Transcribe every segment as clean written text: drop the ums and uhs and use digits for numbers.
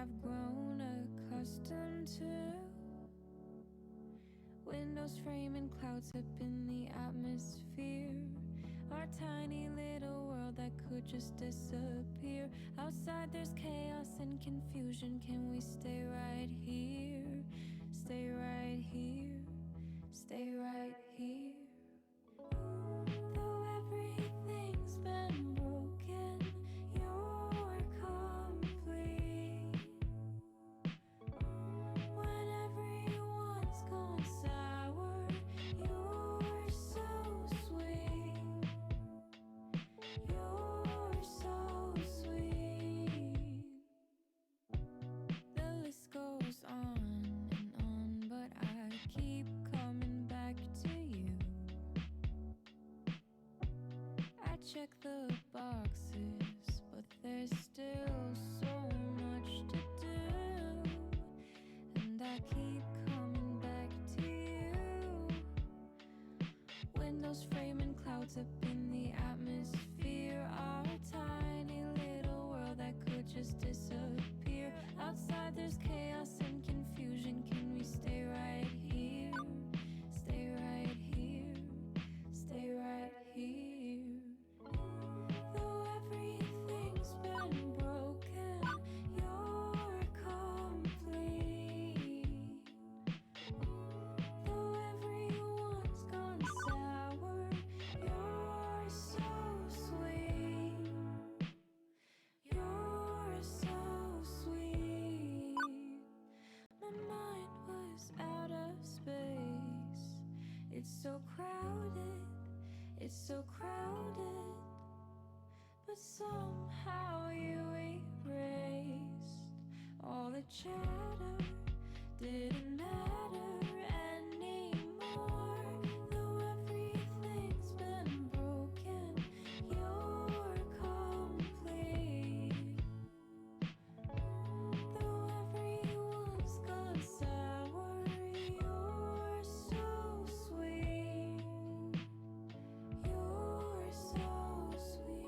I've grown accustomed to. Windows framing clouds up in the atmosphere. Our tiny little world that could just disappear. Outside there's chaos and confusion. Can we stay right here? Stay right here. Stay right here. Though everything's been broken, you're complete. When everyone's gone sour, you're so sweet. You're so sweet. The list goes on and on, but I keep coming back to you. I check the boxes, but there's still so much to do. And I keep coming back to you. Windows framing clouds up in the atmosphere. Our tiny little world that could just disappear. Outside there's chaos and confusion. Can we stay right here? Stay right here. Stay right here. Though everything's been broken, you're complete. Though everyone's gone sour, you're so sweet. You're so sweet. My mind was out of space. It's so crowded, it's so crowded. But somehow you erased all the chatter. Didn't matter anymore. Though everything's been broken, you're complete. Though everyone's gone sour, you're so sweet. You're so sweet.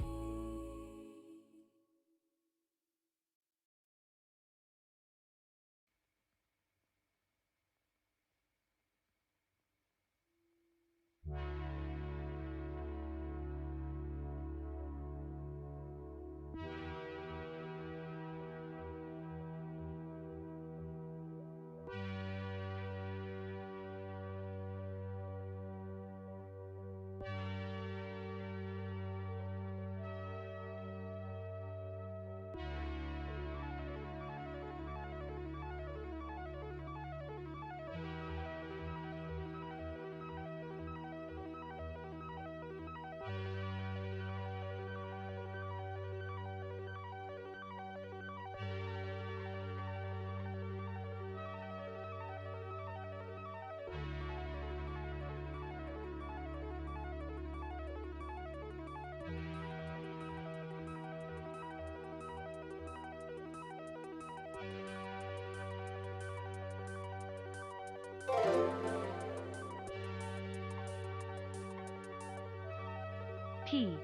P.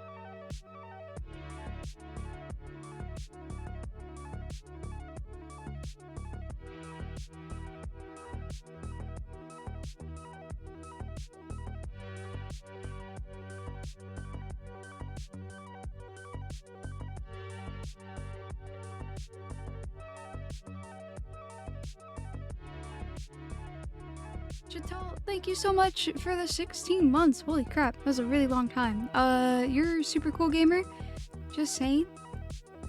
Chantal, thank you so much for the 16 months. Holy crap, that was a really long time. You're a super cool gamer. Just saying.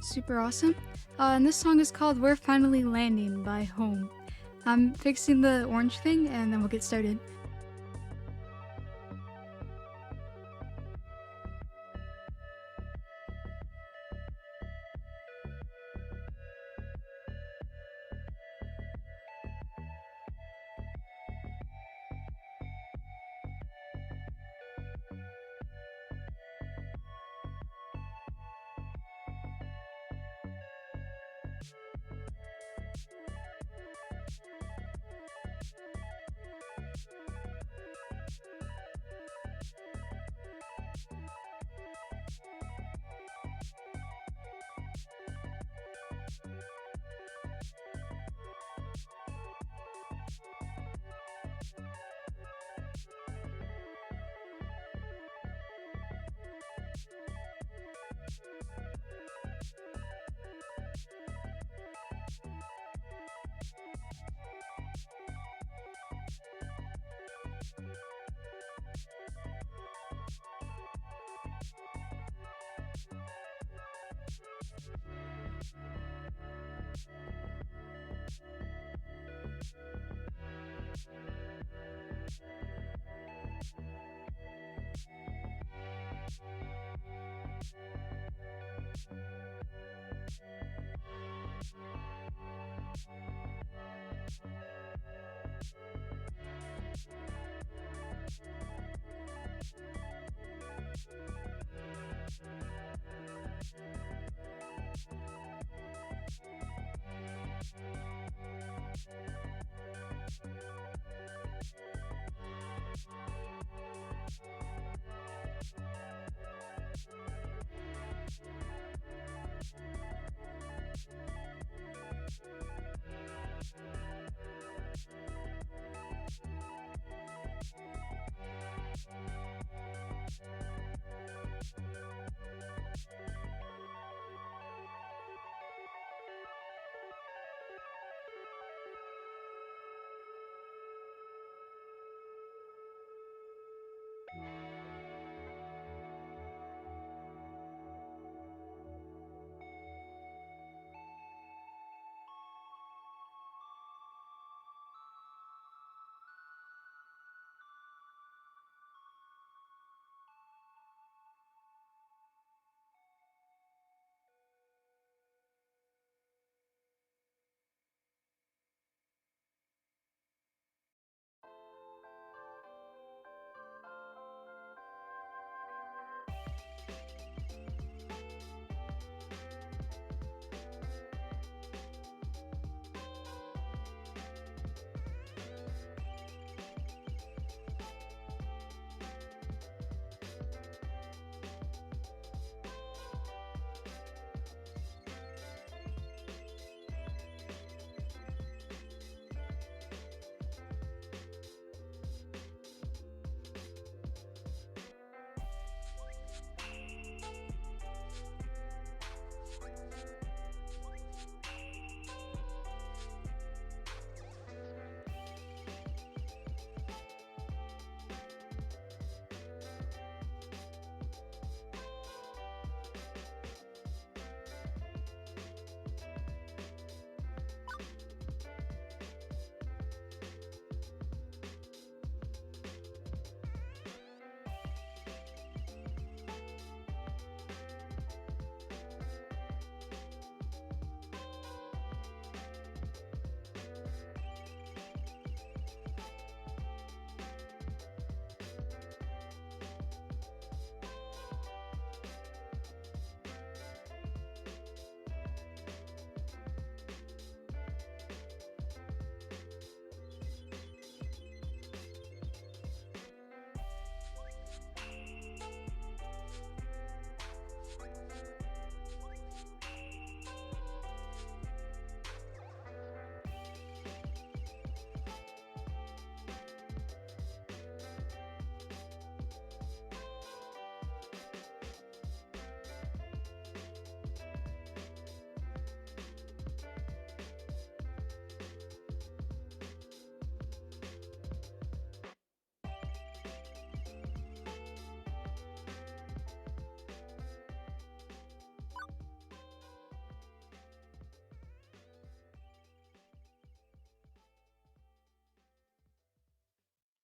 Super awesome. And this song is called We're Finally Landing by Home. I'm fixing the orange thing and then we'll get started.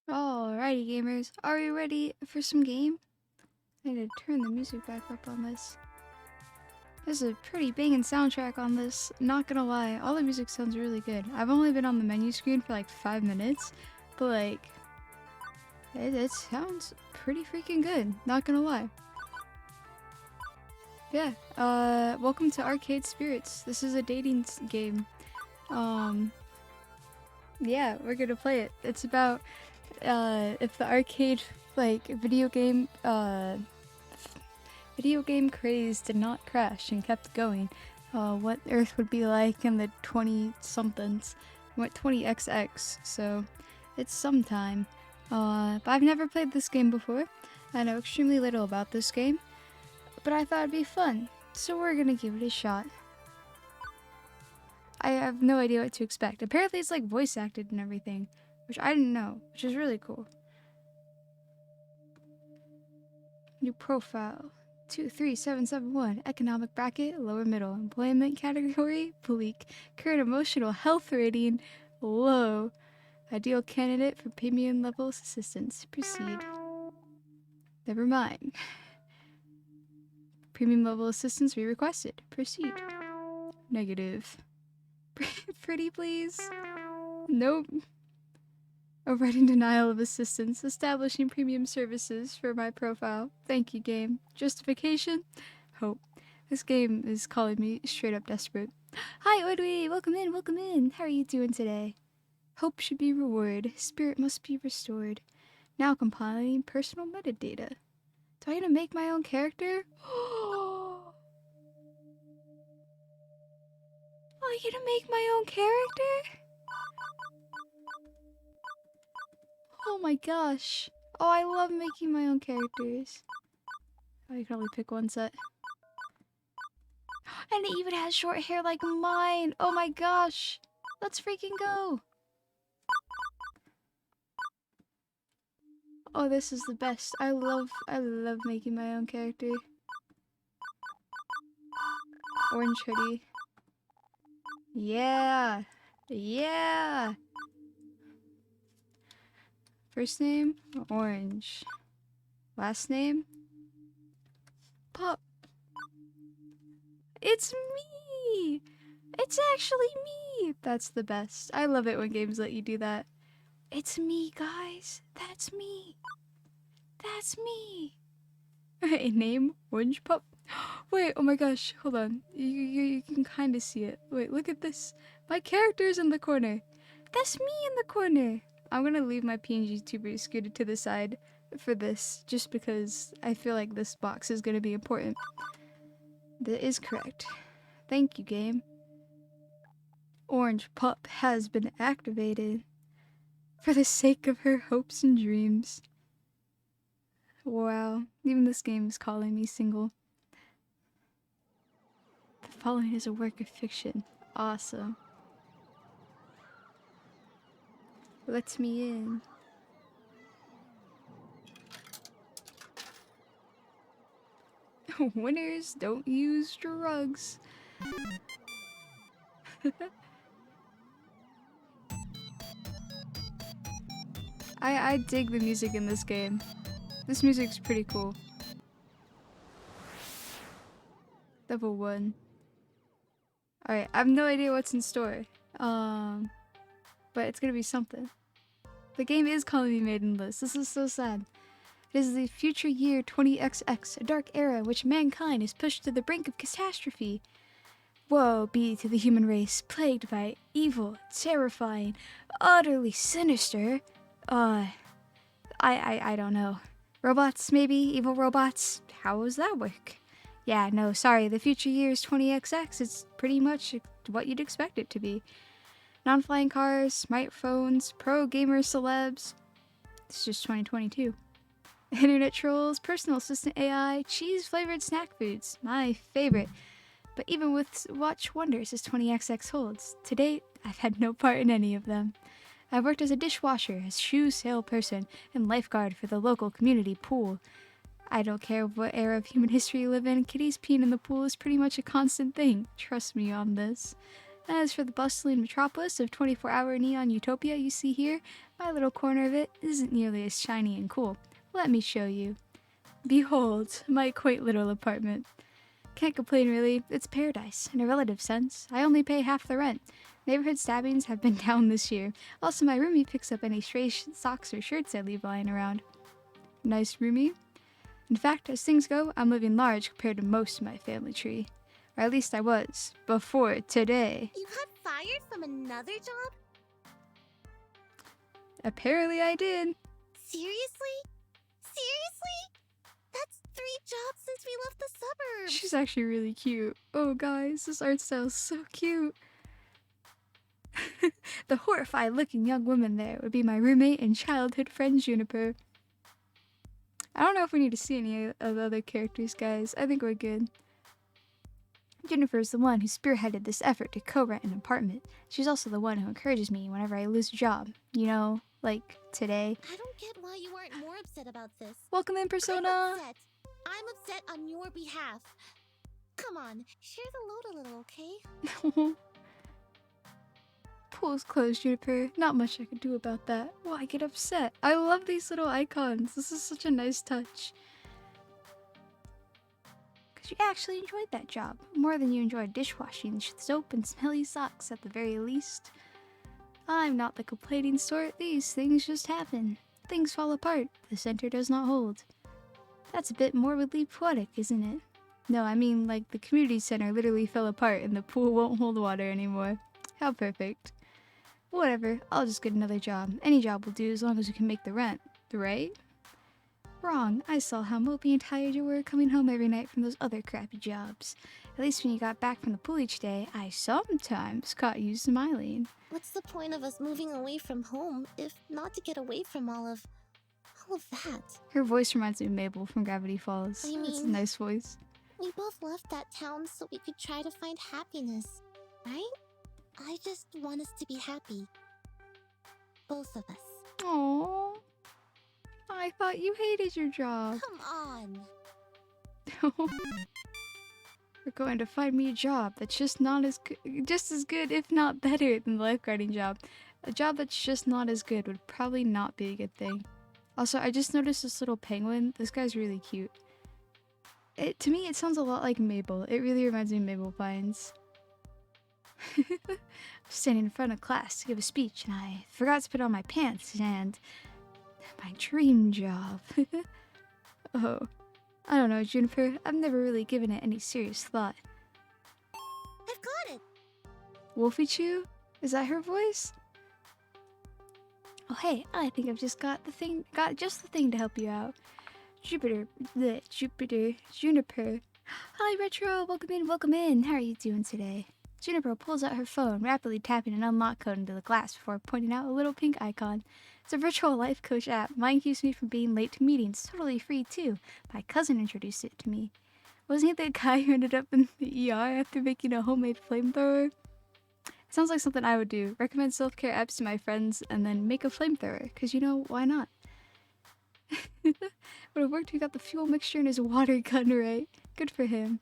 Alrighty, gamers, are we ready for some game? I need to turn the music back up on this. There's a pretty banging soundtrack on this, not gonna lie, all the music sounds really good. I've only been on the menu screen for like 5 minutes, but like, it sounds pretty freaking good, not gonna lie. Yeah, welcome to Arcade Spirits. This is a dating game. Yeah, we're gonna play it. It's about, if the arcade, like, video game craze did not crash and kept going, what Earth would be like in the 20-somethings, what 20XX, so it's sometime. But I've never played this game before. I know extremely little about this game, but I thought it'd be fun, so we're gonna give it a shot. I have no idea what to expect. Apparently it's like voice acted and everything, which I didn't know, which is really cool. New profile. 23771. Economic bracket, lower middle. Employment category, bleak. Current emotional health rating, low. Ideal candidate for premium level assistance. Proceed. Never mind. Premium level assistance be requested. Proceed. Negative. Pretty please? Nope. Overriding denial of assistance. Establishing premium services for my profile. Thank you, game. Justification? Hope. This game is calling me straight up desperate. Hi, Oidwe! Welcome in, welcome in! How are you doing today? Hope should be reward. Spirit must be restored. Now compiling personal metadata. Do I need to make my own character? Oh, I get to make my own character? Oh my gosh. Oh, I love making my own characters. Oh, you can only pick one set. And it even has short hair like mine. Oh my gosh. Let's freaking go. Oh, this is the best. I love making my own character. Orange hoodie. Yeah. Yeah. First name, Orange. Last name, Pup. It's me! It's actually me! That's the best. I love it when games let you do that. It's me, guys. That's me. That's me. Alright, name, Orange Pup. Wait, oh my gosh, hold on. You can kind of see it. Wait, look at this. My character's in the corner. That's me in the corner. I'm gonna leave my PNG tuber scooted to the side for this, just because I feel like this box is gonna be important. That is correct. Thank you, game. Orange Pup has been activated for the sake of her hopes and dreams. Wow, even this game is calling me single. The following is a work of fiction. Awesome. Let me in. Winners don't use drugs. I dig the music in this game. This music's pretty cool. Level 1. Alright, I have no idea what's in store. But it's gonna be something. The game is calling me maidenless. This is so sad. It is the future year 20XX, a dark era in which mankind is pushed to the brink of catastrophe. Woe be to the human race, plagued by evil, terrifying, utterly sinister. I don't know. Robots, maybe? Evil robots? How does that work? Yeah, no, sorry, the future year is 20XX. It's pretty much what you'd expect it to be. Non-flying cars, smartphones, pro gamers, celebs. It's just 2022. Internet trolls, personal assistant AI, cheese-flavored snack foods. My favorite. But even with watch wonders as 20XX holds, to date, I've had no part in any of them. I've worked as a dishwasher, as shoe salesperson, and lifeguard for the local community pool. I don't care what era of human history you live in, kitties peeing in the pool is pretty much a constant thing. Trust me on this. As for the bustling metropolis of 24-hour neon utopia you see here, my little corner of it isn't nearly as shiny and cool. Let me show you. Behold, my quaint little apartment. Can't complain really, it's paradise, in a relative sense. I only pay half the rent. Neighborhood stabbings have been down this year. Also, my roomie picks up any stray socks or shirts I leave lying around. Nice roomie. In fact, as things go, I'm living large compared to most of my family tree. Or at least I was, before today. You got fired from another job? Apparently I did. Seriously? Seriously? That's 3 jobs since we left the suburbs. She's actually really cute. Oh guys, this art style is so cute. The horrified looking young woman there would be my roommate and childhood friend Juniper. I don't know if we need to see any of the other characters, guys. I think we're good. Juniper is the one who spearheaded this effort to co-rent an apartment. She's also the one who encourages me whenever I lose a job. You know, like today. I don't get why you aren't more upset about this. Welcome in, Persona! I'm upset on your behalf. Come on, share the load a little, okay? Pool's closed, Juniper. Not much I could do about that. Well, I get upset. I love these little icons. This is such a nice touch. Because you actually enjoyed that job. More than you enjoyed dishwashing, soap, and smelly socks at the very least. I'm not the complaining sort. These things just happen. Things fall apart. The center does not hold. That's a bit morbidly poetic, isn't it? No, I mean, like, the community center literally fell apart and the pool won't hold water anymore. How perfect. Whatever, I'll just get another job. Any job will do as long as we can make the rent, right? Wrong. I saw how mopey and tired you were coming home every night from those other crappy jobs. At least when you got back from the pool each day, I sometimes caught you smiling. What's the point of us moving away from home if not to get away from all of that? Her voice reminds me of Mabel from Gravity Falls. I It's a mean- nice voice. We both left that town so we could try to find happiness, right? I just want us to be happy. Both of us. Aww. I thought you hated your job. Come on. We're going to find me a job that's just not as just as good, if not better, than the lifeguarding job. A job that's just not as good would probably not be a good thing. Also, I just noticed this little penguin. This guy's really cute. To me, it sounds a lot like Mabel. It really reminds me of Mabel Pines. Standing in front of class to give a speech, and I forgot to put on my pants, and my dream job. Oh, I don't know, Juniper. I've never really given it any serious thought. I've got it. Wolfie Chew? Is that her voice? Oh hey, I think I've just got just the thing to help you out. Juniper. Hi Retro, welcome in. How are you doing today? Juniper pulls out her phone, rapidly tapping an unlock code into the glass before pointing out a little pink icon. It's a virtual life coach app. Mine keeps me from being late to meetings. Totally free too. My cousin introduced it to me. Wasn't he the guy who ended up in the ER after making a homemade flamethrower? Sounds like something I would do. Recommend self-care apps to my friends and then make a flamethrower. Cause you know, why not? Would have worked if he got the fuel mixture in his water gun right. Good for him.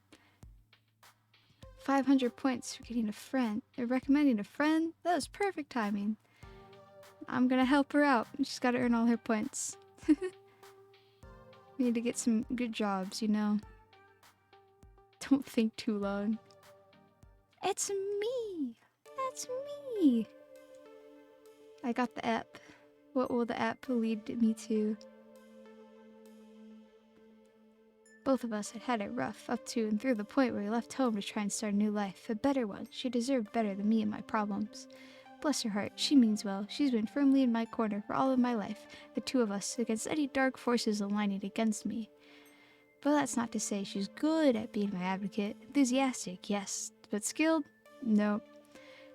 500 points for getting a friend. Recommending a friend? That was perfect timing. I'm gonna help her out. She's gotta earn all her points. We need to get some good jobs, you know. Don't think too long. It's me! That's me! I got the app. What will the app lead me to? Both of us had had it rough, up to and through the point where we left home to try and start a new life. A better one. She deserved better than me and my problems. Bless her heart, she means well. She's been firmly in my corner for all of my life, the two of us, against any dark forces aligning against me. But that's not to say she's good at being my advocate. Enthusiastic, yes. But skilled? No.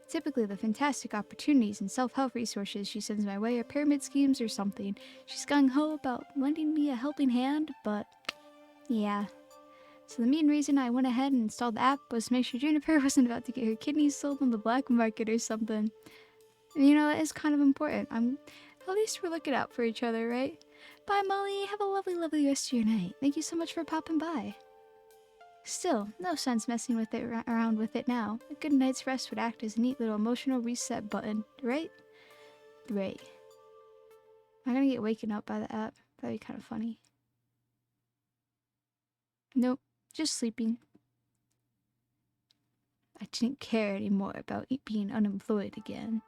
Typically, the fantastic opportunities and self-help resources she sends my way are pyramid schemes or something. She's gung-ho about lending me a helping hand, but yeah. So the main reason I went ahead and installed the app was to make sure Juniper wasn't about to get her kidneys sold on the black market or something. And you know, that is kind of important. At least we're looking out for each other, right? Bye, Molly. Have a lovely, lovely rest of your night. Thank you so much for popping by. Still, no sense messing with it around with it now. A good night's rest would act as a neat little emotional reset button, right? Right. I'm gonna get waken up by the app. That'd be kind of funny. Nope, just sleeping. I didn't care anymore about being unemployed again.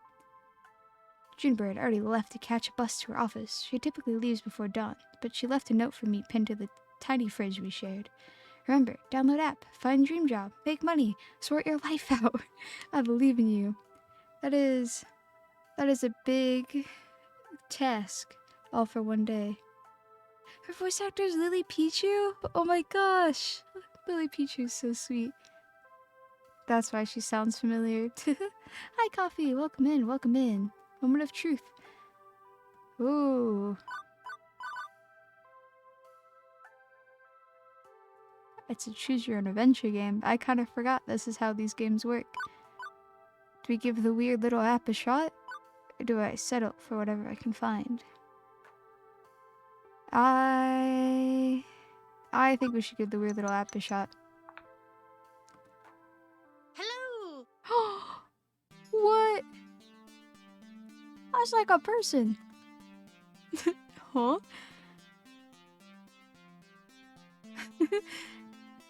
Juniper had already left to catch a bus to her office. She typically leaves before dawn, but she left a note for me pinned to the tiny fridge we shared. Remember, download app, find dream job, make money, sort your life out. I believe in you. That is a big task, all for one day. Her voice actor is Lily Pichu? Oh my gosh! Lily Pichu's so sweet. That's why she sounds familiar. Hi, Coffee! Welcome in, welcome in. Moment of truth. Ooh. It's a choose your own adventure game. I kind of forgot this is how these games work. Do we give the weird little app a shot? Or do I settle for whatever I can find? I think we should give the weird little app a shot. Hello! What? That's like a person. Huh?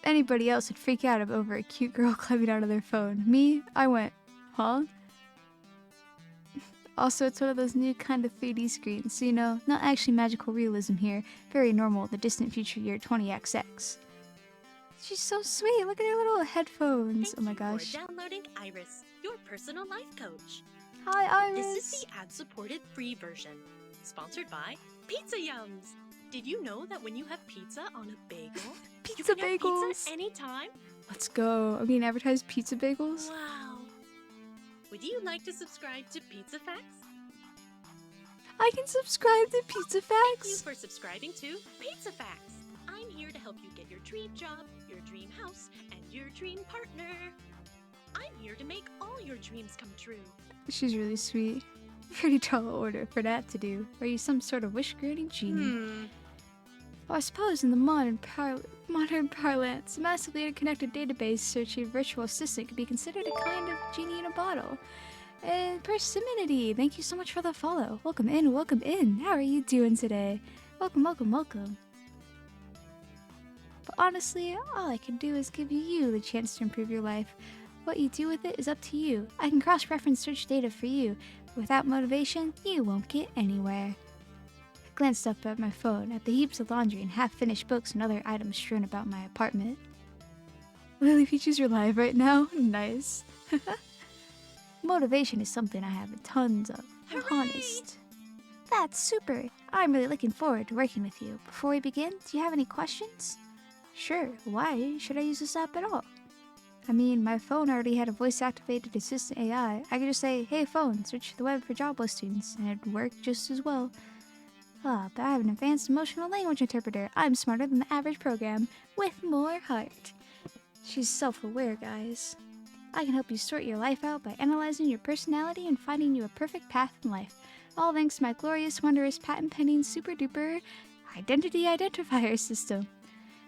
Anybody else would freak out over a cute girl climbing out of their phone. Me, I went, huh? Also, it's one of those new kind of 3D screens, so you know, not actually magical realism here. Very normal, the distant future year 20XX. She's so sweet. Look at her little headphones. Thank Oh my you gosh. for downloading Iris, your personal life coach. Hi, Iris. This is the ad-supported free version, sponsored by Pizza Yums. Did you know that when you have pizza on a bagel, you Pizza can have bagels. pizza anytime? Let's go. I'm being advertised pizza bagels. Wow. Would you like to subscribe to Pizza Facts? I can subscribe to Pizza Thank you Facts. for subscribing to Pizza Facts. I'm here to help you get your dream job, your dream house, and your dream partner. I'm here to make all your dreams come true. She's really sweet. Pretty tall order for that to do. Are you some sort of wish-granting genie? Well, I suppose in the modern parlance, a massively interconnected database searching virtual assistant could be considered a kind of genie in a bottle. And Persimmity, thank you so much for the follow. Welcome in, welcome in. How are you doing today? Welcome, welcome, welcome. But honestly, all I can do is give you the chance to improve your life. What you do with it is up to you. I can cross-reference search data for you. Without motivation, you won't get anywhere. I glanced up at my phone, at the heaps of laundry and half-finished books and other items strewn about my apartment. Lily Peaches, you're live right now? Nice. Motivation is something I have tons of. I'm Hooray! honest. That's super. I'm really looking forward to working with you. Before we begin, do you have any questions? Sure. Why should I use this app at all? I mean, my phone already had a voice-activated assistant AI. I could just say, "Hey phone, search the web for job listings," and it'd work just as well. Ah, but I have an advanced emotional language interpreter. I'm smarter than the average program, with more heart. She's self-aware, guys. I can help you sort your life out by analyzing your personality and finding you a perfect path in life. All thanks to my glorious, wondrous, patent-pending, super-duper identity identifier system.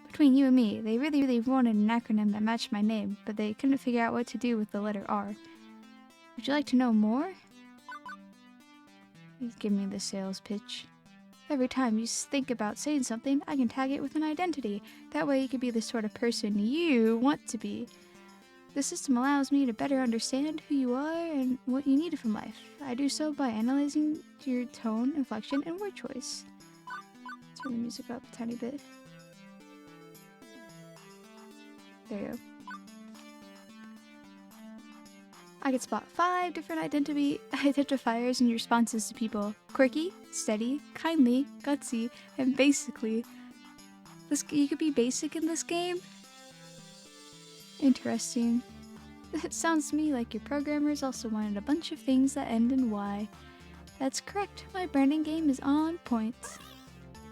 Between you and me, they really wanted an acronym that matched my name, but they couldn't figure out what to do with the letter R. Would you like to know more? Give me the sales pitch. Every time you think about saying something, I can tag it with an identity. That way you can be the sort of person you want to be. The system allows me to better understand who you are and what you need from life. I do so by analyzing your tone, inflection, and word choice. Turn the music up a tiny bit. There you go. I could spot 5 different identifiers in your responses to people. Quirky, steady, kindly, gutsy, and basically. You could be basic in this game? Interesting. It sounds to me like your programmers also wanted a bunch of things that end in Y. That's correct, my branding game is on point.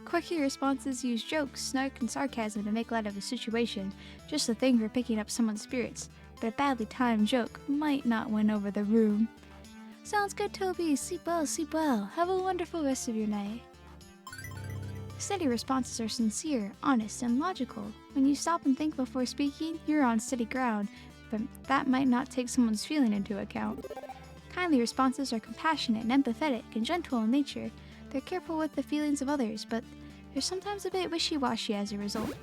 Quirky responses use jokes, snark, and sarcasm to make light of a situation, just the thing for picking up someone's spirits, but a badly timed joke might not win over the room. Sounds good, Toby. Sleep well, sleep well. Have a wonderful rest of your night. Steady responses are sincere, honest, and logical. When you stop and think before speaking, you're on steady ground, but that might not take someone's feeling into account. Kindly responses are compassionate and empathetic and gentle in nature. They're careful with the feelings of others, but they're sometimes a bit wishy-washy as a result.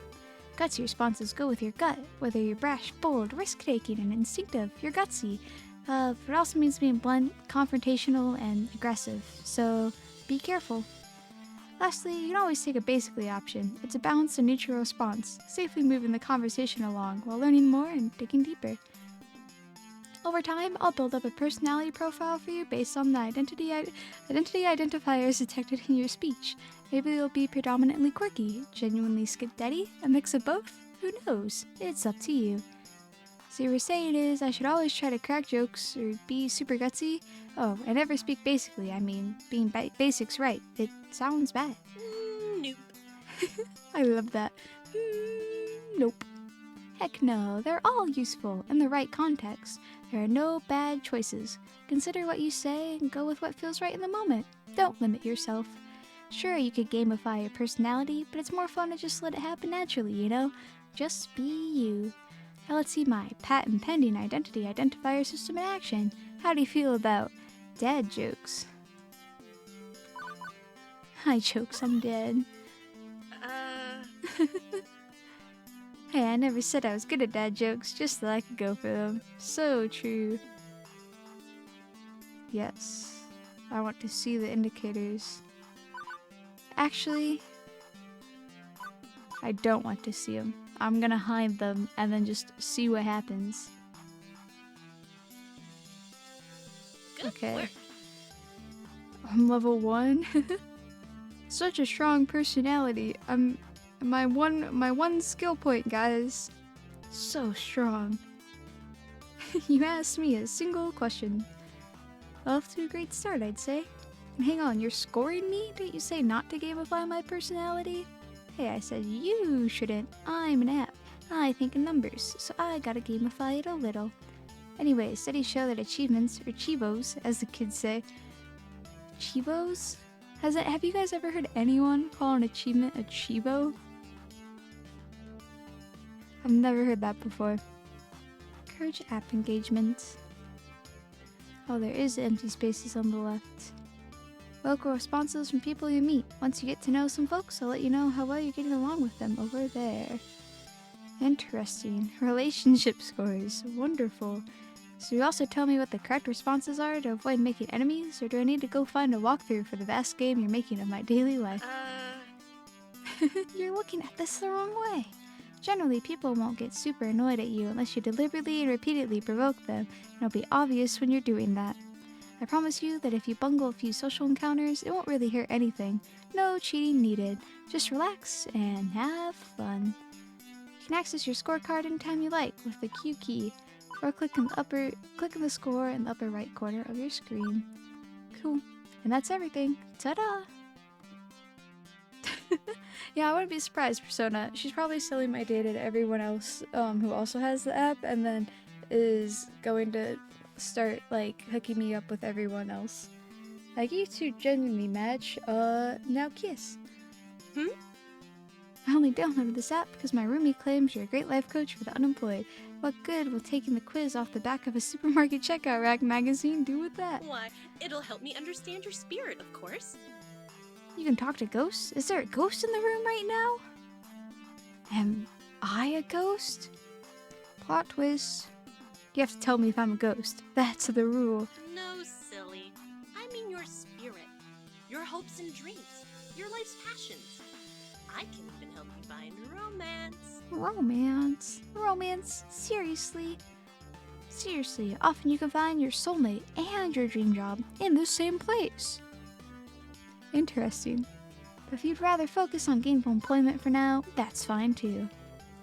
Gutsy responses go with your gut, whether you're brash, bold, risk-taking, and instinctive, you're gutsy. But it also means being blunt, confrontational, and aggressive, so be careful. Lastly, you can always take a basically option. It's a balanced and neutral response, safely moving the conversation along while learning more and digging deeper. Over time, I'll build up a personality profile for you based on the identity identifiers detected in your speech. Maybe it'll be predominantly quirky, genuinely skiddeady, a mix of both? Who knows? It's up to you. So you were saying is I should always try to crack jokes or be super gutsy? Oh, and never speak basically. I mean, being basics right. It sounds bad. Nope. I love that. Nope. Heck no, they're all useful in the right context. There are no bad choices. Consider what you say and go with what feels right in the moment. Don't limit yourself. Sure, you could gamify your personality, but it's more fun to just let it happen naturally, you know? Just be you. Now let's see my patent-pending identity identifier system in action. How do you feel about dad jokes? Hi, jokes, I'm dead. Hey, I never said I was good at dad jokes, just that I could go for them. So true. Yes, I want to see the indicators. Actually, I don't want to see them. I'm gonna hide them and then just see what happens. Good Okay. work. I'm level 1. Such a strong personality. I'm my one skill point, guys. So strong. You asked me a single question. Off to a great start, I'd say. And hang on, you're scoring me? Didn't you say not to gamify my personality? Hey, I said you shouldn't. I'm an app. I think in numbers, so I gotta gamify it a little. Anyway, studies show that achievements, or chivos, as the kids say. Chivos? Have you guys ever heard anyone call an achievement a chivo? I've never heard that before. Encourage app engagement. Oh, there is empty spaces on the left. Local responses from people you meet. Once you get to know some folks, I'll let you know how well you're getting along with them over there. Interesting. Relationship scores. Wonderful. So you also tell me what the correct responses are to avoid making enemies, or do I need to go find a walkthrough for the vast game you're making of my daily life? You're looking at this the wrong way. Generally, people won't get super annoyed at you unless you deliberately and repeatedly provoke them, and it'll be obvious when you're doing that. I promise you that if you bungle a few social encounters, it won't really hurt anything. No cheating needed. Just relax and have fun. You can access your scorecard anytime you like with the Q key, or click on the score in the upper right corner of your screen. Cool. And that's everything. Ta-da! Yeah, I wouldn't be surprised, Persona. She's probably selling my data to everyone else who also has the app, and then is going to start, like, hooking me up with everyone else. Like, you two genuinely match. Now kiss. Hmm? I only downloaded this app because my roomie claims you're a great life coach for the unemployed. What good will taking the quiz off the back of a supermarket checkout rack magazine do with that? Why, it'll help me understand your spirit, of course. You can talk to ghosts? Is there a ghost in the room right now? Am I a ghost? Plot twist. You have to tell me if I'm a ghost. That's the rule. No, silly. I mean your spirit. Your hopes and dreams. Your life's passions. I can even help you find romance. Romance? Romance? Seriously? Seriously, often you can find your soulmate and your dream job in the same place. Interesting. But if you'd rather focus on gainful employment for now, that's fine too.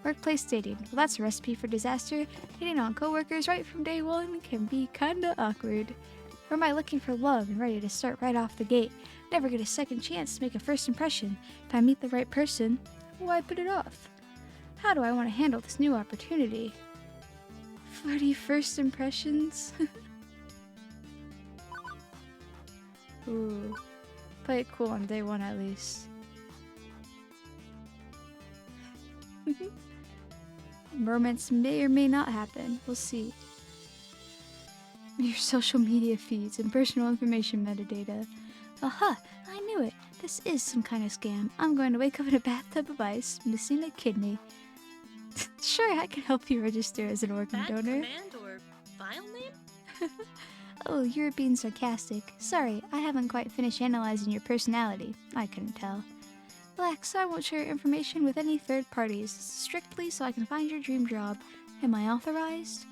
Workplace dating. Well, that's a recipe for disaster. Hitting on coworkers right from day one can be kinda awkward. Or am I looking for love and ready to start right off the gate? Never get a second chance to make a first impression. If I meet the right person, why put it off? How do I want to handle this new opportunity? 40 first impressions? Ooh. Play it cool on day one at least. Romance may or may not happen. We'll see. Your social media feeds and personal information metadata. Aha! I knew it. This is some kind of scam. I'm going to wake up in a bathtub of ice, missing a kidney. Sure, I can help you register as an organ Bad donor. command or file name? Oh, you're being sarcastic. Sorry, I haven't quite finished analyzing your personality. I couldn't tell. Relax, I won't share information with any third parties, strictly so I can find your dream job. Am I authorized?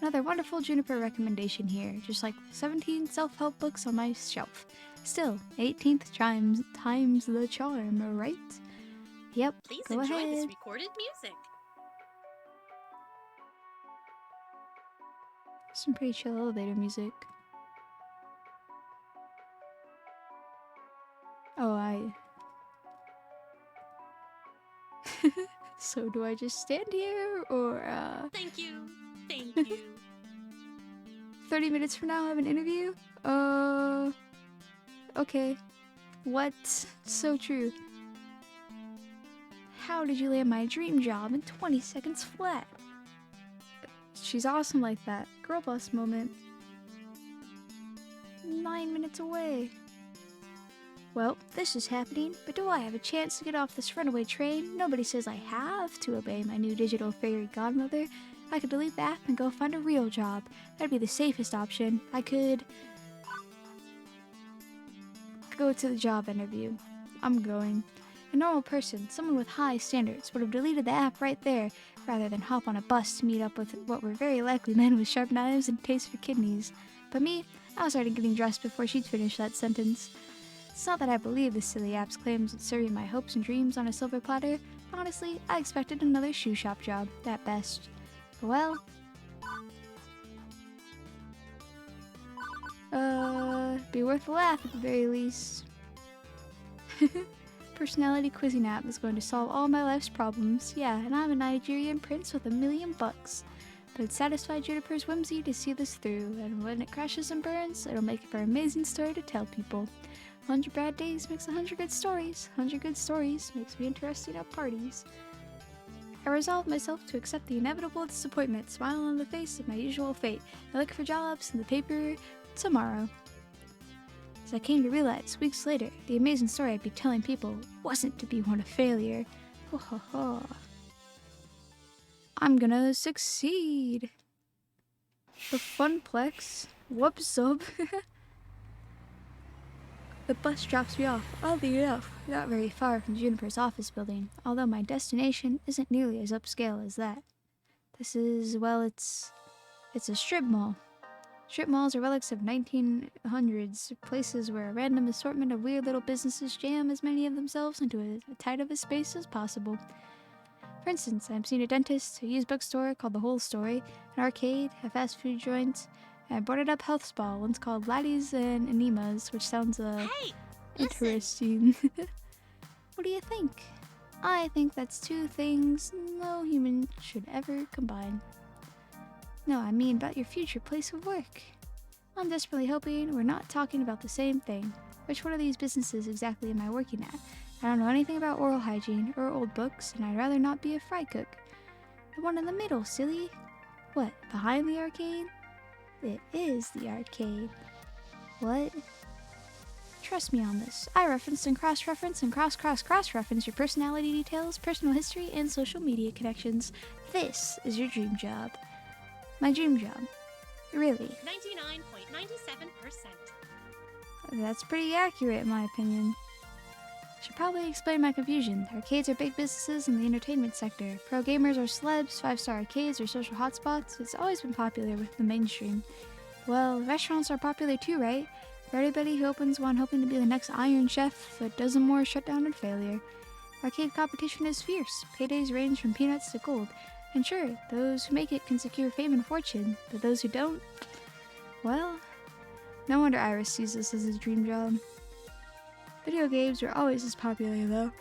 Another wonderful Juniper recommendation here, just like 17 self-help books on my shelf. Still, 18th times the charm, right? Yep, Please go enjoy ahead. this recorded music. Some pretty chill elevator music. Oh, So do I just stand here, or, Thank you. Thank you. 30 minutes from now I have an interview? Okay. What? So true. How did you land my dream job in 20 seconds flat? She's awesome like that. Girl boss moment. 9 minutes away. Well, this is happening, but do I have a chance to get off this runaway train? Nobody says I have to obey my new digital fairy godmother. I could delete the app and go find a real job. That'd be the safest option. I could go to the job interview. I'm going. A normal person, someone with high standards, would have deleted the app right there rather than hop on a bus to meet up with what were very likely men with sharp knives and taste for kidneys. But me, I was already getting dressed before she'd finished that sentence. It's not that I believe this silly app's claims of serving my hopes and dreams on a silver platter. Honestly, I expected another shoe shop job, at best. But well... be worth a laugh at the very least. Personality quizzing app is going to solve all my life's problems. Yeah, and I'm a Nigerian prince with $1 million. But it satisfied Juniper's whimsy to see this through, and when it crashes and burns, it'll make it for an amazing story to tell people. 100 bad days makes 100 good stories. 100 good stories makes me interesting at parties. I resolved myself to accept the inevitable disappointment, smile on the face of my usual fate, and look for jobs in the paper tomorrow. As I came to realize, weeks later, the amazing story I'd be telling people wasn't to be one of failure. Ho ho ho. I'm gonna succeed. The Funplex. Whoops up. The bus drops me off, oddly enough, not very far from Juniper's office building, although my destination isn't nearly as upscale as that. This is, well, it's a strip mall. Strip malls are relics of 1900s, places where a random assortment of weird little businesses jam as many of themselves into as tight of a space as possible. For instance, I've seen a dentist, a used bookstore called The Whole Story, an arcade, a fast food joint, and a boarded up health spa, once called Laddies and Enemas, which sounds, Hey! Listen! interesting. What do you think? I think that's two things no human should ever combine. No, I mean about your future place of work. I'm desperately hoping we're not talking about the same thing. Which one of these businesses exactly am I working at? I don't know anything about oral hygiene or old books, and I'd rather not be a fry cook. The one in the middle, silly. What, behind the arcade? It is the arcade. What? Trust me on this. I referenced and cross-reference and cross-cross-cross-reference your personality details, personal history, and social media connections. This is your dream job. My dream job. Really. 99.97%. That's pretty accurate in my opinion. Should probably explain my confusion. Arcades are big businesses in the entertainment sector. Pro gamers are celebs, 5-star arcades are social hotspots. It's always been popular with the mainstream. Well, restaurants are popular too, right? For anybody who opens one hoping to be the next Iron Chef, a dozen more shut down in failure. Arcade competition is fierce. Paydays range from peanuts to gold. And sure, those who make it can secure fame and fortune, but those who don't, well, no wonder Iris sees this as his dream job. Video games were always as popular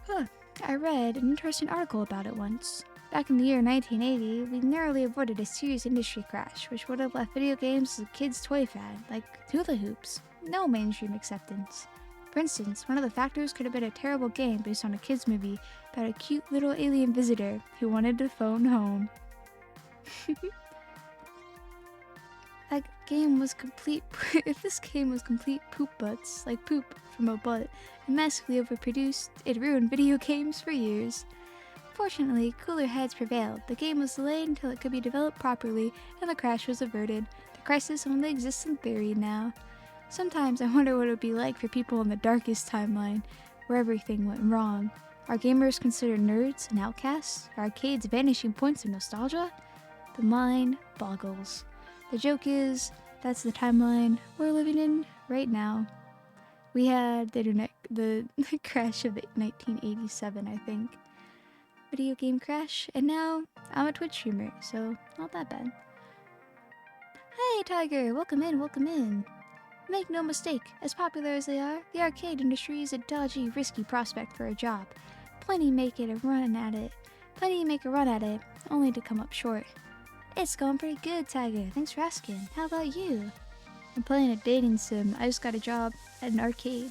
though. I read an interesting article about it once. Back in the year 1980, we narrowly avoided a serious industry crash, which would have left video games as a kid's toy fad, like hula hoops. No mainstream acceptance. For instance, one of the factors could have been a terrible game based on a kids' movie about a cute little alien visitor who wanted to phone home. That game was complete. If this game was complete poop butts, like poop from a butt, and massively overproduced, it ruined video games for years. Fortunately, cooler heads prevailed. The game was delayed until it could be developed properly, and the crash was averted. The crisis only exists in theory now. Sometimes I wonder what it would be like for people in the darkest timeline, where everything went wrong. Are gamers considered nerds and outcasts? Are arcades vanishing points of nostalgia? The mind boggles. The joke is, that's the timeline we're living in right now. We had the crash of 1987, I think. Video game crash, and now I'm a Twitch streamer, so not that bad. Hey Tiger, welcome in, welcome in. Make no mistake, as popular as they are, the arcade industry is a dodgy, risky prospect for a job. Plenty make a run at it, only to come up short. It's going pretty good, Tiger. Thanks for asking. How about you? I'm playing a dating sim. I just got a job at an arcade.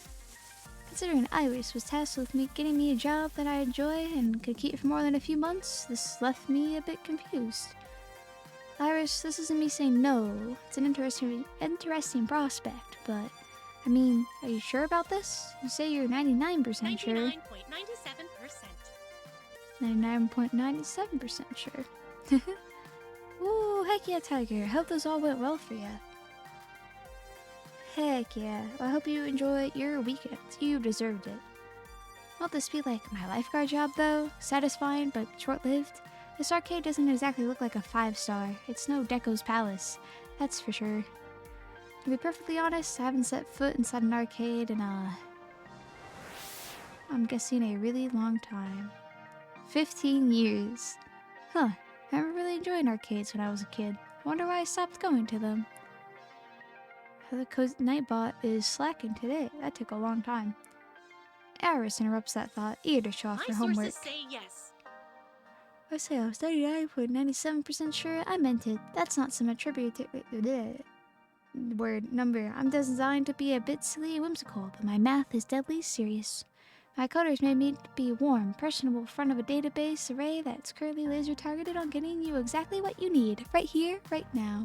Considering Iris was tasked with getting me a job that I enjoy and could keep for more than a few months, this left me a bit confused. Iris, this isn't me saying no. It's an interesting prospect, but I mean, are you sure about this? You say you're 99% sure. 99.97%. 99.97% sure. Ooh, heck yeah, Tiger. I hope those all went well for you. Heck yeah. Well, I hope you enjoy your weekend. You deserved it. Won't this be like my lifeguard job though? Satisfying but short-lived? This arcade doesn't exactly look like a 5-star. It's no Deco's Palace, that's for sure. To be perfectly honest, I haven't set foot inside an arcade in I'm guessing a really long time. 15 years. Huh, I remember really enjoying arcades when I was a kid. I wonder why I stopped going to them. The Nightbot is slacking today. That took a long time. Aris interrupts that thought, eager to show off her My homework. sources say yes. I say I was 99.97% sure I meant it. That's not some attribute word number. I'm designed to be a bit silly and whimsical, but my math is deadly serious. My coders made me to be warm, personable in front of a database array that's currently laser targeted on getting you exactly what you need, right here, right now.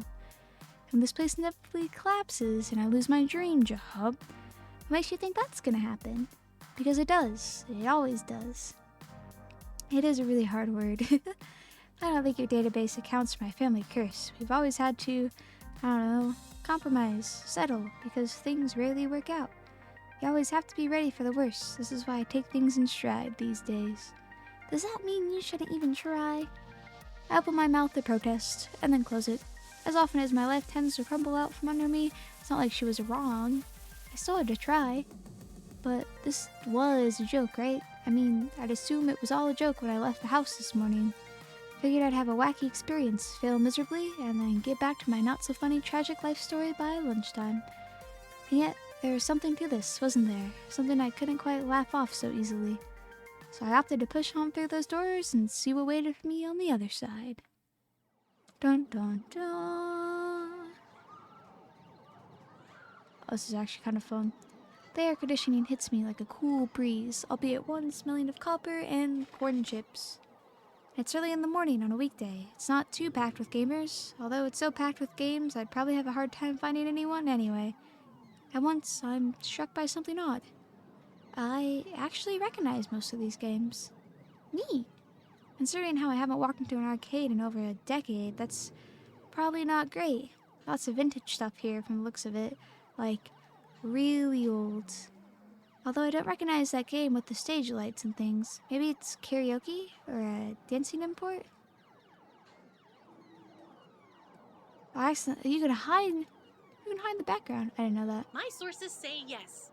And this place inevitably collapses and I lose my dream job. What makes you think that's gonna happen? Because it does. It always does. It is a really hard word. I don't think your database accounts for my family curse. We've always had to, I don't know, compromise, settle, because things rarely work out. You always have to be ready for the worst. This is why I take things in stride these days. Does that mean you shouldn't even try? I open my mouth to protest, and then close it. As often as my life tends to crumble out from under me, it's not like she was wrong. I still had to try. But this was a joke, right? I mean, I'd assume it was all a joke when I left the house this morning. Figured I'd have a wacky experience, fail miserably, and then get back to my not-so-funny tragic life story by lunchtime. And yet, there was something to this, wasn't there? Something I couldn't quite laugh off so easily. So I opted to push on through those doors and see what waited for me on the other side. Dun dun dun! Oh, this is actually kind of fun. The air conditioning hits me like a cool breeze, albeit one smelling of copper and corn chips. It's early in the morning on a weekday. It's not too packed with gamers, although it's so packed with games I'd probably have a hard time finding anyone anyway. At once, I'm struck by something odd. I actually recognize most of these games. Neat. Considering how I haven't walked into an arcade in over a decade, that's probably not great. Lots of vintage stuff here from the looks of it, like really old. Although I don't recognize that game with the stage lights and things. Maybe it's karaoke or a dancing import? Oh, excellent. You can hide in the background. I didn't know that. My sources say yes.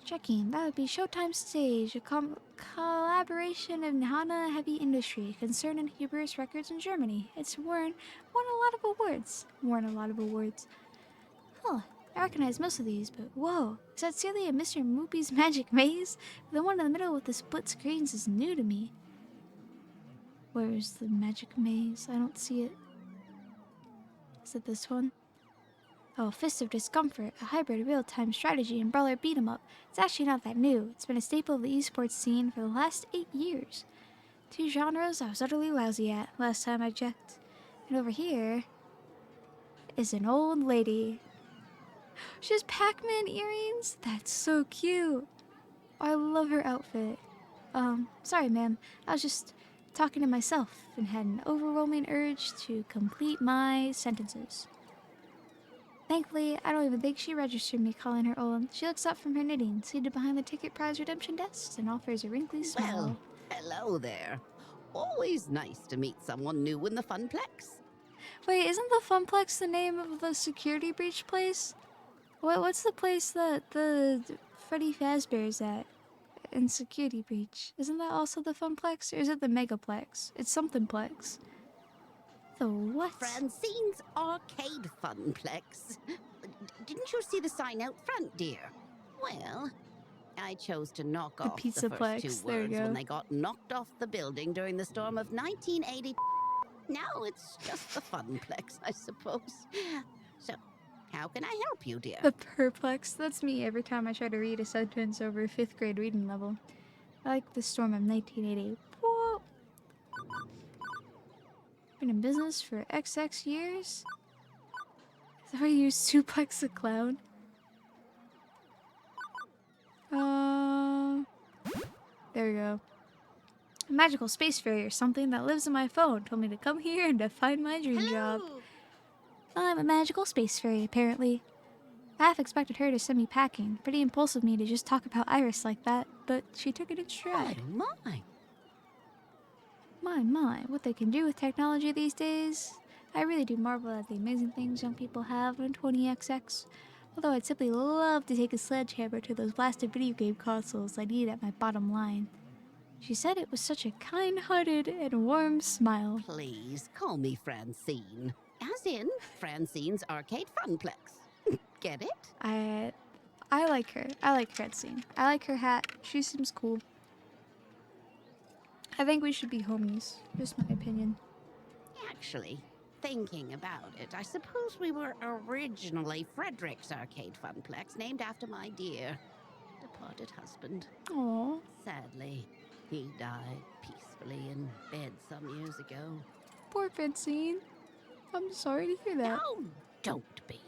Checking. That would be Showtime Stage, a collaboration of Hana Heavy Industry, Concern and Hubris Records in Germany. It's won a lot of awards. Huh. I recognize most of these, but whoa, is that seriously a Mr. Moopy's Magic Maze? The one in the middle with the split screens is new to me. Where is the Magic Maze? I don't see it. Is it this one? Oh, Fist of Discomfort, a hybrid real-time strategy and brawler beat-em-up. It's actually not that new. It's been a staple of the esports scene for the last 8 years. 2 genres I was utterly lousy at last time I checked. And over here is an old lady. She has Pac-Man earrings? That's so cute. I love her outfit. Sorry ma'am, I was just talking to myself and had an overwhelming urge to complete my sentences. Thankfully, I don't even think she registered me calling her old. She looks up from her knitting, seated behind the ticket prize redemption desk, and offers a wrinkly smile. Well, hello there. Always nice to meet someone new in the Funplex. Wait, isn't the Funplex the name of the security breach place? What's the place that the Freddy Fazbear's at in Security Breach? Isn't that also the Funplex, or is it the Megaplex? It's somethingplex. The what? Francine's Arcade Funplex. Didn't you see the sign out front, dear? Well, I chose to knock off the first Pizzaplex, 2 there you words go. when they got knocked off the building during the storm of 1980. Now it's just the Funplex, I suppose. So, how can I help you, dear? The Perplex. That's me every time I try to read a sentence over 5th grade reading level. I like the storm of 1980. Whoa. Been in business for XX years? Are you Suplex the Clown? There we go. A magical space fairy or something that lives in my phone told me to come here and to find my dream job. I'm a magical space fairy, apparently. Half expected her to send me packing. Pretty impulsive of me to just talk about Iris like that, but she took it in stride. Oh my. My, what they can do with technology these days. I really do marvel at the amazing things young people have on 20XX. Although I'd simply love to take a sledgehammer to those blasted video game consoles I need at my bottom line. She said it was such a kind-hearted and warm smile. Please call me Francine. As in Francine's Arcade Funplex. Get it? I like her. I like Francine. I like her hat. She seems cool. I think we should be homies. Just my opinion. Actually, thinking about it, I suppose we were originally Frederick's Arcade Funplex, named after my dear departed husband. Aww. Sadly, he died peacefully in bed some years ago. Poor Francine. I'm sorry to hear that. No, don't be.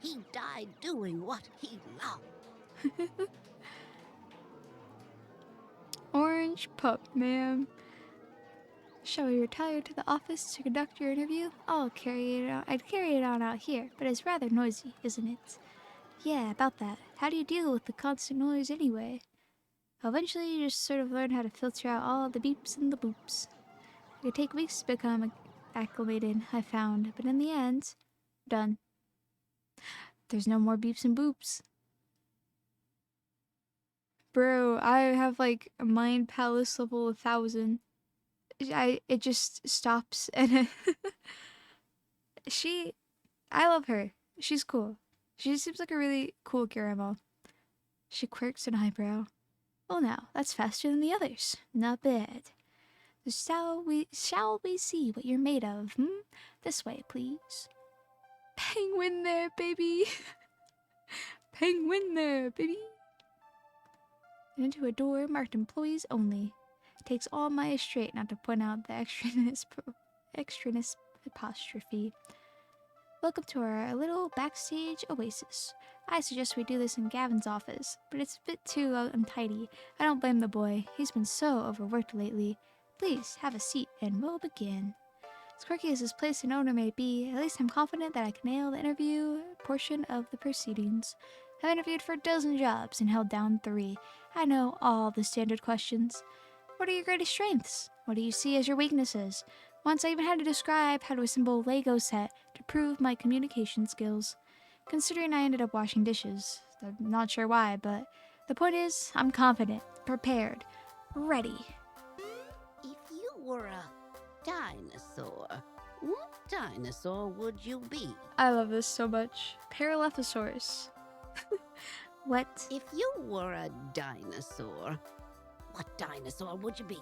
He died doing what he loved. Orange pup, ma'am. Shall we retire to the office to conduct your interview? I'd carry it on out here, but it's rather noisy, isn't it? Yeah, about that. How do you deal with the constant noise anyway? Eventually, you just sort of learn how to filter out all the beeps and the boops. It could take weeks to become acclimated, I found, but in the end, done. There's no more beeps and boops. Bro, I have like a mind palace level 1000. It just stops and I love her. She's cool. She seems like a really cool caramel. She quirks an eyebrow. Oh, now that's faster than the others. Not bad. Shall we see what you're made of? This way, please. Penguin there, baby. Penguin there, baby. And into a door marked employees only. It takes all my straight not to point out the extraness apostrophe. Welcome to our little backstage oasis. I suggest we do this in Gavin's office, but it's a bit too untidy. I don't blame the boy. He's been so overworked lately. Please, have a seat and we'll begin. As quirky as this place and owner may be, at least I'm confident that I can nail the interview portion of the proceedings. I've interviewed for a dozen jobs and held down 3. I know all the standard questions. What are your greatest strengths? What do you see as your weaknesses? Once I even had to describe how to assemble a Lego set to prove my communication skills. Considering I ended up washing dishes. I'm not sure why, but the point is, I'm confident, prepared, ready. If you were a dinosaur, what dinosaur would you be? I love this so much. Paralelophosaurus. What? If you were a dinosaur, what dinosaur would you be?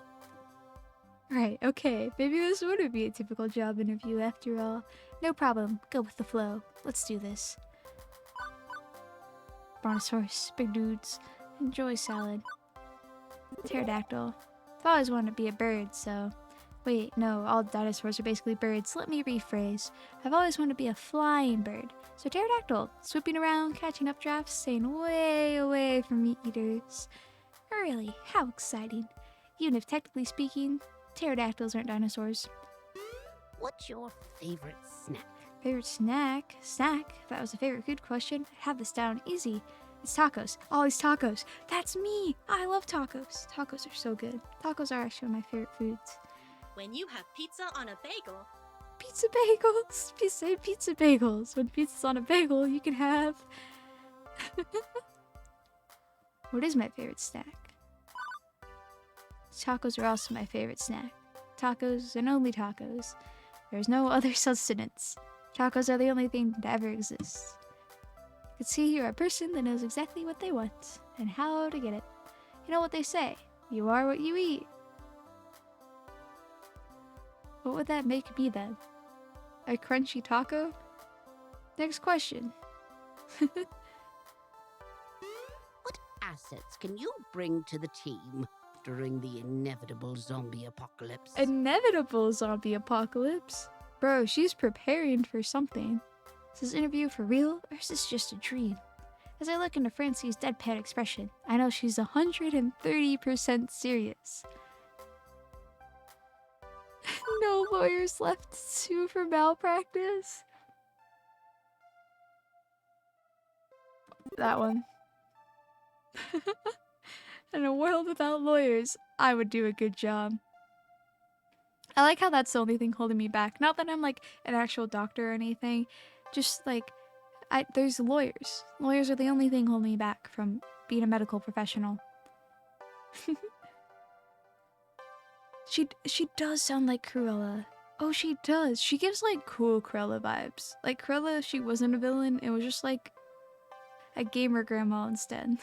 Right, okay. Maybe this wouldn't be a typical job interview after all. No problem. Go with the flow. Let's do this. Brontosaurus, big dudes. Enjoy salad. Pterodactyl. I've always wanted to be a bird, so... Wait, no, all dinosaurs are basically birds. Let me rephrase. I've always wanted to be a flying bird. So pterodactyl, swooping around, catching updrafts, staying way away from meat eaters. Really, how exciting. Even if technically speaking, pterodactyls aren't dinosaurs. What's your favorite snack? Favorite snack? Snack? If that was a favorite food question, I'd have this down easy. It's tacos. Always tacos. That's me. I love tacos. Tacos are so good. Tacos are actually one of my favorite foods. When you have pizza on a bagel, Pizza bagels. Please say pizza bagels. When pizza's on a bagel, you can have... What is my favorite snack? Tacos are also my favorite snack. Tacos and only tacos. There's no other sustenance. Tacos are the only thing to ever exist. You can see you're a person that knows exactly what they want and how to get it. You know what they say, you are what you eat. What would that make me then? A crunchy taco? Next question. What assets can you bring to the team during the inevitable zombie apocalypse? Inevitable zombie apocalypse? Bro, she's preparing for something. Is this interview for real, or is this just a dream? As I look into Francie's deadpan expression, I know she's 130% serious. No lawyers left to sue for malpractice. that one. In a world without lawyers, I would do a good job. I like how that's the only thing holding me back. Not that I'm like an actual doctor or anything. Just like, there's lawyers. Lawyers are the only thing holding me back from being a medical professional. She does sound like Cruella. Oh, she does. She gives like cool Cruella vibes. Like Cruella, if she wasn't a villain, it was just like a gamer grandma instead.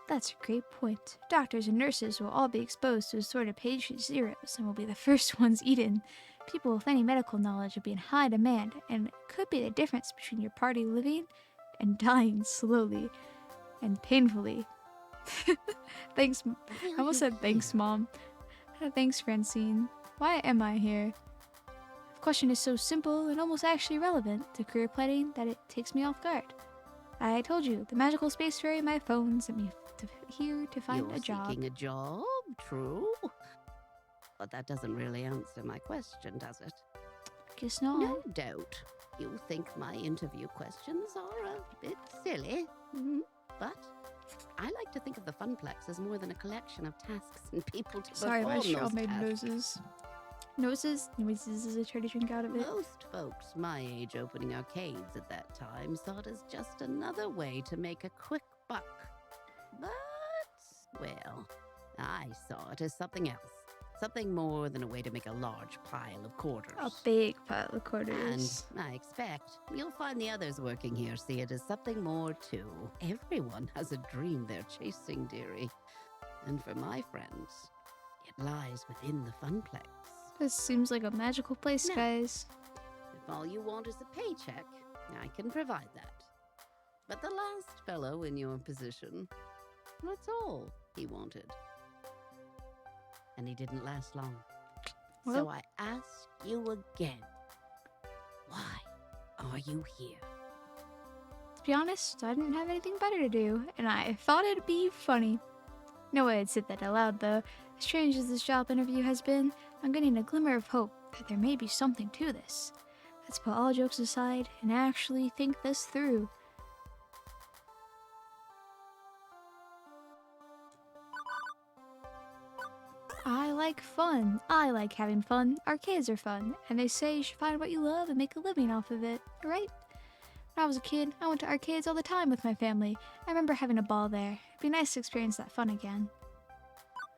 That's a great point. Doctors and nurses will all be exposed to assorted patient zeros and will be the first ones eaten. People with any medical knowledge will be in high demand, and it could be the difference between your party living and dying slowly and painfully. Thanks. I almost said thanks, Mom. Thanks, Francine. Why am I here? The question is so simple and almost actually relevant to career planning that it takes me off guard. I told you, the magical space fairy in my phone sent me here to find You're a job. seeking a job, true. But that doesn't really answer my question, does it? Guess not. No doubt. You think my interview questions are a bit silly, but I like to think of the Funplex as more than a collection of tasks and people to Sorry, my perform straw those made tasks. noses. Noises as I try to drink out of it. Most folks my age opening arcades at that time saw it as just another way to make a quick buck. But, well, I saw it as something else. Something more than a way to make a large pile of quarters. A big pile of quarters. And I expect you'll find the others working here see it as something more too. Everyone has a dream they're chasing, dearie. And for my friends, it lies within the Funplex. This seems like a magical place, No. guys. If all you want is a paycheck, I can provide that. But the last fellow in your position, that's all he wanted. And he didn't last long. Well- So I ask you again, why are you here? To be honest, I didn't have anything better to do, and I thought it'd be funny. No way I'd say that out loud, though. As strange as this job interview has been, I'm getting a glimmer of hope that there may be something to this. Let's put all jokes aside and actually think this through. I like fun. I like having fun. Arcades are fun, and they say you should find what you love and make a living off of it, right? When I was a kid, I went to arcades all the time with my family. I remember having a ball there. It'd be nice to experience that fun again.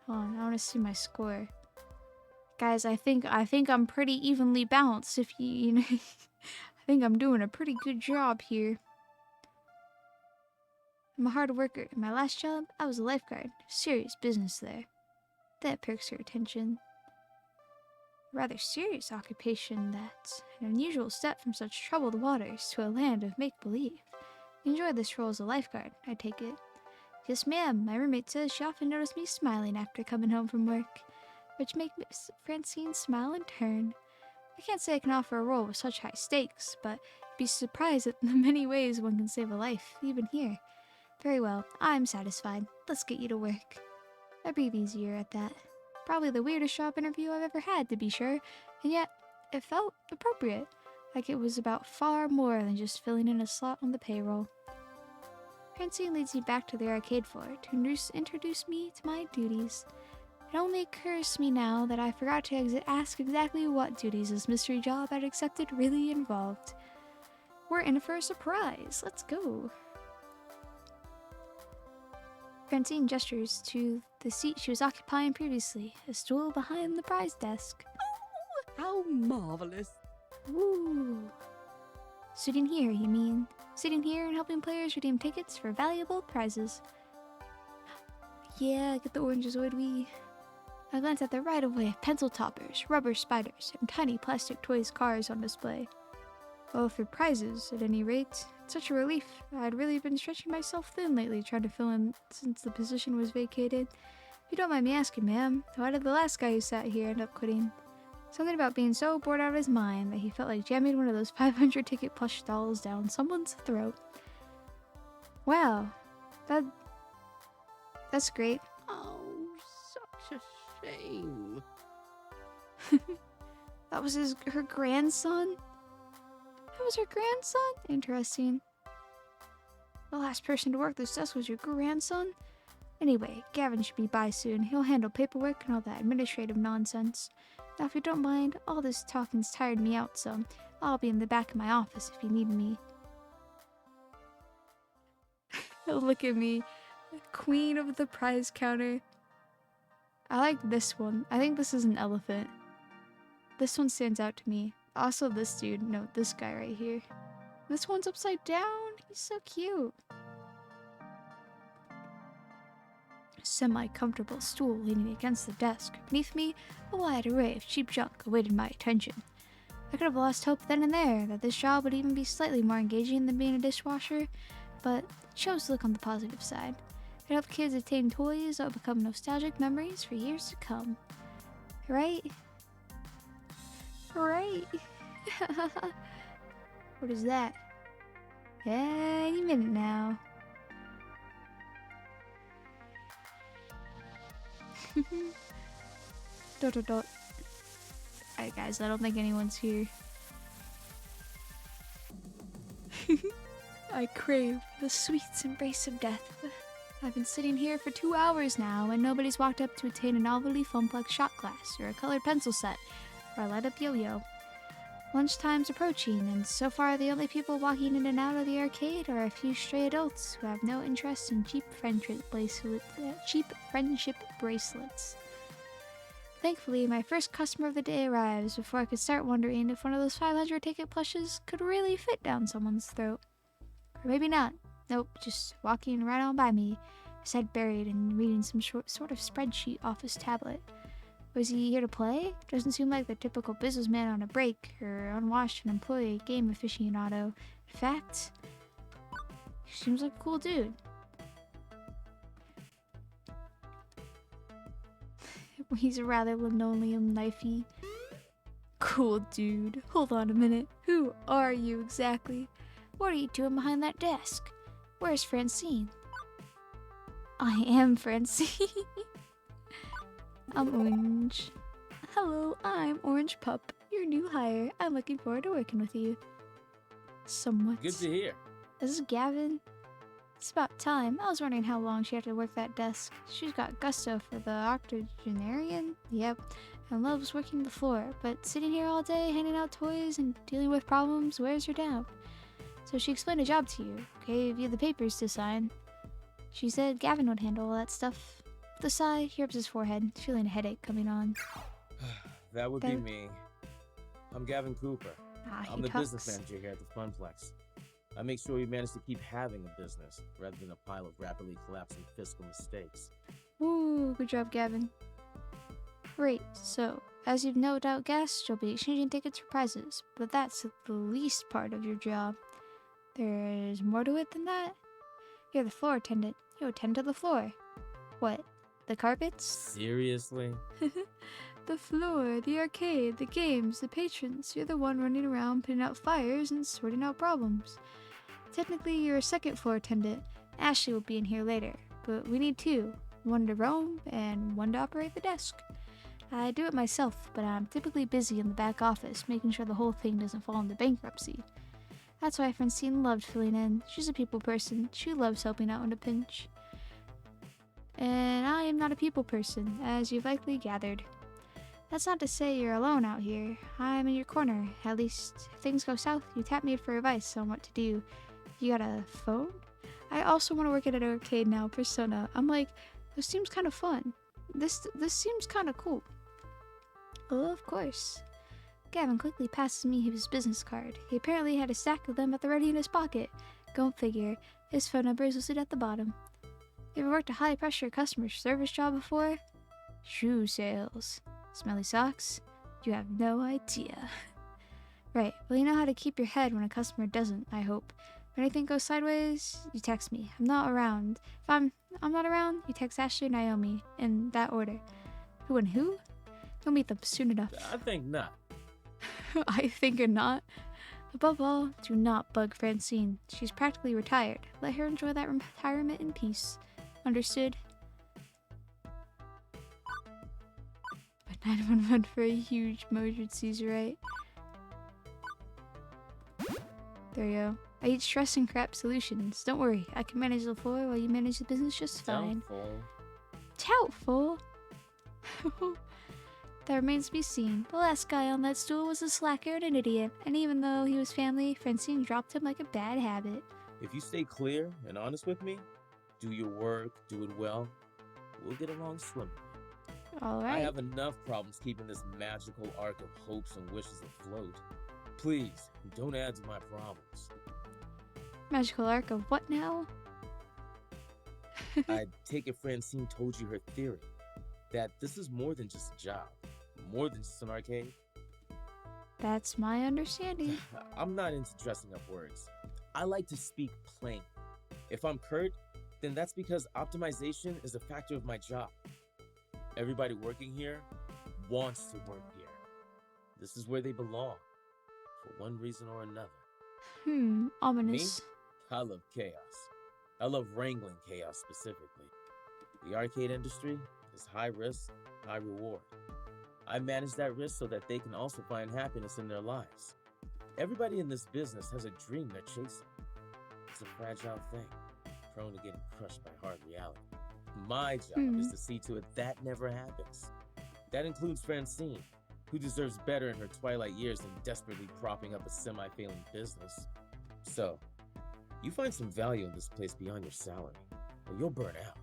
Hold on, I want to see my score. Guys, I think I'm pretty evenly balanced. If you know, I think I'm doing a pretty good job here. I'm a hard worker. In my last job, I was a lifeguard. Serious business there. That perks your attention. A rather serious occupation, that's an unusual step from such troubled waters to a land of make-believe. You enjoy this role as a lifeguard, I take it. Yes, ma'am. My roommate says she often noticed me smiling after coming home from work, which makes Miss Francine smile in turn. I can't say I can offer a role with such high stakes, but you'd be surprised at the many ways one can save a life, even here. Very well, I'm satisfied. Let's get you to work. I breathe easier at that. Probably the weirdest job interview I've ever had, to be sure, and yet it felt appropriate, like it was about far more than just filling in a slot on the payroll. Francine leads me back to the arcade floor to introduce me to my duties. It only occurs to me now that I forgot to ask exactly what duties this mystery job I'd accepted really involved. We're in for a surprise. Let's go. Francine gestures to the seat she was occupying previously, a stool behind the prize desk. Oh, how marvelous. Ooh. Sitting here, you mean? Sitting here and helping players redeem tickets for valuable prizes. Yeah, get the Orangezoid Wii. I glance at the right-of-way of pencil toppers, rubber spiders, and tiny plastic toys cars on display. Well, for prizes, at any rate, it's such a relief. I'd really been stretching myself thin lately trying to fill in since the position was vacated. If you don't mind me asking, ma'am, why did the last guy who sat here end up quitting? Something about being so bored out of his mind that he felt like jamming one of those 500 ticket plush dolls down someone's throat. Wow, that's great. Oh, such a shame. That was her grandson? That was her grandson? Interesting. The last person to work this desk was your grandson? Anyway, Gavin should be by soon. He'll handle paperwork and all that administrative nonsense. Now, if you don't mind, all this talking's tired me out some. I'll be in the back of my office if you need me. Look at me. Queen of the prize counter. I like this one. I think this is an elephant. This one stands out to me. Also this dude. No, this guy right here. This one's upside down. He's so cute. Semi-comfortable stool leaning against the desk. Beneath me, a wide array of cheap junk awaited my attention. I could have lost hope then and there that this job would even be slightly more engaging than being a dishwasher, but chose to look on the positive side. It helped kids attain toys that will become nostalgic memories for years to come. Right? Right? What is that? Any minute now. Dot dot dot. Alright guys, I don't think anyone's here. I crave the sweet embrace of death. I've been sitting here for 2 hours now and nobody's walked up to attain a novelty Funplex shot glass or a colored pencil set or a light up yo-yo. Lunchtime's approaching and so far the only people walking in and out of the arcade are a few stray adults who have no interest in cheap friendship bracelets. Thankfully, my first customer of the day arrives before I could start wondering if one of those 500 ticket plushes could really fit down someone's throat. Or maybe not. Nope, just walking right on by me, his head buried and reading some sort of spreadsheet off his tablet. Was he here to play? Doesn't seem like the typical businessman on a break, or unwashed and employee game aficionado. In fact, he seems like a cool dude. He's a rather linoleum knifey. Cool dude. Hold on a minute. Who are you exactly? What are you doing behind that desk? Where's Francine? I am Francine. I'm Orange. Hello, I'm Orange Pup, your new hire. I'm looking forward to working with you. Somewhat. Good to hear. This is Gavin. It's about time. I was wondering how long she had to work that desk. She's got gusto for the octogenarian. Yep. And loves working the floor. But sitting here all day, handing out toys and dealing with problems wears her down. So she explained a job to you. Gave you the papers to sign. She said Gavin would handle all that stuff. With a sigh, he rubs his forehead, feeling a headache coming on. That would be me. I'm Gavin Cooper. I'm the business manager here at the Funplex. I make sure we manage to keep having a business, rather than a pile of rapidly collapsing fiscal mistakes. Ooh, good job, Gavin. Great, so, as you've no doubt guessed, you'll be exchanging tickets for prizes, but that's the least part of your job. There's more to it than that. You're the floor attendant. You attend to the floor. What? The carpets? Seriously? The floor, the arcade, the games, the patrons. You're the one running around putting out fires and sorting out problems. Technically, you're a second floor attendant. Ashley will be in here later, but we need two. One to roam and one to operate the desk. I do it myself, but I'm typically busy in the back office, making sure the whole thing doesn't fall into bankruptcy. That's why Francine loved filling in. She's a people person. She loves helping out in a pinch. And I am not a people person, as you've likely gathered. That's not to say you're alone out here. I'm in your corner. At least, if things go south, you tap me for advice on what to do. You got a phone? I also want to work at an arcade now, Persona. I'm like, this seems kind of fun. This seems kind of cool. Oh, of course. Gavin quickly passes me his business card. He apparently had a stack of them at the ready in his pocket. Go figure. His phone number is listed at the bottom. You ever worked a high-pressure customer service job before? Shoe sales. Smelly socks? You have no idea. Right, well, you know how to keep your head when a customer doesn't, I hope. If anything goes sideways, you text me. I'm not around. If I'm not around, you text Ashley or Naomi, in that order. Who and who? You'll meet them soon enough. I think not. I think not. Above all, do not bug Francine. She's practically retired. Let her enjoy that retirement in peace. Understood? But 911 for a huge emergencies, right? There you go. I eat stress and crap solutions. Don't worry, I can manage the floor while you manage the business just fine. Doubtful. Doubtful? That remains to be seen. The last guy on that stool was a slacker and an idiot, and even though he was family, Francine dropped him like a bad habit. If you stay clear and honest with me, do your work, do it well, we'll get along swimmingly. Alright. I have enough problems keeping this magical arc of hopes and wishes afloat. Please, don't add to my problems. Magical arc of what now? I take it Francine told you her theory, that this is more than just a job, more than just an arcade. That's my understanding. I'm not into dressing up words. I like to speak plain. If I'm curt, then that's because optimization is a factor of my job. Everybody working here wants to work here. This is where they belong, for one reason or another. Ominous. Me? I love chaos. I love wrangling chaos specifically. The arcade industry is high risk, high reward. I manage that risk so that they can also find happiness in their lives. Everybody in this business has a dream they're chasing. It's a fragile thing, prone to getting crushed by hard reality. My job is to see to it that never happens. That includes Francine, who deserves better in her twilight years than desperately propping up a semi-failing business. So, you find some value in this place beyond your salary, or you'll burn out.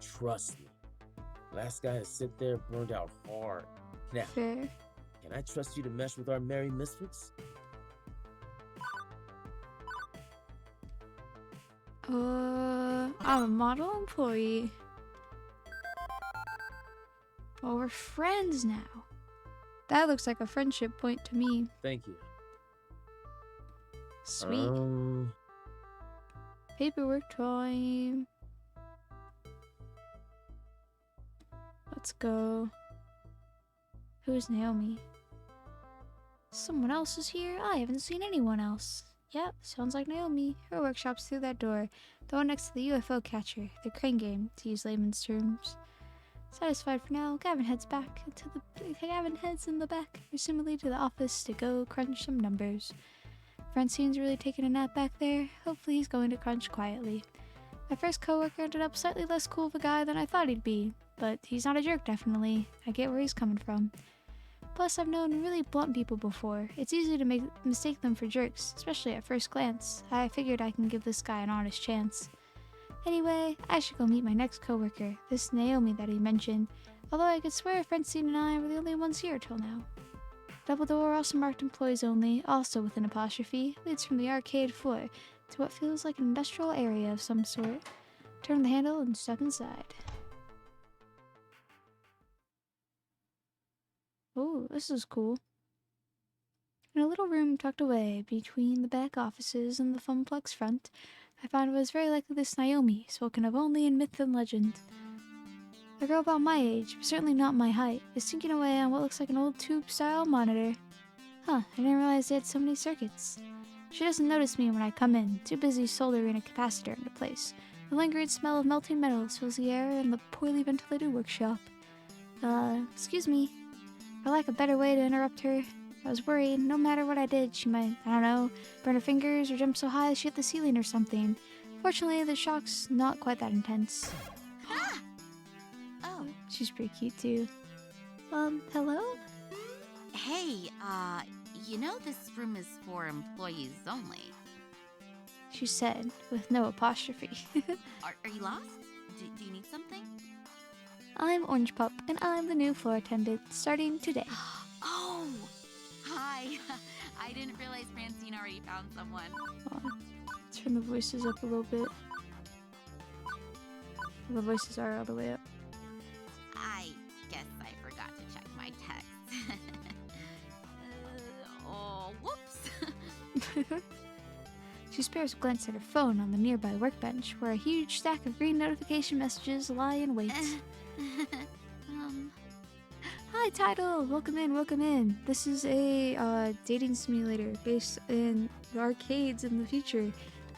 Trust me. Last guy to sit there burned out hard. Now, Fair. can I trust you to mesh with our merry misfits? I'm a model employee. Well, we're friends now. That looks like a friendship point to me. Thank you. Sweet. Paperwork time. Let's go. Who's Naomi? Someone else is here? I haven't seen anyone else. Yep, sounds like Naomi. Her workshop's through that door. The one next to the UFO catcher. The crane game, to use layman's terms. Satisfied for now, Gavin heads in the back, presumably to the office to go crunch some numbers. Francine's really taking a nap back there. Hopefully he's going to crunch quietly. My first coworker ended up slightly less cool of a guy than I thought he'd be, but he's not a jerk, definitely. I get where he's coming from. Plus, I've known really blunt people before. It's easy to mistake them for jerks, especially at first glance. I figured I can give this guy an honest chance. Anyway, I should go meet my next coworker, this Naomi that he mentioned, although I could swear Francine and I were the only ones here till now. Double door, also marked employees only, also with an apostrophe, leads from the arcade floor to what feels like an industrial area of some sort. Turn the handle and step inside. Oh, this is cool. In a little room tucked away between the back offices and the Funplex front, I found it was very likely this Naomi, spoken of only in myth and legend. A girl about my age, but certainly not my height, is tinking away on what looks like an old tube-style monitor. Huh, I didn't realize they had so many circuits. She doesn't notice me when I come in, too busy soldering a capacitor into place. The lingering smell of melting metals fills the air in the poorly ventilated workshop. Excuse me. For lack of a better way to interrupt her, I was worried no matter what I did, she might, I don't know, burn her fingers or jump so high she hit the ceiling or something. Fortunately, the shock's not quite that intense. Ah! Oh. She's pretty cute too. Hello? Hey, you know this room is for employees only. She said, with no apostrophe. Are you lost? Do you need something? I'm Orange Pup, and I'm the new floor attendant, starting today. Oh! Hi! I didn't realize Francine already found someone. Let's turn the voices up a little bit. The voices are all the way up. I guess I forgot to check my text. Oh, whoops! She spares a glance at her phone on the nearby workbench, where a huge stack of green notification messages lie in wait. Hi, Tidal! Welcome in, welcome in. This is a dating simulator based in arcades in the future.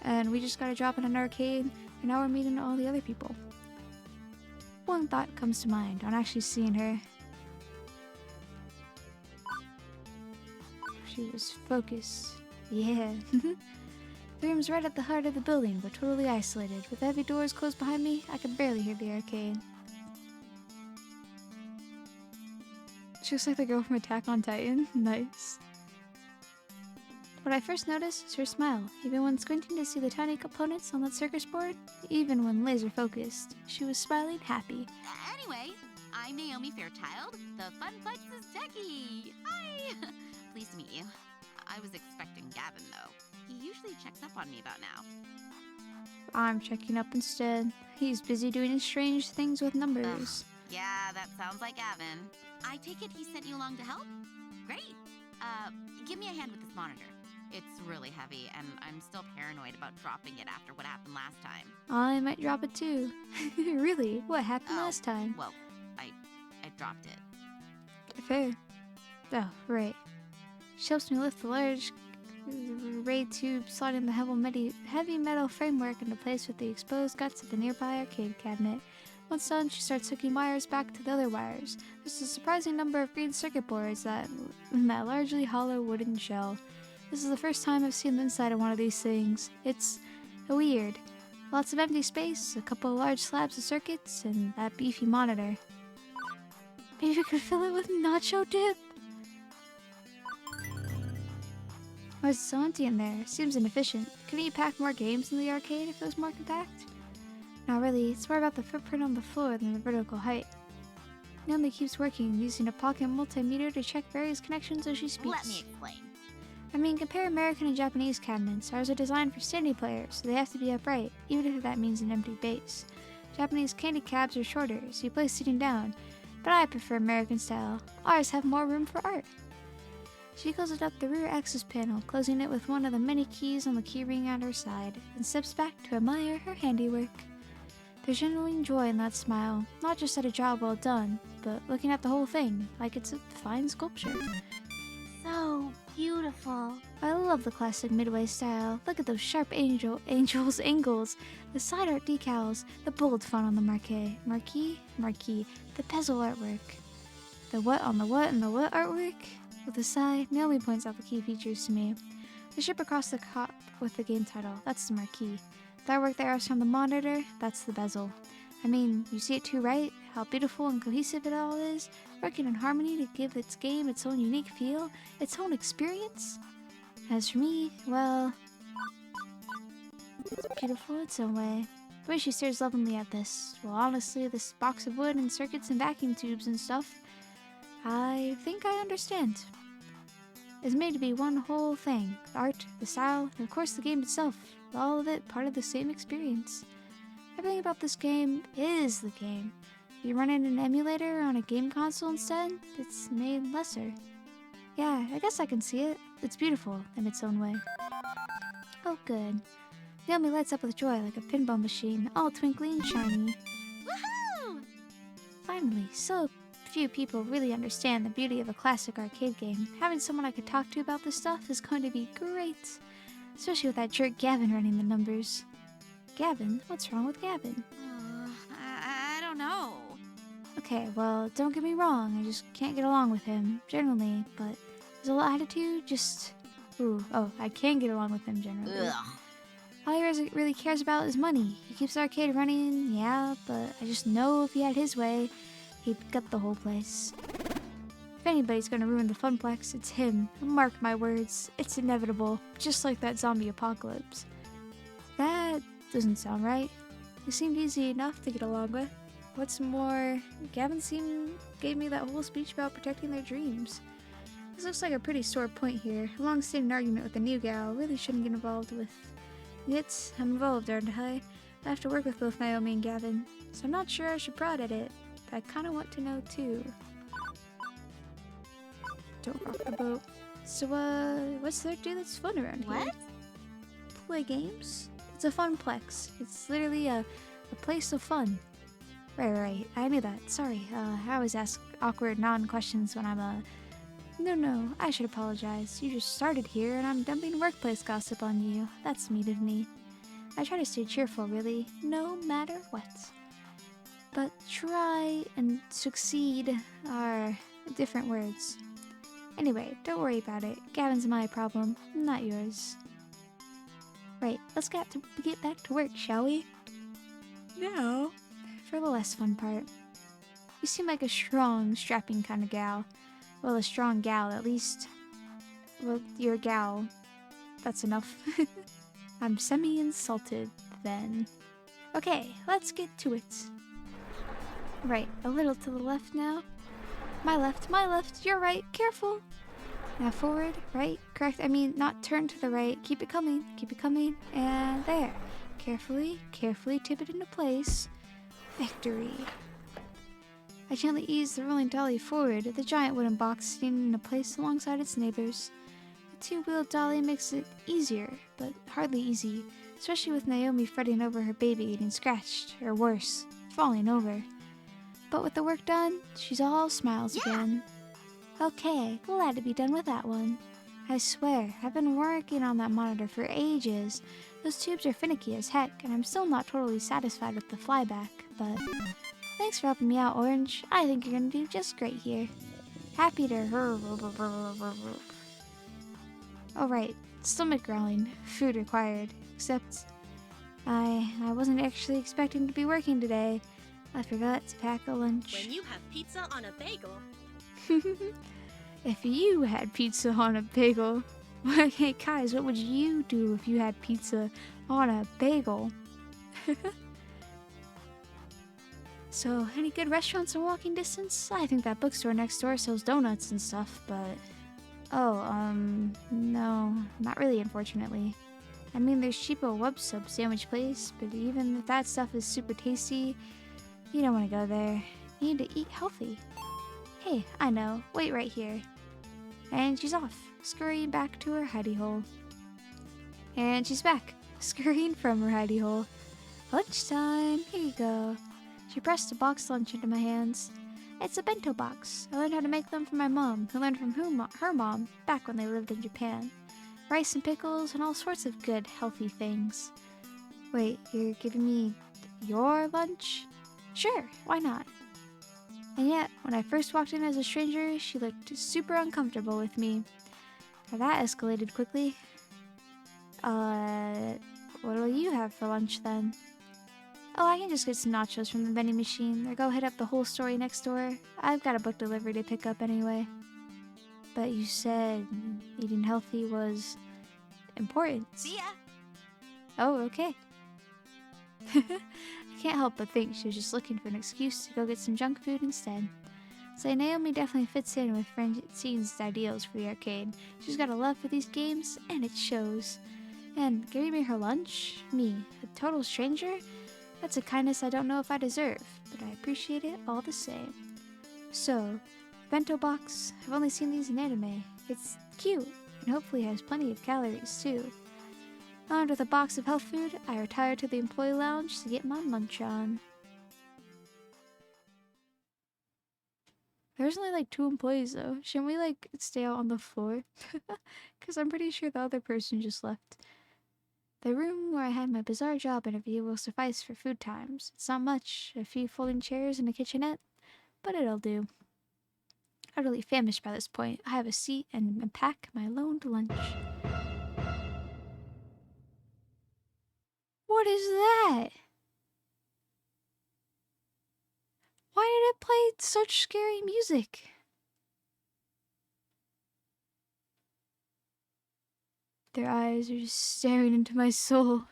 And we just got a job in an arcade, and now we're meeting all the other people. One thought comes to mind on actually seeing her. She was focused. Yeah. The room's right at the heart of the building, but totally isolated. With heavy doors closed behind me, I can barely hear the arcade. She looks like the girl from Attack on Titan. Nice. What I first noticed is her smile. Even when squinting to see the tiny components on that circus board, even when laser focused, she was smiling happy. Anyway, I'm Naomi Fairchild, the Funplex's techie. Hi! Pleased to meet you. I was expecting Gavin, though. He usually checks up on me about now. I'm checking up instead. He's busy doing strange things with numbers. Yeah, that sounds like Gavin. I take it he sent you along to help? Great. Give me a hand with this monitor. It's really heavy, and I'm still paranoid about dropping it after what happened last time. I might drop it too. Really? What happened last time? Well, I dropped it. Fair. Oh, right. She helps me lift the large ray tube, slotting the heavy metal framework into place with the exposed guts of the nearby arcade cabinet. Once done, she starts hooking wires back to the other wires. There's a surprising number of green circuit boards in that largely hollow wooden shell. This is the first time I've seen the inside of one of these things. It's weird. Lots of empty space, a couple of large slabs of circuits, and that beefy monitor. Maybe we could fill it with nacho dip? Why is it so empty in there? Seems inefficient. Couldn't you pack more games in the arcade if it was more compact? Not really. It's more about the footprint on the floor than the vertical height. Naomi keeps working, using a pocket multimeter to check various connections as she speaks. Let me explain. I mean, compare American and Japanese cabinets. Ours are designed for standing players, so they have to be upright, even if that means an empty base. Japanese candy cabs are shorter, so you play sitting down, but I prefer American style. Ours have more room for art. She closes up the rear access panel, closing it with one of the many keys on the keyring at her side, and steps back to admire her handiwork. There's genuine joy in that smile, not just at a job well done, but looking at the whole thing, like it's a fine sculpture. So beautiful. I love the classic Midway style. Look at those sharp angels, angles, the side art decals, the bold font on the marquee, the bezel artwork. The what on the what and the what artwork? With a sigh, Naomi points out the key features to me. The ship across the top with the game title, that's the marquee. The artwork there is on the monitor, that's the bezel. I mean, you see it too, right? How beautiful and cohesive it all is, working in harmony to give its game its own unique feel, its own experience. As for me, well, it's beautiful in its own way. The way she stares lovingly at this, well, honestly, this box of wood and circuits and vacuum tubes and stuff, I think I understand. It's made to be one whole thing. The art, the style, and of course the game itself. All of it part of the same experience. Everything about this game is the game. If you run in an emulator on a game console instead, it's made lesser. Yeah, I guess I can see it. It's beautiful in its own way. Oh, good. Naomi lights up with joy like a pinball machine, all twinkly and shiny. Woohoo! Finally, so few people really understand the beauty of a classic arcade game. Having someone I could talk to about this stuff is going to be great. Especially with that jerk Gavin running the numbers. Gavin? What's wrong with Gavin? I don't know. Okay, well, don't get me wrong, I just can't get along with him, generally, but his little attitude just... I can get along with him generally. Ugh. All he really cares about is money. He keeps the arcade running, yeah, but I just know if he had his way, he'd gut the whole place. If anybody's gonna ruin the Funplex, it's him. Mark my words, it's inevitable, just like that zombie apocalypse. That doesn't sound right. He seemed easy enough to get along with. What's more, Gavin gave me that whole speech about protecting their dreams. This looks like a pretty sore point here. A long-standing argument with the new gal really shouldn't get involved with. Yet, I'm involved, aren't I? I have to work with both Naomi and Gavin, so I'm not sure I should prod at it. But I kinda want to know too. Don't rock the boat. So, what's there to do that's fun around here? What? Play games? It's a funplex. It's literally a place of fun. Right. I knew that. Sorry. I always ask awkward non-questions when I'm No, I should apologize. You just started here and I'm dumping workplace gossip on you. That's mean of me. I try to stay cheerful, really, no matter what. But try and succeed are different words. Anyway, don't worry about it. Gavin's my problem, not yours. Right, let's get back to work, shall we? Now, for the less fun part. You seem like a strong, strapping kind of gal. Well, a strong gal, at least. Well, you're a gal. That's enough. I'm semi-insulted, then. Okay, let's get to it. Right, a little to the left now. My left, you're right, careful. Now forward, right, correct, I mean, not turn to the right, keep it coming, and there. Carefully tip it into place. Victory. I gently ease the rolling dolly forward, the giant wooden box standing in a place alongside its neighbors. The two-wheeled dolly makes it easier, but hardly easy, especially with Naomi fretting over her baby getting scratched, or worse, falling over. But with the work done, she's all smiles again. Okay, glad to be done with that one. I swear, I've been working on that monitor for ages. Those tubes are finicky as heck, and I'm still not totally satisfied with the flyback, but thanks for helping me out, Orange. I think you're gonna do just great here. Happy to Alright, stomach growling, food required, except I wasn't actually expecting to be working today. I forgot to pack a lunch. When you have pizza on a bagel. If you had pizza on a bagel. Hey, guys, what would you do if you had pizza on a bagel? So, any good restaurants in walking distance? I think that bookstore next door sells donuts and stuff, but... Oh, no, not really, unfortunately. I mean, there's Cheapo Wub Sub sandwich place, but even if that stuff is super tasty, you don't want to go there. You need to eat healthy. Hey, I know. Wait right here. And she's off, scurrying back to her hidey hole. And she's back, scurrying from her hidey hole. Lunchtime, here you go. She pressed a box lunch into my hands. It's a bento box. I learned how to make them from my mom, who learned from her mom back when they lived in Japan. Rice and pickles and all sorts of good, healthy things. Wait, you're giving me your lunch? Sure, why not? And yet, when I first walked in as a stranger, she looked super uncomfortable with me. Now that escalated quickly. What'll you have for lunch then? Oh, I can just get some nachos from the vending machine, or go hit up the whole story next door. I've got a book delivery to pick up anyway. But you said eating healthy was important. See ya. Oh, okay. I can't help but think she was just looking for an excuse to go get some junk food instead. So Naomi definitely fits in with Francine's ideals for the arcade. She's got a love for these games, and it shows. And giving me her lunch? Me, a total stranger? That's a kindness I don't know if I deserve, but I appreciate it all the same. So, bento box, I've only seen these in anime. It's cute, and hopefully has plenty of calories too. Armed with a box of health food, I retire to the employee lounge to get my munch on. There's only like 2 employees though. Shouldn't we like stay out on the floor? Because I'm pretty sure the other person just left. The room where I had my bizarre job interview will suffice for food times. It's not much, a few folding chairs and a kitchenette, but it'll do. Utterly famished by this point, I have a seat and pack my loaned lunch. What is that? Why did it play such scary music? Their eyes are just staring into my soul.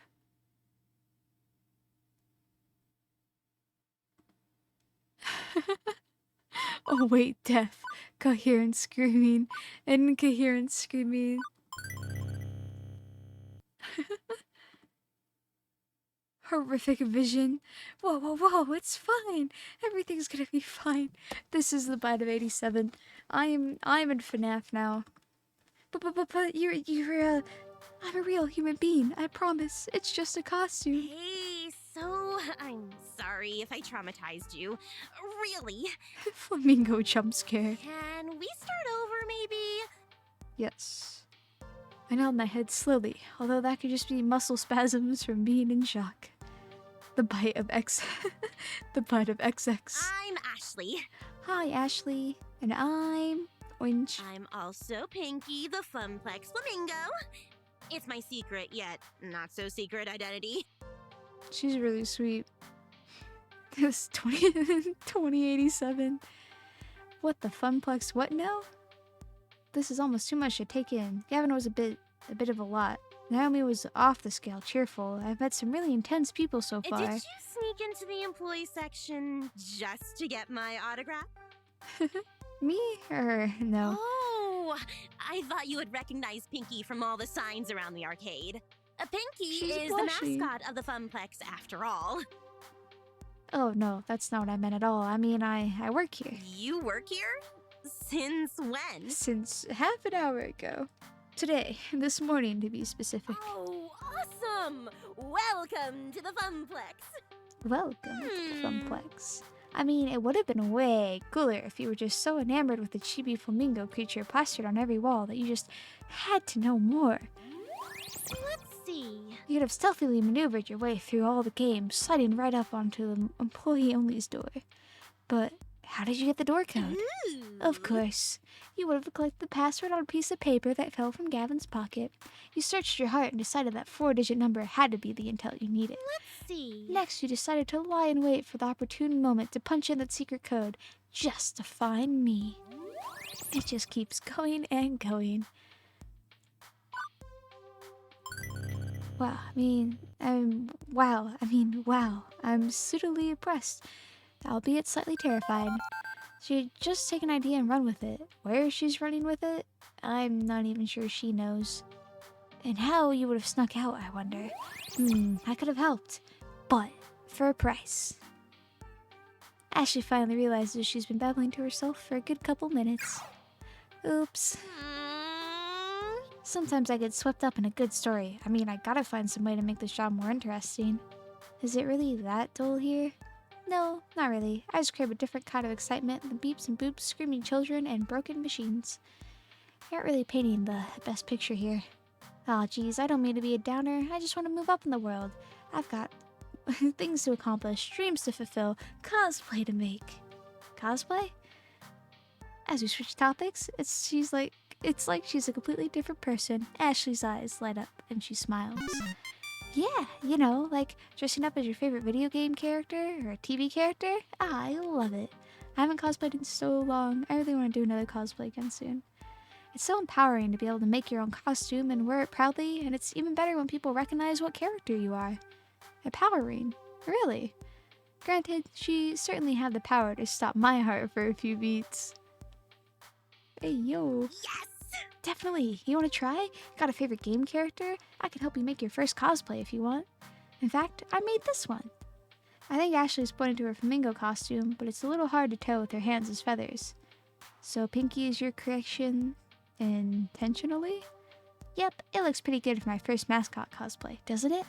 Oh wait, deaf, coherent screaming, incoherent screaming. Horrific vision. Whoa, whoa, whoa, it's fine. Everything's gonna be fine. This is the bite of 87. I'm in FNAF now. But I'm a real human being, I promise. It's just a costume. Hey, so I'm sorry if I traumatized you. Really? Flamingo jump scare. Can we start over, maybe? Yes. I nod my head slowly, although that could just be muscle spasms from being in shock. The bite of the bite of XX. I'm Ashley. Hi, Ashley. And I'm Orange. I'm also Pinky, the Funplex Flamingo. It's my secret, yet not so secret identity. She's really sweet. This 2087. What the funplex? What now? This is almost too much to take in. Gavin was a bit of a lot. Naomi was off the scale cheerful. I've met some really intense people so far. Did you sneak into the employee section just to get my autograph? Me? Or no? Oh, I thought you would recognize Pinky from all the signs around the arcade. Pinky She's is blushing. the mascot of the Funplex after all. Oh no, that's not what I meant at all. I mean, I work here. You work here? Since when? Since half an hour ago. Today, this morning to be specific. Oh, awesome! Welcome to the Funplex. Welcome to the Funplex. I mean, it would have been way cooler if you were just so enamored with the chibi flamingo creature plastered on every wall that you just had to know more. Let's see. You could have stealthily maneuvered your way through all the games, sliding right up onto the employee-only's door. But how did you get the door code? Ooh. Of course. You would have collected the password on a piece of paper that fell from Gavin's pocket. You searched your heart and decided that 4-digit number had to be the intel you needed. Let's see. Next, you decided to lie in wait for the opportune moment to punch in that secret code, just to find me. It just keeps going and going. Wow, wow. I'm suitably impressed, albeit slightly terrified. She'd just take an idea and run with it. Where she's running with it, I'm not even sure she knows. And how you would have snuck out, I wonder. I could have helped, but for a price. Ashley finally realizes she's been babbling to herself for a good couple minutes. Oops. Sometimes I get swept up in a good story. I mean, I gotta find some way to make this job more interesting. Is it really that dull here? No, not really. I just crave a different kind of excitement than beeps and boops, screaming children, and broken machines. You're not really painting the best picture here. Aw, geez, I don't mean to be a downer. I just want to move up in the world. I've got things to accomplish, dreams to fulfill, cosplay to make. Cosplay? As we switch topics, it's like she's a completely different person. Ashley's eyes light up and she smiles. Yeah, you know, like dressing up as your favorite video game character or a TV character. I love it. I haven't cosplayed in so long. I really want to do another cosplay again soon. It's so empowering to be able to make your own costume and wear it proudly, and it's even better when people recognize what character you are. Empowering, really. Granted, she certainly had the power to stop my heart for a few beats. Hey, yo. Yes! Definitely. You want to try? Got a favorite game character? I can help you make your first cosplay if you want. In fact, I made this one. I think Ashley's pointing to her flamingo costume, but it's a little hard to tell with her hands as feathers. So Pinky is your creation intentionally? Yep, it looks pretty good for my first mascot cosplay, doesn't it?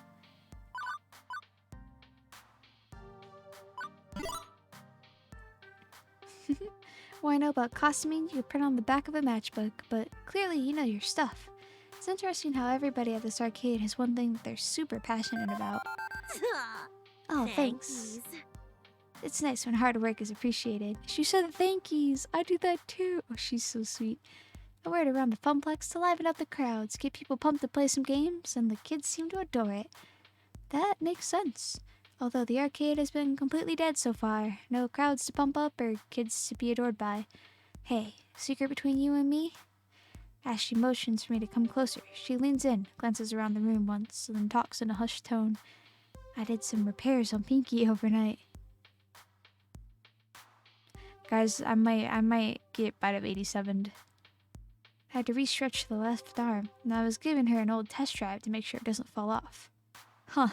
What I know about costuming, you print on the back of a matchbook, but clearly you know your stuff. It's interesting how everybody at this arcade has one thing that they're super passionate about. Oh, thanks. It's nice when hard work is appreciated. She said thank yous. I do that too. Oh, she's so sweet. I wear it around the Funplex to liven up the crowds, get people pumped to play some games, and the kids seem to adore it. That makes sense. Although the arcade has been completely dead so far. No crowds to pump up or kids to be adored by. Hey, secret between you and me? Ashley motions for me to come closer. She leans in, glances around the room once, and then talks in a hushed tone. I did some repairs on Pinky overnight. Guys, I might get bite of 87'd. I had to re-stretch the left arm, and I was giving her an old test drive to make sure it doesn't fall off. Huh.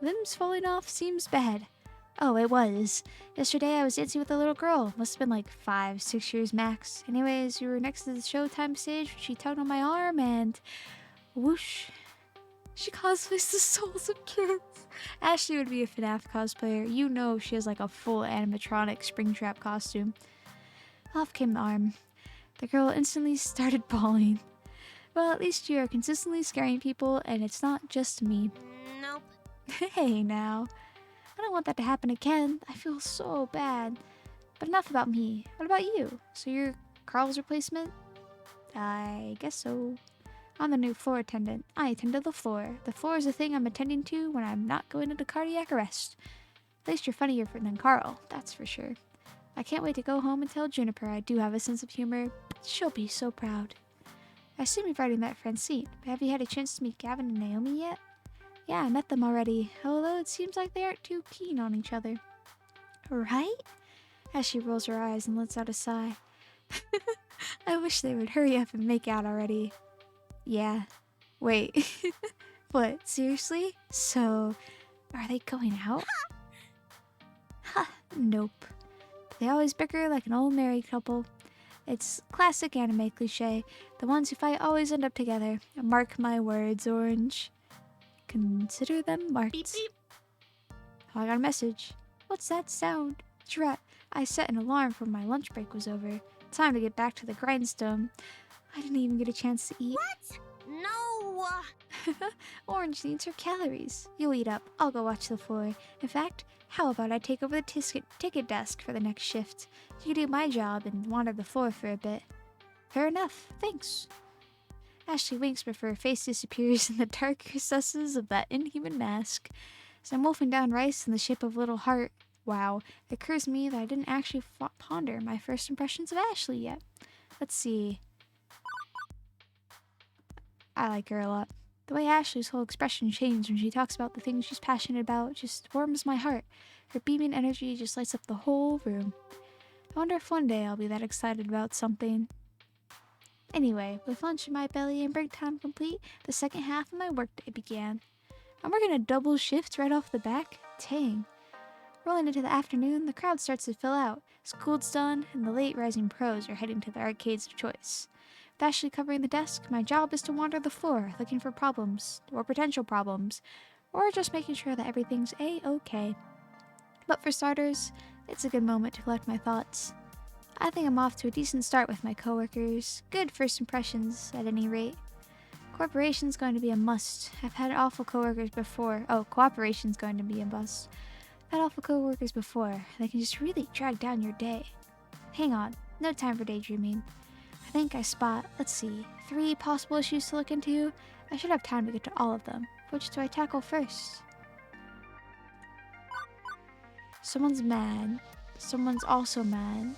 Limbs falling off seems bad. Oh, it was. Yesterday I was dancing with a little girl. Must have been like 5-6 years max. Anyways, we were next to the Showtime stage when she tugged on my arm and... whoosh. She cosplays the souls of kids. Ashley would be a FNAF cosplayer. You know she has like a full animatronic Springtrap costume. Off came the arm. The girl instantly started bawling. Well, at least you are consistently scaring people and it's not just me. Nope. Hey now. I don't want that to happen again. I feel so bad. But enough about me. What about you? So you're Carl's replacement? I guess so. I'm the new floor attendant. I attend to the floor. The floor is the thing I'm attending to when I'm not going into cardiac arrest. At least you're funnier than Carl, that's for sure. I can't wait to go home and tell Juniper I do have a sense of humor. She'll be so proud. I assume you've already met Francine, but have you had a chance to meet Gavin and Naomi yet? Yeah, I met them already, although it seems like they aren't too keen on each other. Right? As she rolls her eyes and lets out a sigh. I wish they would hurry up and make out already. Yeah. Wait. What, seriously? So, are they going out? Ha, nope. They always bicker like an old married couple. It's classic anime cliche. The ones who fight always end up together. Mark my words, Orange. Consider them marked. Beep beep. Oh, I got a message. What's that sound? Drat, I set an alarm for my lunch break was over. Time to get back to the grindstone. I didn't even get a chance to eat. What? No! Orange needs her calories. You eat up. I'll go watch the floor. In fact, how about I take over the ticket desk for the next shift? You do my job and wander the floor for a bit. Fair enough. Thanks. Ashley winks before her face disappears in the dark recesses of that inhuman mask. As I'm wolfing down rice in the shape of a little heart, wow, it occurs to me that I didn't actually ponder my first impressions of Ashley yet. Let's see. I like her a lot. The way Ashley's whole expression changes when she talks about the things she's passionate about just warms my heart. Her beaming energy just lights up the whole room. I wonder if one day I'll be that excited about something. Anyway, with lunch in my belly and break time complete, the second half of my workday began. I'm working a double shift right off the back. Dang. Rolling into the afternoon, the crowd starts to fill out. School's done, and the late rising pros are heading to the arcades of choice. With Ashley covering the desk, my job is to wander the floor, looking for problems, or potential problems, or just making sure that everything's A-okay. But for starters, it's a good moment to collect my thoughts. I think I'm off to a decent start with my coworkers. Good first impressions, at any rate. Cooperation's going to be a must. I've had awful coworkers before. Oh, cooperation's going to be a must. I've had awful coworkers before. They can just really drag down your day. Hang on, no time for daydreaming. I think I spot, let's see, 3 possible issues to look into. I should have time to get to all of them. Which do I tackle first? Someone's mad. Someone's also mad.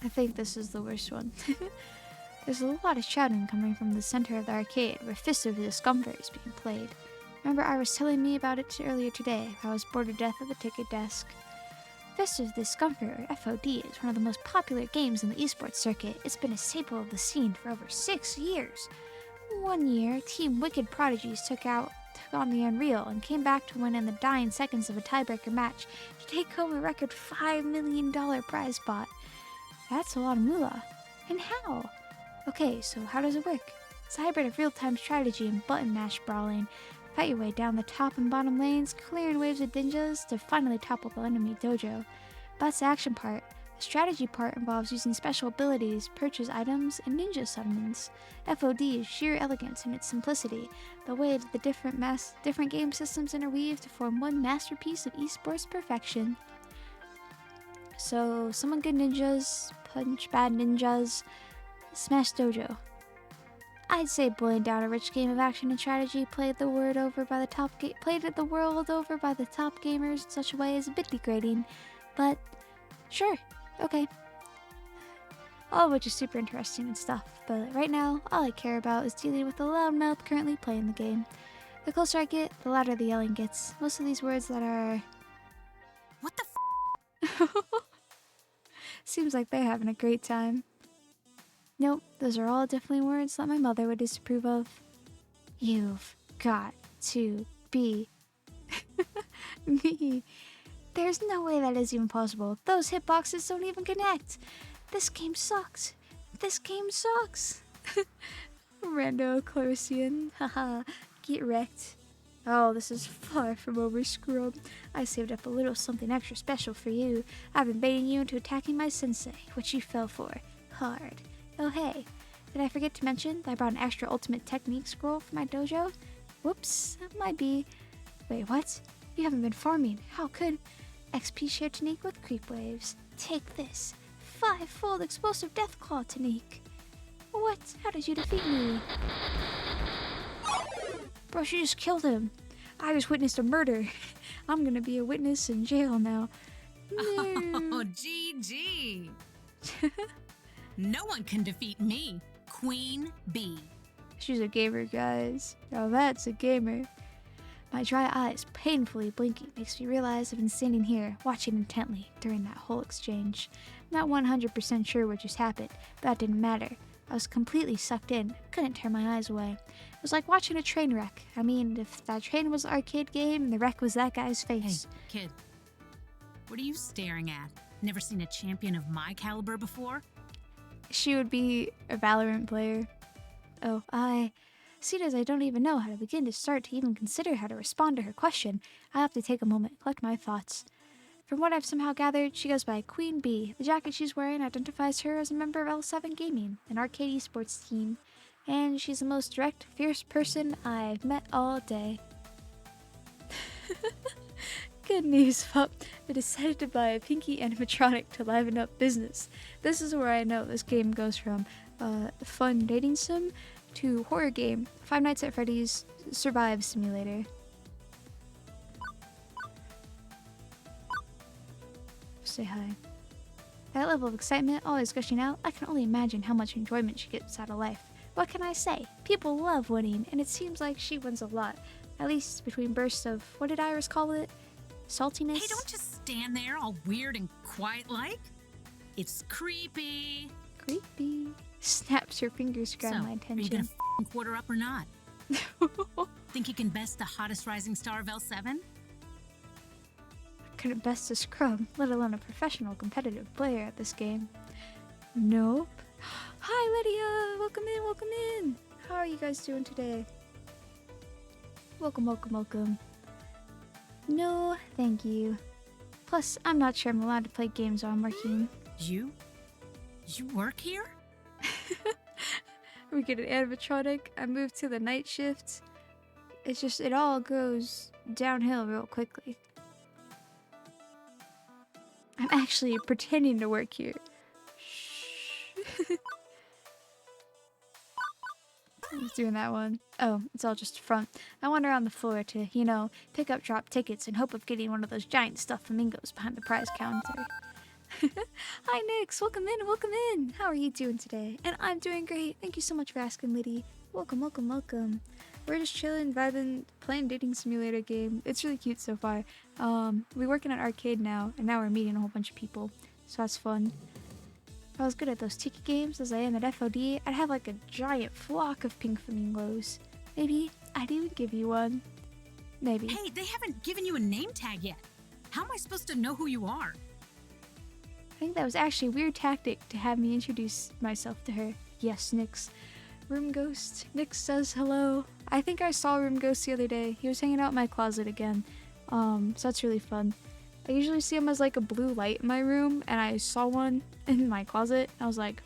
I think this is the worst one. There's a lot of shouting coming from the center of the arcade where Fist of Discomfort is being played. Remember I was telling me about it earlier today, how I was bored to death at the ticket desk. Fist of Discomfort, or FOD, is one of the most popular games in the esports circuit. It's been a staple of the scene for over 6 years. One year, Team Wicked Prodigies took on the Unreal and came back to win in the dying seconds of a tiebreaker match to take home a record $5 million prize pot. That's a lot of moolah. And how? Okay, so how does it work? It's a hybrid of real-time strategy and button mash brawling. Fight your way down the top and bottom lanes, clearing waves of ninjas to finally topple the enemy dojo. That's the action part. The strategy part involves using special abilities, purchase items, and ninja summons. FOD is sheer elegance in its simplicity, the way that the different game systems interweave to form one masterpiece of esports perfection. So, summon good ninjas, punch bad ninjas, smash dojo. I'd say boiling down a rich game of action and strategy played the world over by the top gamers in such a way is a bit degrading, but sure, okay. All of which is super interesting and stuff, but right now, all I care about is dealing with the loudmouth currently playing the game. The closer I get, the louder the yelling gets. Most of these words that are... What the f? Seems like they're having a great time. Nope, those are all definitely words that my mother would disapprove of. You've got to be me. There's no way that is even possible. Those hitboxes don't even connect. This game sucks. This game sucks. Rando Clarician. Haha, get wrecked. Oh, this is far from over, scrub. I saved up a little something extra special for you. I've been baiting you into attacking my sensei, which you fell for. Hard. Oh hey, did I forget to mention that I brought an extra ultimate technique scroll for my dojo? Whoops, that might be... Wait, what? You haven't been farming. How could... XP share technique with creep waves. Take this. 5-fold explosive death claw technique. What? How did you defeat me? Bro, she just killed him. I just witnessed a murder. I'm gonna be a witness in jail now. Oh, GG. No one can defeat me, Queen Bee. She's a gamer, guys. Now that's a gamer. My dry eyes painfully blinking makes me realize I've been standing here, watching intently during that whole exchange. Not 100% sure what just happened, but that didn't matter. I was completely sucked in, couldn't tear my eyes away. It was like watching a train wreck. I mean, if that train was an arcade game and the wreck was that guy's face. Hey, kid. What are you staring at? Never seen a champion of my caliber before? She would be a Valorant player. Oh, seeing as I don't even know how to begin to start to even consider how to respond to her question, I have to take a moment to collect my thoughts. From what I've somehow gathered, she goes by Queen Bee. The jacket she's wearing identifies her as a member of L7 Gaming, an arcade esports team, and she's the most direct, fierce person I've met all day. Good news, pup. I decided to buy a Pinky animatronic to liven up business. This is where I know this game goes from fun dating sim to horror game, Five Nights at Freddy's Survive Simulator. Say hi. That level of excitement, always gushing out, I can only imagine how much enjoyment she gets out of life. What can I say? People love winning, and it seems like she wins a lot. At least between bursts of, what did Iris call it? Saltiness? Hey, don't just stand there all weird and quiet-like. It's creepy. Creepy. Snaps her fingers to grab my attention. Are you gonna quarter up or not? Think you can best the hottest rising star of L7? I couldn't best a scrub, let alone a professional competitive player at this game. Nope. Hi, Lydia! Welcome in, welcome in! How are you guys doing today? Welcome, welcome, welcome. No, thank you. Plus, I'm not sure I'm allowed to play games while I'm working. You work here? We get an animatronic, I move to the night shift. It's just, it all goes downhill real quickly. I'm actually pretending to work here. Shh. Who's doing that one? Oh, it's all just a front. I wander around the floor to, you know, pick up drop tickets in hope of getting one of those giant stuffed flamingos behind the prize counter. Hi, Nix. Welcome in, welcome in. How are you doing today? And I'm doing great. Thank you so much for asking, Liddy. Welcome, welcome, welcome. We're just chilling, vibing, playing dating simulator game. It's really cute so far. We work in an arcade now, and now we're meeting a whole bunch of people. So that's fun. If I was good at those tiki games as I am at FOD, I'd have like a giant flock of pink flamingos. Maybe I'd even give you one. Maybe. Hey, they haven't given you a name tag yet. How am I supposed to know who you are? I think that was actually a weird tactic to have me introduce myself to her. Yes, Nix. Room Ghost. Nix says hello. I think I saw Room Ghost the other day. He was hanging out in my closet again. So that's really fun. I usually see him as like a blue light in my room, and I saw one in my closet. I was like,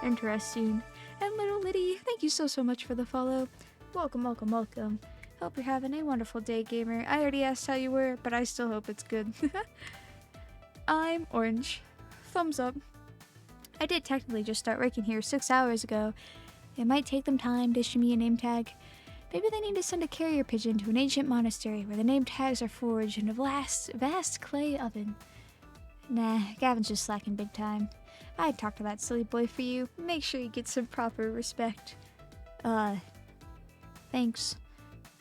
interesting. And little Liddy, thank you so much for the follow. Welcome, welcome, welcome. Hope you're having a wonderful day, gamer. I already asked how you were, but I still hope it's good. I'm Orange. Thumbs up. I did technically just start working here 6 hours ago. It might take them time to issue me a name tag. Maybe they need to send a carrier pigeon to an ancient monastery where the name tags are forged in a vast clay oven. Nah, Gavin's just slacking big time. I'd talk to that silly boy for you. Make sure you get some proper respect. Thanks.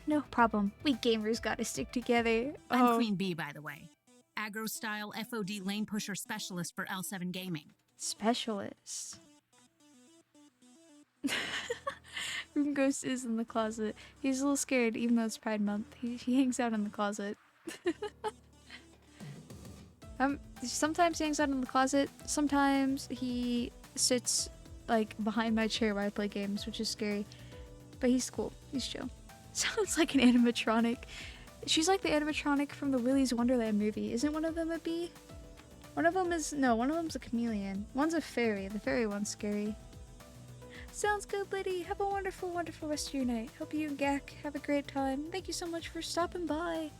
No problem. We gamers gotta stick together. I'm Queen Bee, by the way. Aggro-style FOD lane pusher specialist for L7 Gaming. Specialist. Room Ghost is in the closet. He's a little scared, even though it's Pride Month. He hangs out in the closet. Sometimes he hangs out in the closet. Sometimes he sits like behind my chair while I play games, which is scary. But he's cool. He's chill. Sounds like an animatronic. She's like the animatronic from the Willy's Wonderland movie. Isn't one of them a bee? One of them's a chameleon. One's a fairy. The fairy one's scary. Sounds good, Liddy. Have a wonderful, wonderful rest of your night. Hope you and Gak have a great time. Thank you so much for stopping by.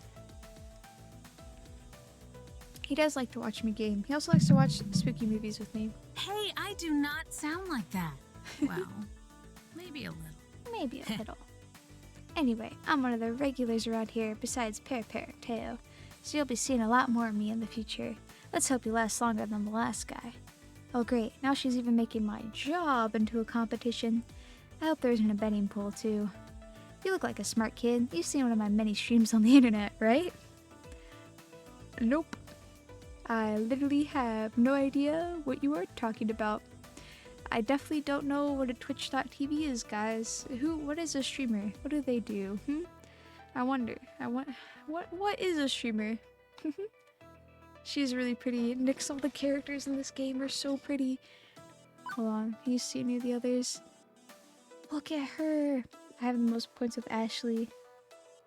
He does like to watch me game. He also likes to watch spooky movies with me. Hey, I do not sound like that. Well, maybe a little. Maybe a little. Anyway, I'm one of the regulars around here besides Teo, so you'll be seeing a lot more of me in the future. Let's hope you last longer than the last guy. Oh great, now she's even making my job into a competition. I hope there isn't a betting pool too. You look like a smart kid. You've seen one of my many streams on the internet, right? Nope. I literally have no idea what you are talking about. I definitely don't know what a Twitch.tv is, guys. What is a streamer? What do they do? I wonder. What is a streamer? She's really pretty. Nix, all the characters in this game are so pretty. Hold on, can you see any of the others? Look at her. I have the most points with Ashley.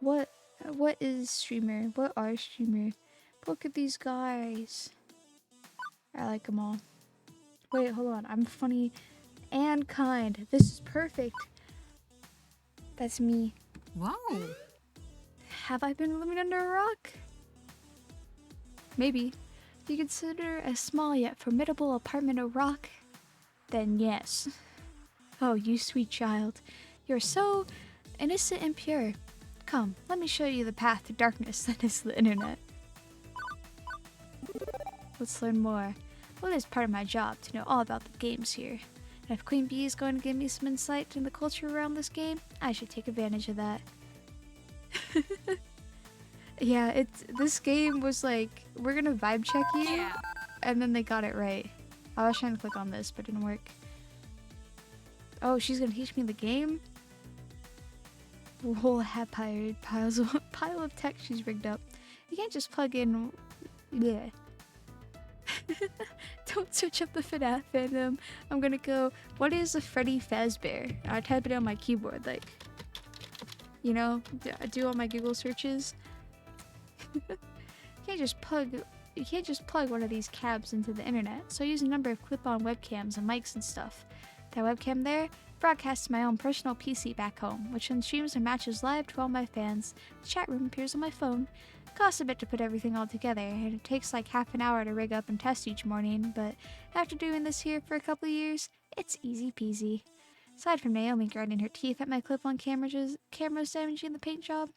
What is streamer? What are streamer? Look at these guys. I like them all. Wait, hold on. I'm funny and kind. This is perfect. That's me. Whoa. Have I been living under a rock? Maybe. If you consider a small yet formidable apartment a rock, then yes. Oh, you sweet child. You're so innocent and pure. Come, let me show you the path to darkness that is the internet. Let's learn more. Well, it is part of my job to know all about the games here. And if Queen Bee is going to give me some insight into the culture around this game, I should take advantage of that. Yeah, this game was like, we're gonna vibe check you, Yeah. and then they got it right. I was trying to click on this, but it didn't work. Oh, she's gonna teach me the game? Whole pile of tech she's rigged up. You can't just plug in. Yeah. Don't search up the FNAF fandom. I'm gonna go, what is a Freddy Fazbear? I type it on my keyboard, like, you know, do all my Google searches. You can't just plug one of these cabs into the internet, so I use a number of clip-on webcams and mics and stuff. That webcam there broadcasts my own personal PC back home, which then streams and matches live to all my fans. The chat room appears on my phone. It costs a bit to put everything all together, and it takes like half an hour to rig up and test each morning, but after doing this here for a couple of years, it's easy peasy. Aside from Naomi grinding her teeth at my clip-on cameras damaging the paint job,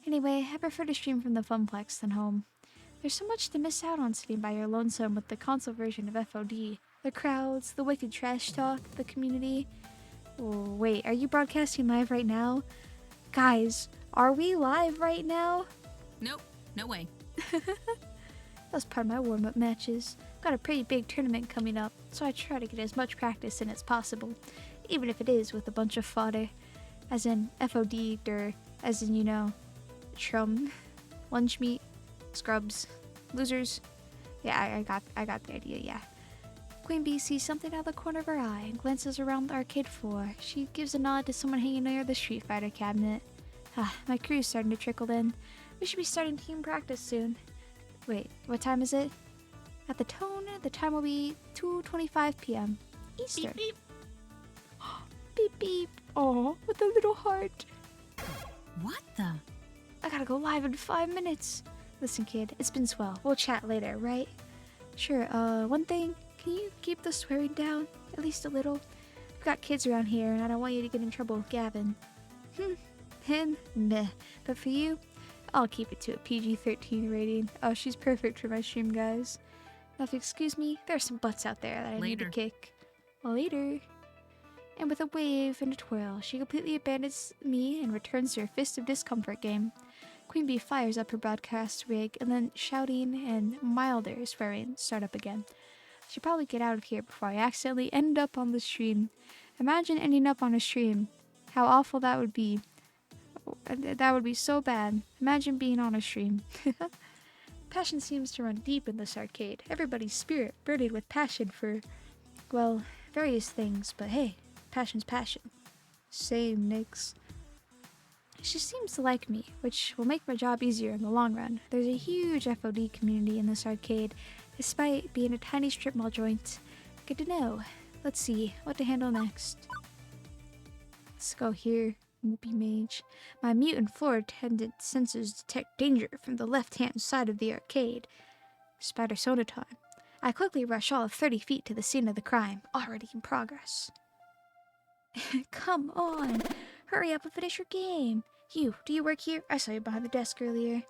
Anyway, I prefer to stream from the Funplex than home. There's so much to miss out on sitting by your lonesome with the console version of FOD. The crowds, the wicked trash talk, the community. Oh, wait, are you broadcasting live right now? Guys, are we live right now? Nope, no way. That's part of my warm-up matches. Got a pretty big tournament coming up, so I try to get as much practice in as possible, even if it is with a bunch of fodder. As in FOD, or as in, you know, Trum, lunch meat, scrubs, losers. Yeah, I got the idea, yeah. Queen Bee sees something out of the corner of her eye and glances around the arcade floor. She gives a nod to someone hanging near the Street Fighter cabinet. My crew's starting to trickle in. We should be starting team practice soon. Wait, what time is it? At the tone, the time will be 2:25 p.m. Eastern. Beep, beep. Beep beep. Oh, with a little heart. What the? I gotta go live in 5 minutes. Listen, kid, it's been swell. We'll chat later, right? Sure, one thing. Can you keep the swearing down? At least a little? We've got kids around here, and I don't want you to get in trouble with Gavin. Him? Meh. But for you, I'll keep it to a PG-13 rating. Oh, she's perfect for my stream, guys. Now, if you excuse me, there are some butts out there that I need to kick. Later. And with a wave and a twirl, she completely abandons me and returns to her Fist of Discomfort game. Queen Bee fires up her broadcast rig, and then shouting and milder swearing start up again. I should probably get out of here before I accidentally end up on the stream. Imagine ending up on a stream. How awful that would be. That would be so bad. Imagine being on a stream. Passion seems to run deep in this arcade. Everybody's spirit burdened with passion for, well, various things, but hey, passion's passion. Same, Nix. She seems to like me, which will make my job easier in the long run. There's a huge FOD community in this arcade, despite being a tiny strip mall joint. Good to know. Let's see, what to handle next. Let's go here, Moopy Mage. My mutant floor attendant sensors detect danger from the left-hand side of the arcade. Spider soda time. I quickly rush all of 30 feet to the scene of the crime, already in progress. Come on! Hurry up and finish your game! You, do you work here? I saw you behind the desk earlier.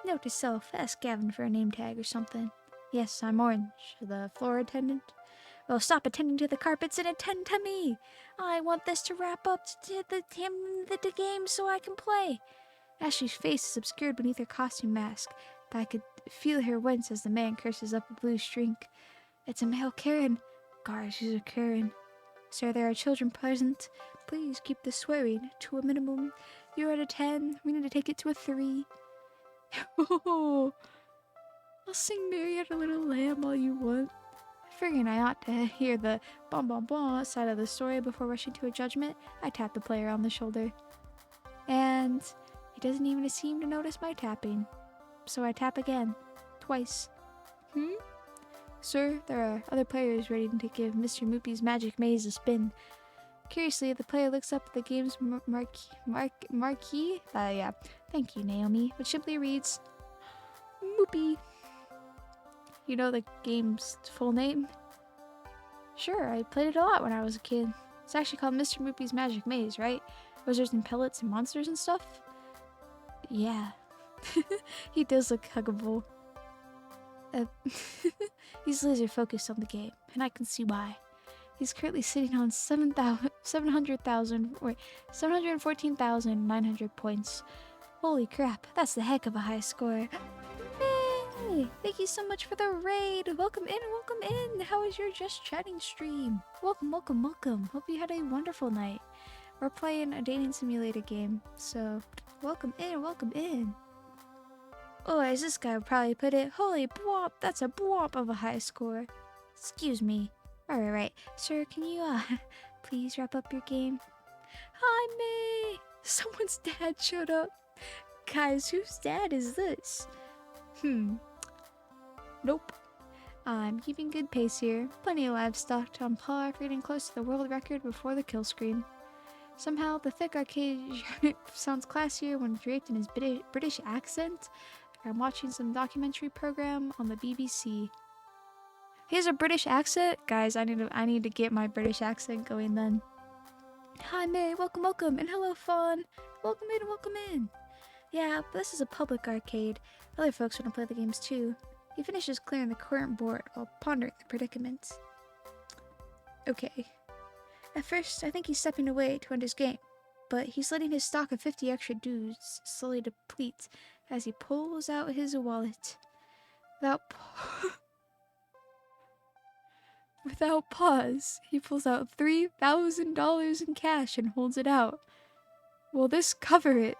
Note to self, ask Gavin for a name tag or something. Yes, I'm Orange, the floor attendant. Well, stop attending to the carpets and attend to me! I want this to wrap up the game so I can play. Ashley's face is obscured beneath her costume mask, but I could feel her wince as the man curses up a blue streak. It's a male Karen. Gosh, she's a Karen. Sir, there are children present. Please keep the swearing to a minimum. You're at a 10. We need to take it to a 3. Oh, I'll sing Mary Had a Little Lamb all you want. Figuring I ought to hear the bon bon bon side of the story before rushing to a judgment, I tap the player on the shoulder. And he doesn't even seem to notice my tapping. So I tap again. Twice. Sir, there are other players ready to give Mr. Moopy's Magic Maze a spin. Curiously, the player looks up at the game's marquee. Yeah. Thank you, Naomi. Which simply reads, Moopy. You know the game's full name? Sure, I played it a lot when I was a kid. It's actually called Mr. Moopy's Magic Maze, right? Wizards and pellets and monsters and stuff? Yeah. He does look huggable. He's laser focused on the game, and I can see why. He's currently sitting on 714,900 points. Holy crap, that's the heck of a high score. Hey, thank you so much for the raid. Welcome in, welcome in. How was your Just Chatting stream? Welcome, welcome, welcome. Hope you had a wonderful night. We're playing a dating simulator game, so welcome in, welcome in. Oh, as this guy would probably put it, holy bwomp, that's a bwomp of a high score. Excuse me. Alright, sir, can you, please wrap up your game? Hi, May! Someone's dad showed up. Guys, whose dad is this? Nope. I'm keeping good pace here. Plenty of lives stocked on par, getting close to the world record before the kill screen. Somehow, the thick arcade sounds classier when draped in his British accent. I'm watching some documentary program on the BBC. He has a British accent? Guys, I need to get my British accent going then. Hi, May. Welcome, welcome. And hello, Fawn. Welcome in, welcome in. Yeah, but this is a public arcade. Other folks want to play the games too. He finishes clearing the current board while pondering the predicament. Okay. At first, I think he's stepping away to end his game, but he's letting his stock of 50 extra dues slowly deplete as he pulls out his wallet. Without pause, he pulls out $3,000 in cash and holds it out. Will this cover it?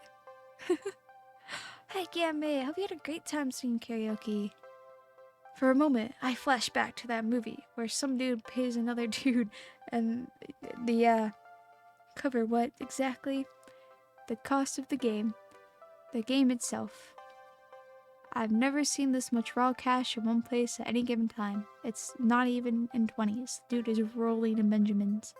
Heck yeah, May. I hope you had a great time singing karaoke. For a moment, I flash back to that movie where some dude pays another dude and cover what exactly? The cost of the game. The game itself. I've never seen this much raw cash in one place at any given time. It's not even in 20s. Dude is rolling in Benjamins.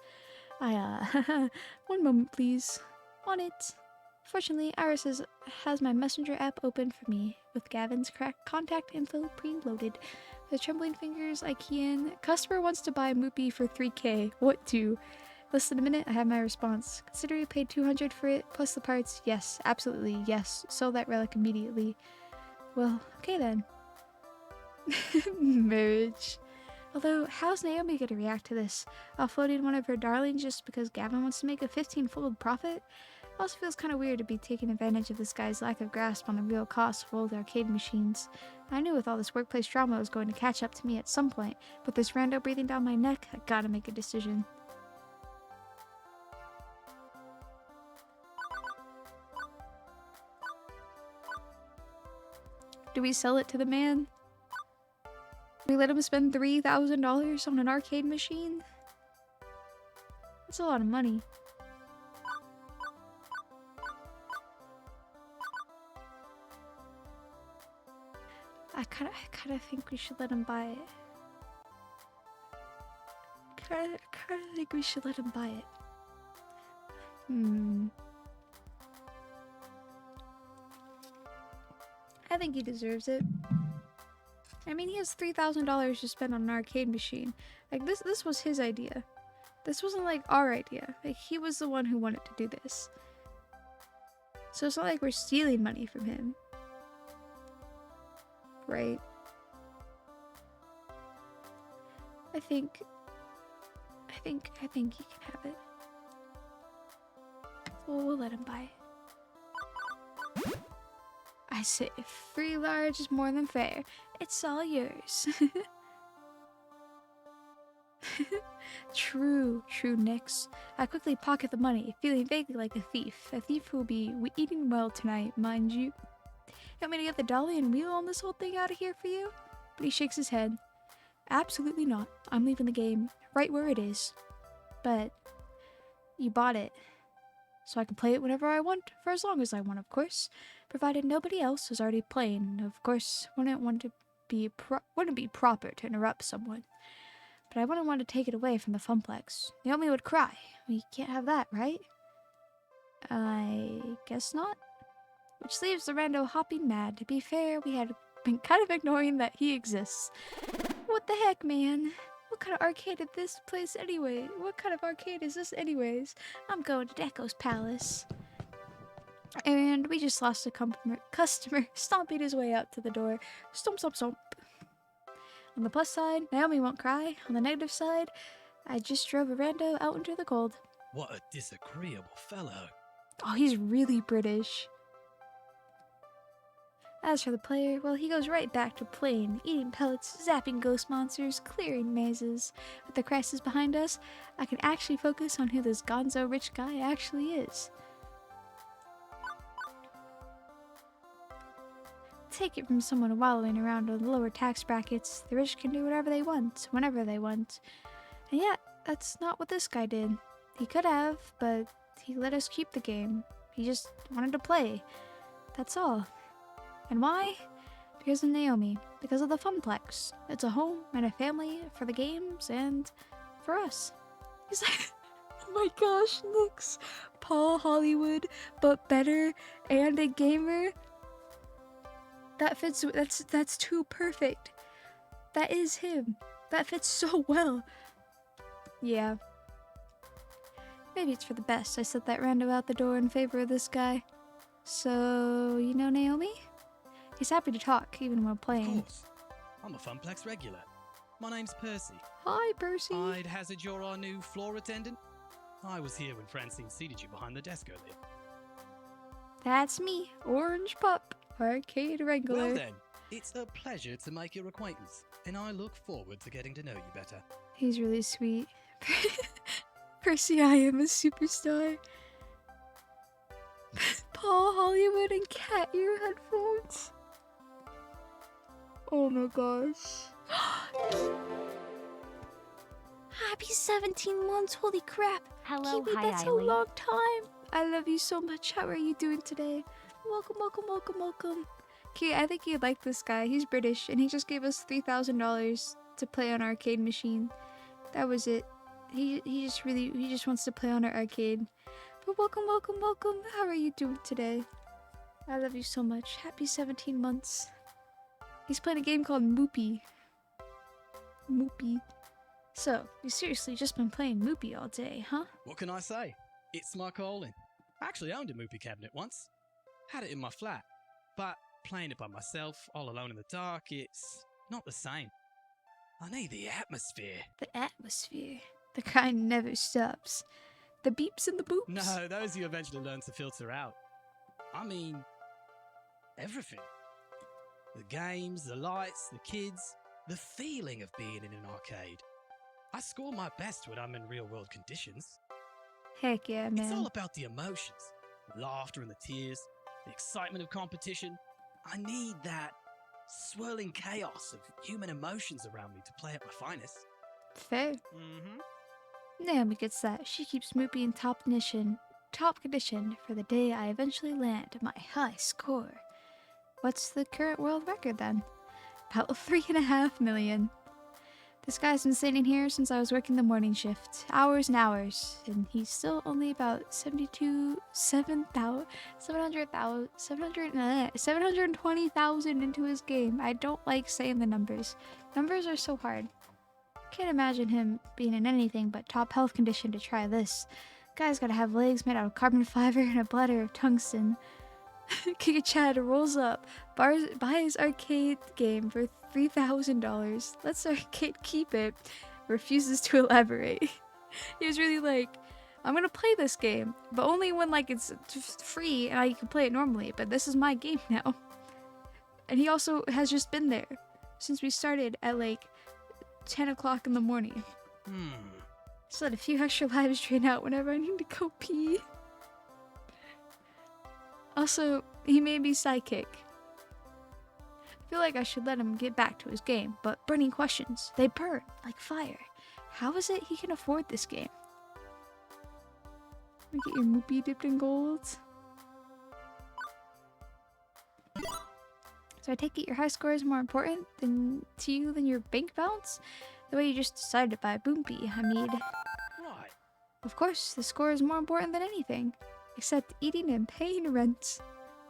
One moment please. On it. Fortunately, Iris has my messenger app open for me, with Gavin's contact info preloaded. With trembling fingers, I key in, customer wants to buy Moopy for $3K. What to? Less than a minute, I have my response. Consider you paid $200 for it, plus the parts. Yes, absolutely, yes. Sell that relic immediately. Well, okay then. Marriage. Although, how's Naomi gonna react to this? Offloading one of her darlings just because Gavin wants to make a 15-fold profit? Also feels kind of weird to be taking advantage of this guy's lack of grasp on the real cost of old arcade machines. I knew with all this workplace drama it was going to catch up to me at some point, but this rando breathing down my neck, I gotta make a decision. Do we sell it to the man? We let him spend $3,000 on an arcade machine? That's a lot of money. I kind of think we should let him buy it. Kind of think we should let him buy it. I think he deserves it. I mean, he has $3,000 to spend on an arcade machine. Like, this was his idea. This wasn't, like, our idea. Like, he was the one who wanted to do this. So it's not like we're stealing money from him. Right? I think he can have it. We'll let him buy it. I say, free large is more than fair. It's all yours. True, Nix. I quickly pocket the money, feeling vaguely like a thief. A thief who will be eating well tonight, mind you. You want me to get the dolly and wheel on this whole thing out of here for you? But he shakes his head. Absolutely not. I'm leaving the game right where it is. But you bought it, so I can play it whenever I want, for as long as I want, of course. Provided nobody else is already playing. Of course, wouldn't be proper to interrupt someone. But I wouldn't want to take it away from the Funplex. Naomi would cry. We can't have that, right? I guess not. Which leaves the rando hopping mad. To be fair, we had been kind of ignoring that he exists. What the heck, man? What kind of arcade is this place anyway? What kind of arcade is this anyways? I'm going to Deco's Palace. And we just lost a customer stomping his way out to the door. Stomp, stomp, stomp. On the plus side, Naomi won't cry. On the negative side, I just drove a rando out into the cold. What a disagreeable fellow. Oh, he's really British. As for the player, well, he goes right back to playing, eating pellets, zapping ghost monsters, clearing mazes. With the crisis behind us, I can actually focus on who this gonzo rich guy actually is. Take it from someone wallowing around on the lower tax brackets. The rich can do whatever they want, whenever they want. And yet, that's not what this guy did. He could have, but he let us keep the game. He just wanted to play. That's all. And why? Because of Naomi. Because of the Funplex. It's a home and a family for the games and for us. He's like, oh my gosh, Nix. Paul Hollywood, but better and a gamer. That fits, that's too perfect. That is him. That fits so well. Yeah. Maybe it's for the best I set that rando out the door in favor of this guy. So, you know Naomi? He's happy to talk, even while playing. Of course. I'm a Funplex regular. My name's Percy. Hi, Percy. I'd hazard you're our new floor attendant. I was here when Francine seated you behind the desk earlier. That's me, Orange Pup, arcade regular. Well then, it's a pleasure to make your acquaintance, and I look forward to getting to know you better. He's really sweet. Percy, I am a superstar. Paul Hollywood and cat ear headphones. Oh my gosh. Happy 17 months, holy crap. Hello, Kiwi, hi, that's Eileen. a long time. I love you so much. How are you doing today? Welcome, welcome, welcome, welcome. Okay, I think you'd like this guy. He's British, and he just gave us $3,000 to play on our arcade machine. That was it. He just wants to play on our arcade. But welcome, welcome, welcome. How are you doing today? I love you so much. Happy 17 months. He's playing a game called Moopy. Moopy. So, you seriously just been playing Moopy all day, huh? What can I say? It's my calling. I actually owned a Moopy cabinet once. Had it in my flat. But playing it by myself, all alone in the dark, it's not the same. I need the atmosphere. The atmosphere. The kind never stops. The beeps and the boops. No, those you eventually learn to filter out. I mean, everything. The games, the lights, the kids, the feeling of being in an arcade. I score my best when I'm in real-world conditions. Heck yeah, man. It's all about the emotions. The laughter and the tears, the excitement of competition. I need that swirling chaos of human emotions around me to play at my finest. Fair. Mm-hmm. Naomi gets that. She keeps Moopy in top condition for the day I eventually land my high score. What's the current world record then? About 3.5 million. This guy's been sitting here since I was working the morning shift. Hours and hours. And he's still only about 720,000 into his game. I don't like saying the numbers. Numbers are so hard. Can't imagine him being in anything but top health condition to try this. Guy's gotta have legs made out of carbon fiber and a bladder of tungsten. Giga Chad rolls up, buys arcade game for $3,000, lets the arcade keep it, refuses to elaborate. He was really like, I'm gonna play this game, but only when like it's free and I can play it normally, but this is my game now. And he also has just been there since we started at like 10 o'clock in the morning. Just let a few extra lives drain out whenever I need to go pee. Also, he made me sidekick. I feel like I should let him get back to his game, but burning questions, they burn like fire. How is it he can afford this game? Get your moopy dipped in gold. So I take it your high score is more important to you than your bank balance? The way you just decided to buy Boompy, Hamid. Right. Of course, the score is more important than anything. Except eating and paying rent.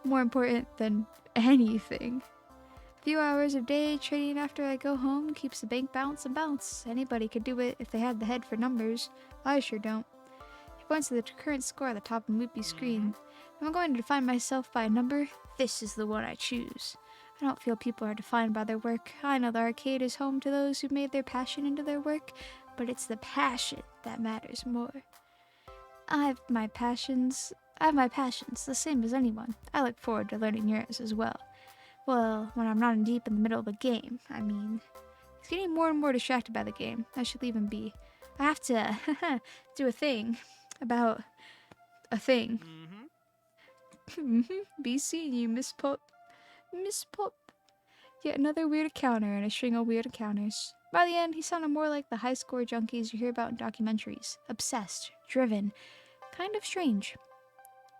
More important than anything. A few hours of day trading after I go home keeps the bank balance in balance. Anybody could do it if they had the head for numbers. I sure don't. He points to the current score at the top of Moopy's screen. If I'm going to define myself by a number, this is the one I choose. I don't feel people are defined by their work. I know the arcade is home to those who made their passion into their work, but it's the passion that matters more. I have my passions, the same as anyone. I look forward to learning yours as well. Well, when I'm not deep in the middle of a game, I mean. He's getting more and more distracted by the game. I should leave him be. I have to do a thing about a thing. Be seeing you, Miss Pop. Miss Pop. Yet another weird encounter and a string of weird encounters. By the end, he sounded more like the high score junkies you hear about in documentaries. Obsessed, driven, kind of strange.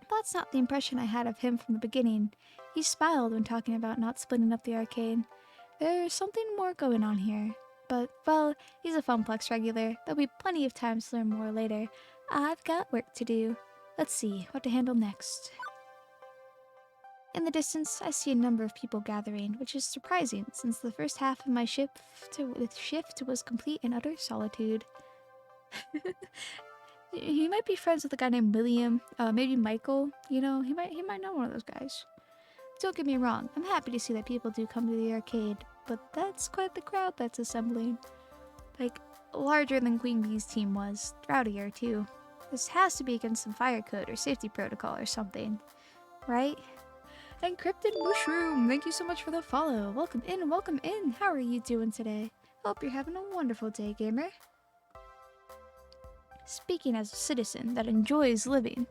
That's not the impression I had of him from the beginning. He smiled when talking about not splitting up the arcade. There's something more going on here. But, well, he's a Funplex regular. There'll be plenty of time to learn more later. I've got work to do. Let's see what to handle next. In the distance, I see a number of people gathering, which is surprising since the first half of my shift was complete in utter solitude. He might be friends with a guy named William, maybe Michael. You know, he might know one of those guys. Don't get me wrong, I'm happy to see that people do come to the arcade, but that's quite the crowd that's assembling. Like, larger than Queen Bee's team was, rowdier too. This has to be against some fire code or safety protocol or something, right? Encrypted Mushroom, thank you so much for the follow. Welcome in. How are you doing today? Hope you're having a wonderful day, gamer. Speaking as a citizen that enjoys living,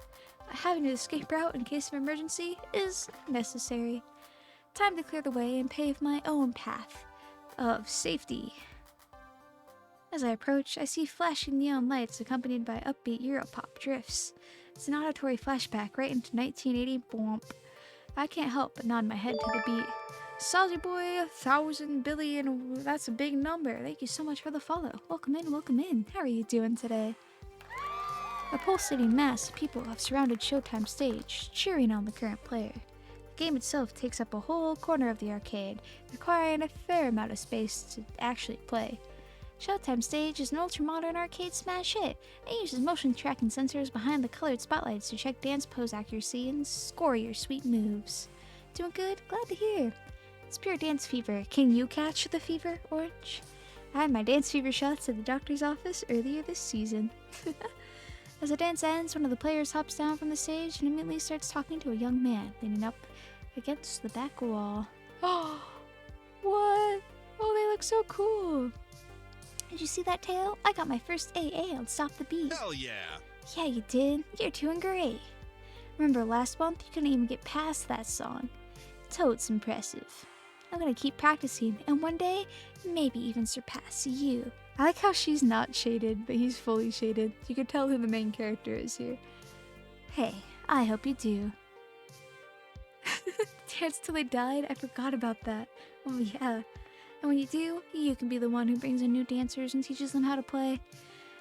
having an escape route in case of emergency is necessary. Time to clear the way and pave my own path of safety. As I approach, I see flashing neon lights accompanied by upbeat Europop drifts. It's an auditory flashback right into 1980 Bomp. I can't help but nod my head to the beat. Salty boy, 1,000 billion, that's a big number. Thank you so much for the follow. Welcome in. How are you doing today? A pulsating mass of people have surrounded Showtime stage, cheering on the current player. The game itself takes up a whole corner of the arcade, requiring a fair amount of space to actually play. Showtime stage is an ultra-modern arcade smash hit. It uses motion tracking sensors behind the colored spotlights to check dance pose accuracy and score your sweet moves. Doing good? Glad to hear. It's pure dance fever. Can you catch the fever, Orange? I had my dance fever shots at the doctor's office earlier this season. As the dance ends, one of the players hops down from the stage and immediately starts talking to a young man leaning up against the back wall. Oh, what? Oh, they look so cool. Did you see that, Tail? I got my first AA on Stop the Beat. Hell yeah! Yeah, you did. You're doing great. Remember last month, you couldn't even get past that song. Totes impressive. I'm gonna keep practicing, and one day, maybe even surpass you. I like how she's not shaded, but he's fully shaded. You can tell who the main character is here. Hey, I hope you do. Dance till they died? I forgot about that. Oh yeah. And when you do, you can be the one who brings in new dancers and teaches them how to play.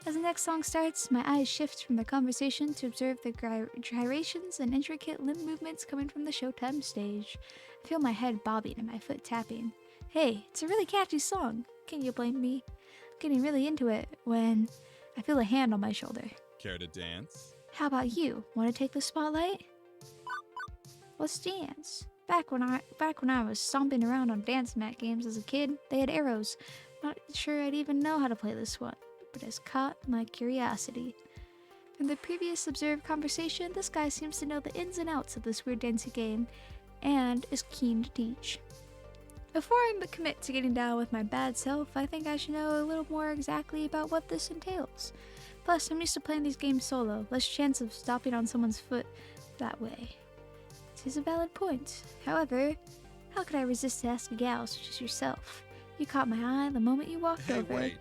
As the next song starts, my eyes shift from the conversation to observe the gyrations and intricate limb movements coming from the Showtime stage. I feel my head bobbing and my foot tapping. Hey, it's a really catchy song. Can you blame me? I'm getting really into it when I feel a hand on my shoulder. Care to dance? How about you? Want to take the spotlight? Let's dance. Back when I was stomping around on dance mat games as a kid, they had arrows. Not sure I'd even know how to play this one, but it's caught my curiosity. From the previous observed conversation, this guy seems to know the ins and outs of this weird dancing game, and is keen to teach. Before I commit to getting down with my bad self, I think I should know a little more exactly about what this entails. Plus, I'm used to playing these games solo, less chance of stopping on someone's foot that way. It is a valid point. However, how could I resist to ask a gal such as yourself? You caught my eye the moment you walked over. Hey, wait.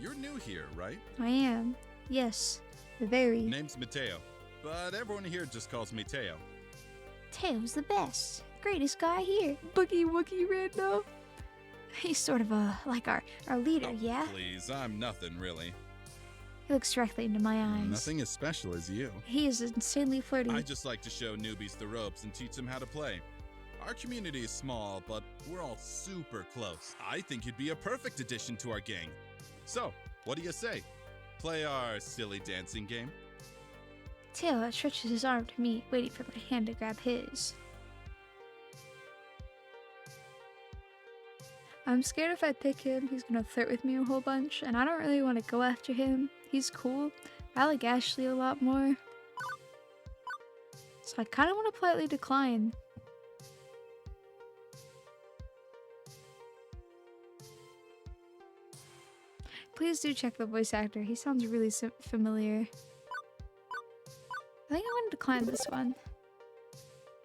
You're new here, right? I am. Yes. Very. Name's Mateo, but everyone here just calls me Teo. Teo's the best. Greatest guy here. Boogie Woogie Randolph. He's sort of like our leader, yeah? Please, I'm nothing really. He looks directly into my eyes. Nothing as special as you. He is insanely flirty. I just like to show newbies the ropes and teach them how to play. Our community is small, but we're all super close. I think you'd be a perfect addition to our gang. So, what do you say? Play our silly dancing game? Teo stretches his arm to me, waiting for my hand to grab his. I'm scared if I pick him, he's gonna flirt with me a whole bunch, and I don't really want to go after him. He's cool. I like Ashley a lot more. So I kind of want to politely decline. Please do check the voice actor. He sounds really familiar. I think I'm going to decline this one.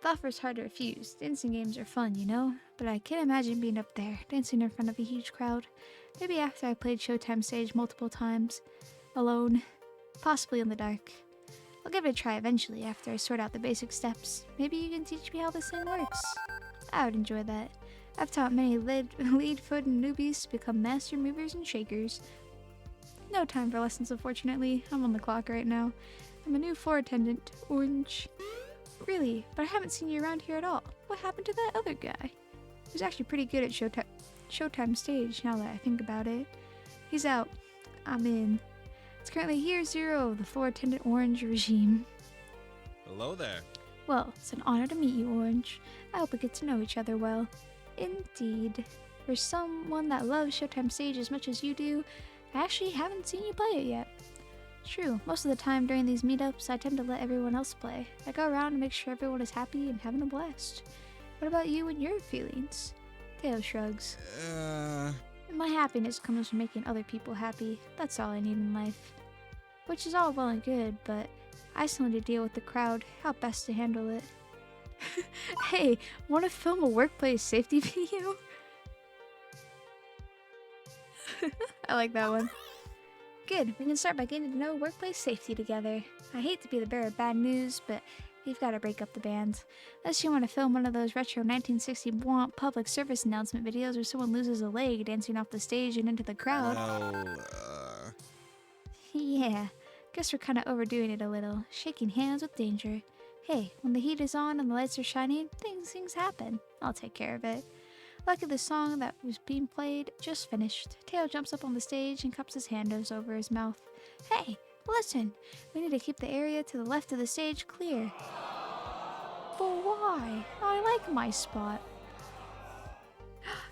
The offer's hard to refuse. Dancing games are fun, you know? But I can't imagine being up there, dancing in front of a huge crowd. Maybe after I played Showtime stage multiple times. Alone. Possibly in the dark. I'll give it a try eventually after I sort out the basic steps. Maybe you can teach me how this thing works. I would enjoy that. I've taught many lead foot and newbies to become master movers and shakers. No time for lessons, unfortunately. I'm on the clock right now. I'm a new floor attendant, Orange. Really, but I haven't seen you around here at all. What happened to that other guy? He was actually pretty good at Showtime stage, now that I think about it. He's out. I'm in. It's currently year 0 of the floor attendant Orange regime. Hello there. Well, it's an honor to meet you, Orange. I hope we get to know each other well. Indeed. For someone that loves Showtime stage as much as you do, I actually haven't seen you play it yet. True, most of the time during these meetups, I tend to let everyone else play. I go around and make sure everyone is happy and having a blast. What about you and your feelings? Teo shrugs. My happiness comes from making other people happy. That's all I need in life. Which is all well and good, but I still need to deal with the crowd, how best to handle it. Hey, want to film a workplace safety video? I like that one. Good, we can start by getting to know workplace safety together. I hate to be the bearer of bad news, but we've got to break up the band. Unless you want to film one of those retro 1960 public service announcement videos where someone loses a leg dancing off the stage and into the crowd. Yeah, guess we're kind of overdoing it a little. Shaking hands with danger. Hey, when the heat is on and the lights are shining, things happen. I'll take care of it. Lucky the song that was being played just finished. Teo jumps up on the stage and cups his hands over his mouth. Hey, listen, we need to keep the area to the left of the stage clear. But why? I like my spot.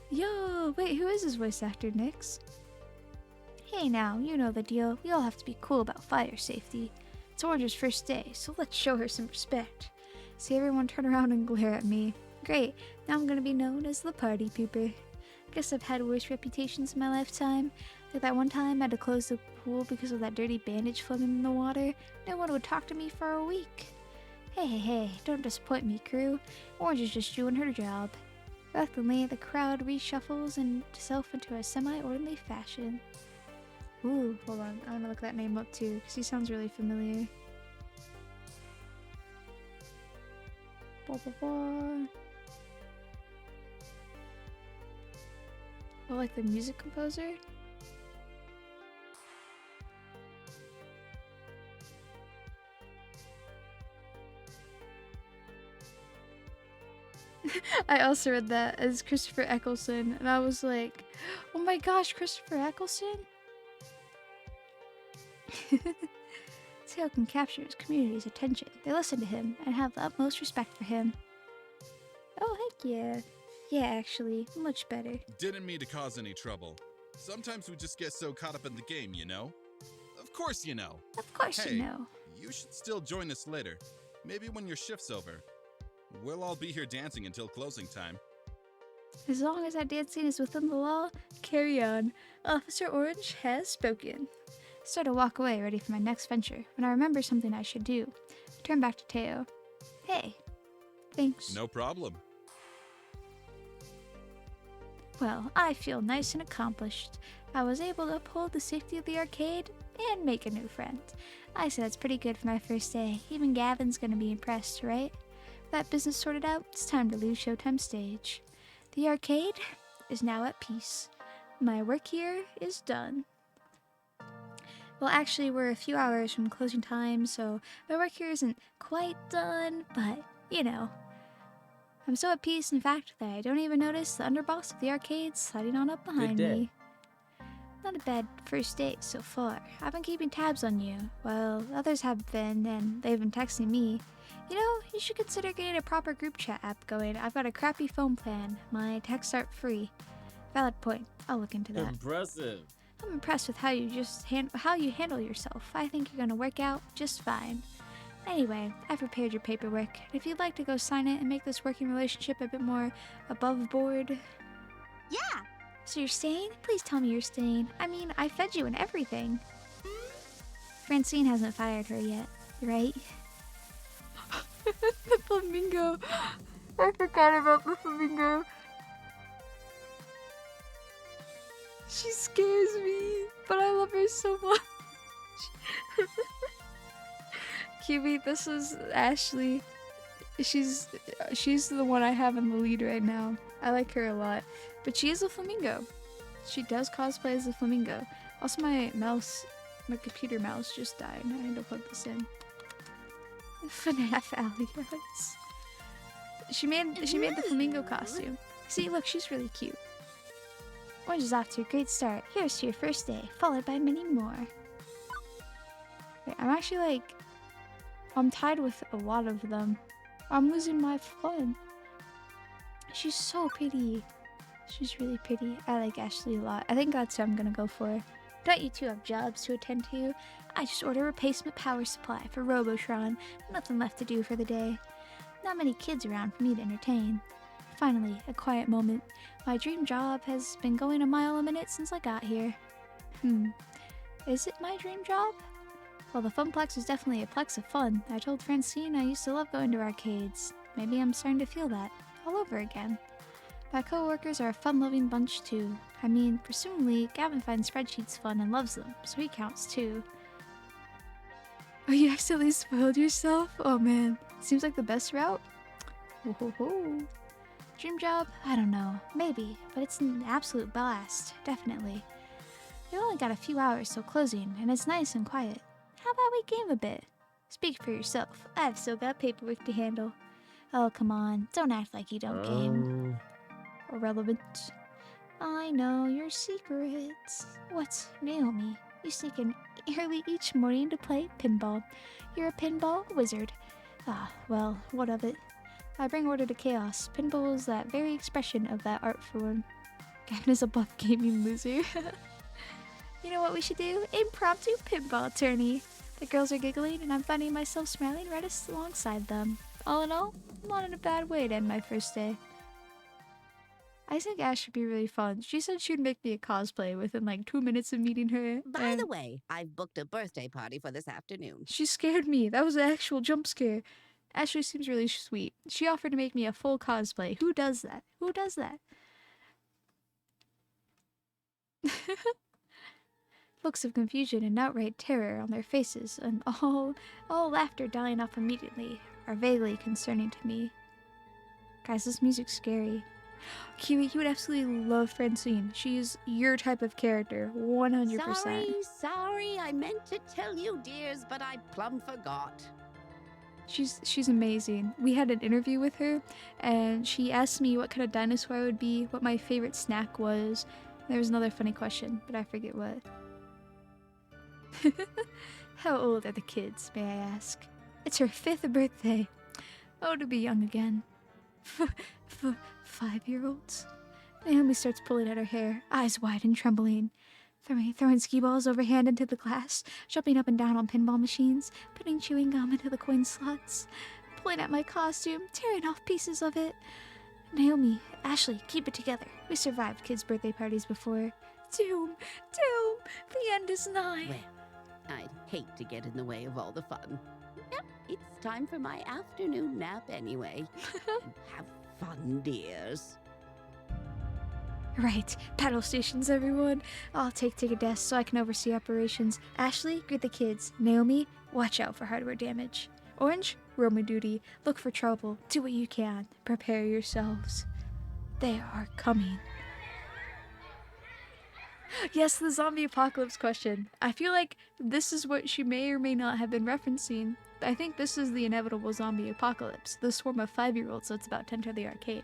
Yo, wait, who is this voice actor, Nyx? Hey now, you know the deal. We all have to be cool about fire safety. It's Orange's first day, so let's show her some respect. See everyone turn around and glare at me. Great, now I'm gonna be known as the party pooper. Guess I've had worse reputations in my lifetime. Like that one time I had to close the pool because of that dirty bandage floating in the water. No one would talk to me for a week. Hey, don't disappoint me, crew. Orange is just doing her job. Reluctantly, the crowd reshuffles itself into a semi-orderly fashion. Ooh, hold on, I'm gonna look that name up too, because he sounds really familiar. Oh, like the music composer? I also read that as Christopher Eccleston, and I was like, oh my gosh, Christopher Eccleston? Tail can capture his community's attention. They listen to him and have the utmost respect for him. Oh, heck yeah. Yeah, actually, much better. Didn't mean to cause any trouble. Sometimes we just get so caught up in the game, you know? Of course you know. Of course Hey, you know. You should still join us later. Maybe when your shift's over. We'll all be here dancing until closing time. As long as our dancing is within the law, carry on. Officer Orange has spoken. Start to walk away, ready for my next venture, when I remember something I should do. I turn back to Teo. Hey. Thanks. No problem. Well, I feel nice and accomplished. I was able to uphold the safety of the arcade and make a new friend. I said it's pretty good for my first day. Even Gavin's gonna be impressed, right? With that business sorted out, it's time to leave Showtime stage. The arcade is now at peace. My work here is done. Well, actually, we're a few hours from closing time, so my work here isn't quite done, but, you know. I'm so at peace, in fact, that I don't even notice the underboss of the arcade sliding on up behind me. Not a bad first date so far. I've been keeping tabs on you, while others have been, and they've been texting me. You know, you should consider getting a proper group chat app going. I've got a crappy phone plan. My texts aren't free. Valid point. I'll look into that. Impressive. I'm impressed with how you handle yourself. I think you're gonna work out just fine. Anyway, I've prepared your paperwork. If you'd like to go sign it and make this working relationship a bit more above board. Yeah. So you're staying? Please tell me you're staying. I mean, I fed you and everything. Francine hasn't fired her yet, right? The flamingo. I forgot about the flamingo. She scares me, but I love her so much. QB, this is Ashley. She's the one I have in the lead right now. I like her a lot. But she is a flamingo. She does cosplay as a flamingo. Also, my computer mouse just died. I need to plug this in. FNAF alias. She made the flamingo costume. See, look, she's really cute. Orange is off to a great start. Here's to your first day, followed by many more. Wait, I'm actually I'm tied with a lot of them. I'm losing my fun. She's so pretty. She's really pretty. I like Ashley a lot. I think that's who I'm gonna go for. Don't you two have jobs to attend to? I just ordered a replacement power supply for Robotron. Nothing left to do for the day. Not many kids around for me to entertain. Finally, a quiet moment. My dream job has been going a mile a minute since I got here. Is it my dream job? Well, the Funplex is definitely a plex of fun. I told Francine I used to love going to arcades. Maybe I'm starting to feel that all over again. My co-workers are a fun-loving bunch too. I mean, presumably, Gavin finds spreadsheets fun and loves them, so he counts too. Oh, you accidentally spoiled yourself? Oh man, seems like the best route. Ho. Dream job? I don't know. Maybe, but it's an absolute blast. Definitely. We only got a few hours till closing, and it's nice and quiet. How about we game a bit? Speak for yourself. I've still got paperwork to handle. Oh, come on. Don't act like you don't game. Irrelevant. I know your secrets. What, Naomi? You sneak in early each morning to play pinball. You're a pinball wizard. Ah, well, what of it? I bring order to chaos. Pinball is that very expression of that art form. Gavin is a buff gaming loser. You know what we should do? Impromptu pinball tourney. The girls are giggling and I'm finding myself smiling right alongside them. All in all, not in a bad way to end my first day. I think Ash should be really fun. She said she'd make me a cosplay within 2 minutes of meeting her. By the way, I've booked a birthday party for this afternoon. She scared me. That was an actual jump scare. Ashley seems really sweet. She offered to make me a full cosplay. Who does that? Who does that? Looks of confusion and outright terror on their faces, and all laughter dying off immediately, are vaguely concerning to me. Guys, this music's scary. Kiwi, you would absolutely love Francine. She's your type of character, 100%. Sorry, I meant to tell you, dears, but I plumb forgot. She's amazing. We had an interview with her, and she asked me what kind of dinosaur I would be, what my favorite snack was. There was another funny question, but I forget what. How old are the kids, may I ask? It's her 5th birthday. Oh, to be young again. 5-year-olds? Naomi starts pulling at her hair, eyes wide and trembling. Throwing skee balls overhand into the glass, jumping up and down on pinball machines, putting chewing gum into the coin slots, pulling at my costume, tearing off pieces of it. Naomi, Ashley, keep it together. We survived kids' birthday parties before. Doom, the end is nigh. Well, I'd hate to get in the way of all the fun. Yep, it's time for my afternoon nap anyway. Have fun, dears. Right, battle stations, everyone. I'll take ticket desks so I can oversee operations. Ashley, greet the kids. Naomi, watch out for hardware damage. Orange, roaming duty. Look for trouble. Do what you can. Prepare yourselves. They are coming. Yes, the zombie apocalypse question. I feel like this is what she may or may not have been referencing. I think this is the inevitable zombie apocalypse, the swarm of 5-year-olds that's about to enter the arcade.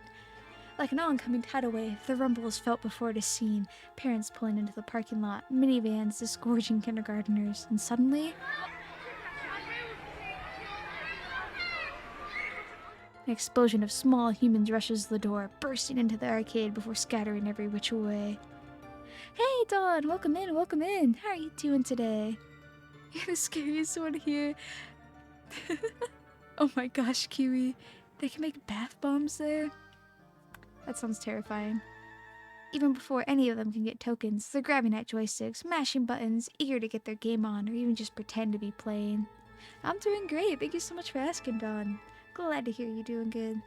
Like an oncoming tidal wave, the rumble is felt before it is seen. Parents pulling into the parking lot, minivans disgorging kindergarteners, and suddenly... an explosion of small humans rushes the door, bursting into the arcade before scattering every which way. Hey, Dawn! Welcome in, welcome in! How are you doing today? You're the scariest one here. Oh my gosh, Kiwi. They can make bath bombs there? That sounds terrifying. Even before any of them can get tokens, they're grabbing at joysticks, mashing buttons, eager to get their game on, or even just pretend to be playing. I'm doing great. Thank you so much for asking, Dawn. Glad to hear you're doing good.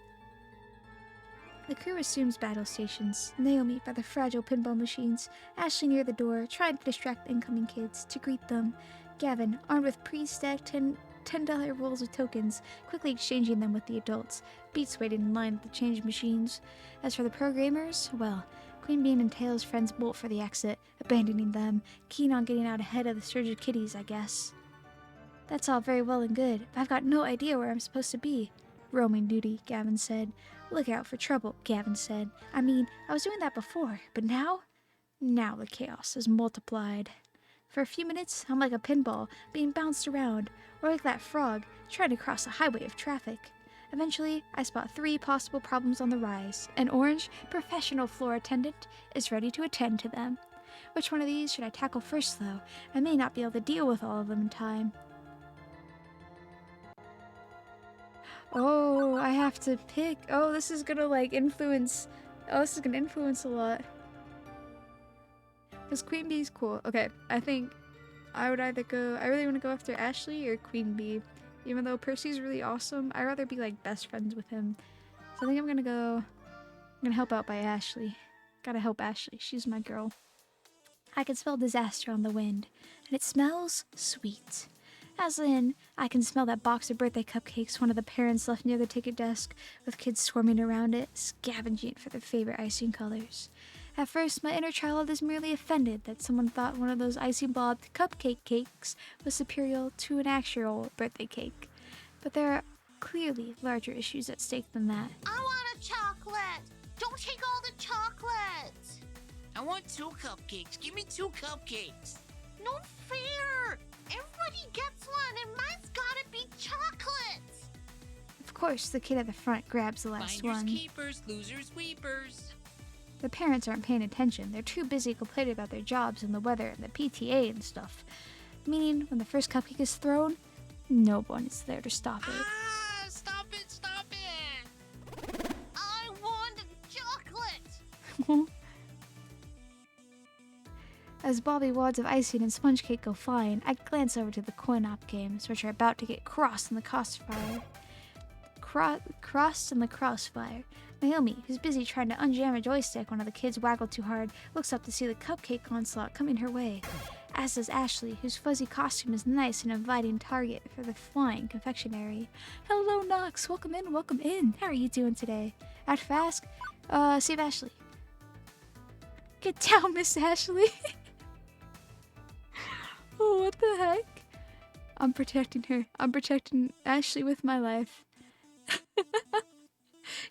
The crew assumes battle stations. Naomi by the fragile pinball machines, Ashley near the door, trying to distract incoming kids, to greet them. Gavin, armed with pre-stacked $10 rolls of tokens, quickly exchanging them with the adults, Beats waiting in line at the change machines. As for the programmers, well, Queen Bean and Tails' friends bolt for the exit, abandoning them, keen on getting out ahead of the surge of kiddies, I guess. That's all very well and good, but I've got no idea where I'm supposed to be. Roaming duty, Gavin said. Look out for trouble, Gavin said. I mean, I was doing that before, but now? Now the chaos is multiplied. For a few minutes, I'm like a pinball, being bounced around, or like that frog, trying to cross a highway of traffic. Eventually, I spot 3 possible problems on the rise, and Orange, professional floor attendant, is ready to attend to them. Which one of these should I tackle first, though? I may not be able to deal with all of them in time. Oh, I have to pick. Oh, this is gonna influence. Oh, this is gonna influence a lot. Because Queen Bee's cool. Okay, I think I would either go. I really want to go after Ashley or Queen Bee. Even though Percy's really awesome, I'd rather be best friends with him. So I think I'm gonna help out by Ashley. Gotta help Ashley. She's my girl. I can smell disaster on the wind, and it smells sweet. As in, I can smell that box of birthday cupcakes one of the parents left near the ticket desk, with kids swarming around it, scavenging for their favorite icing colors. At first, my inner child is merely offended that someone thought one of those icing-blobbed cupcake cakes was superior to an actual birthday cake. But there are clearly larger issues at stake than that. I want a chocolate! Don't take all the chocolate! I want 2 cupcakes. Give me 2 cupcakes. No fair! Everybody gets one, and mine's gotta be chocolate! Of course, the kid at the front grabs the last Finders one. keepers, losers weepers. The parents aren't paying attention. They're too busy complaining about their jobs and the weather and the PTA and stuff. Meaning, when the first cupcake is thrown, no one is there to stop it. Ah, stop it, stop it! I want chocolate! As bobby wads of icing and sponge cake go flying, I glance over to the coin-op games, which are about to get crossed in the crossfire. Crossed in the crossfire. Naomi, who's busy trying to unjam a joystick one of the kids waggled too hard, looks up to see the cupcake onslaught coming her way. as does Ashley, whose fuzzy costume is nice and inviting target for the flying confectionery. Hello, Nox. Welcome in, welcome in. How are you doing today? Act fast. Save Ashley. Get down, Miss Ashley. Oh, what the heck? I'm protecting her. I'm protecting Ashley with my life.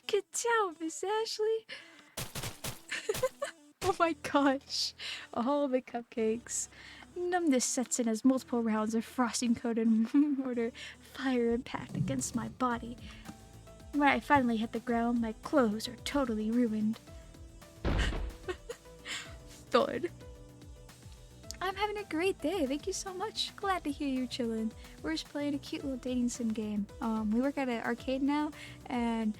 Get down, Miss Ashley. Oh my gosh. All the cupcakes. Numbness sets in as multiple rounds of frosting-coated mortar fire impact against my body. When I finally hit the ground, my clothes are totally ruined. Thud. I'm having a great day. Thank you so much. Glad to hear you're chilling. We're just playing a cute little dating sim game. We work at an arcade now, and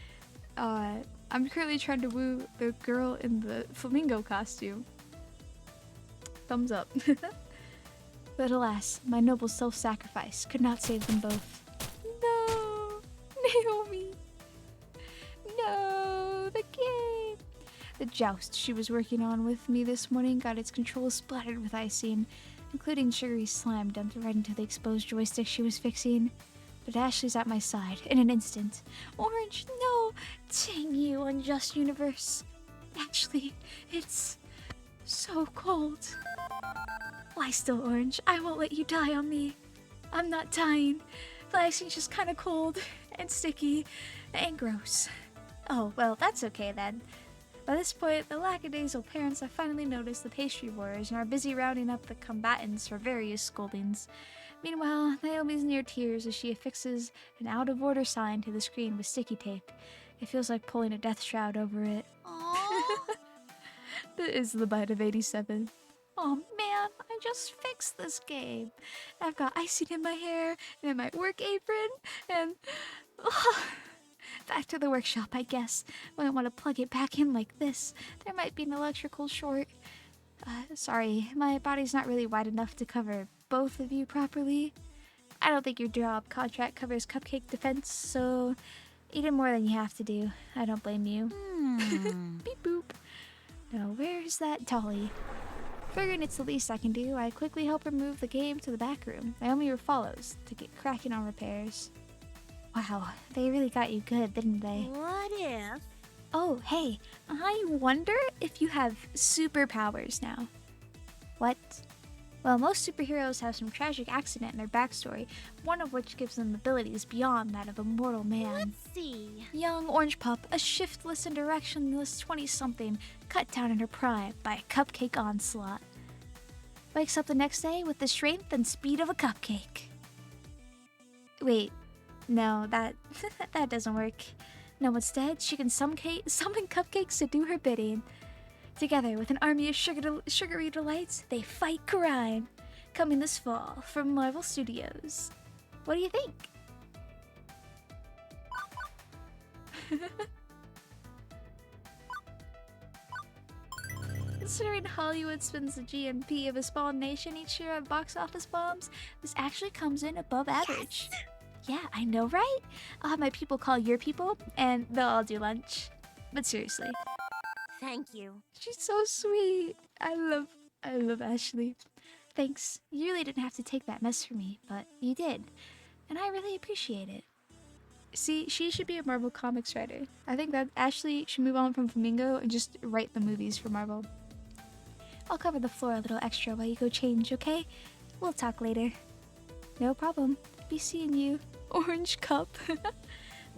I'm currently trying to woo the girl in the flamingo costume. Thumbs up. But alas, my noble self-sacrifice could not save them both. No! Naomi! No! The game! The joust she was working on with me this morning got its controls splattered with icing, including sugary slime dumped right into the exposed joystick she was fixing. But Ashley's at my side in an instant. Orange, no! Dang you, unjust universe. Ashley, it's so cold. Lie still, Orange. I won't let you die on me. I'm not dying. The icing's just kind of cold and sticky and gross. Oh, well, that's okay then. By this point, the lackadaisical parents have finally noticed the pastry wars and are busy rounding up the combatants for various scoldings. Meanwhile, Naomi's near tears as she affixes an out-of-order sign to the screen with sticky tape. It feels like pulling a death shroud over it. That is the bite of 87. Oh man, I just fixed this game. I've got icing in my hair and in my work apron and... Back to the workshop, I guess. When I want to plug it back in like this, there might be an electrical short. Sorry, my body's not really wide enough to cover both of you properly. I don't think your job contract covers cupcake defense, so eat it more than you have to do. I don't blame you. Beep boop. Now, where's that dolly? Figuring it's the least I can do, I quickly help her move the game to the back room. Naomi follows to get cracking on repairs. Wow, they really got you good, didn't they? What if? Oh, hey, I wonder if you have superpowers now. What? Well, most superheroes have some tragic accident in their backstory, one of which gives them abilities beyond that of a mortal man. Let's see. Young orange pup, a shiftless and directionless 20-something, cut down in her prime by a cupcake onslaught. Wakes up the next day with the strength and speed of a cupcake. Wait, no, that doesn't work. No, instead, she can summon cupcakes to do her bidding. Together with an army of sugary delights, they fight crime. Coming this fall from Marvel Studios. What do you think? Considering Hollywood spends the GMP of a small nation each year on box office bombs, this actually comes in above average. Yeah, I know, right? I'll have my people call your people, and they'll all do lunch. But seriously. Thank you. She's so sweet. I love Ashley. Thanks. You really didn't have to take that mess for me, but you did. And I really appreciate it. See, she should be a Marvel Comics writer. I think that Ashley should move on from Flamingo and just write the movies for Marvel. I'll cover the floor a little extra while you go change, okay? We'll talk later. No problem. Be seeing you. Orange cup.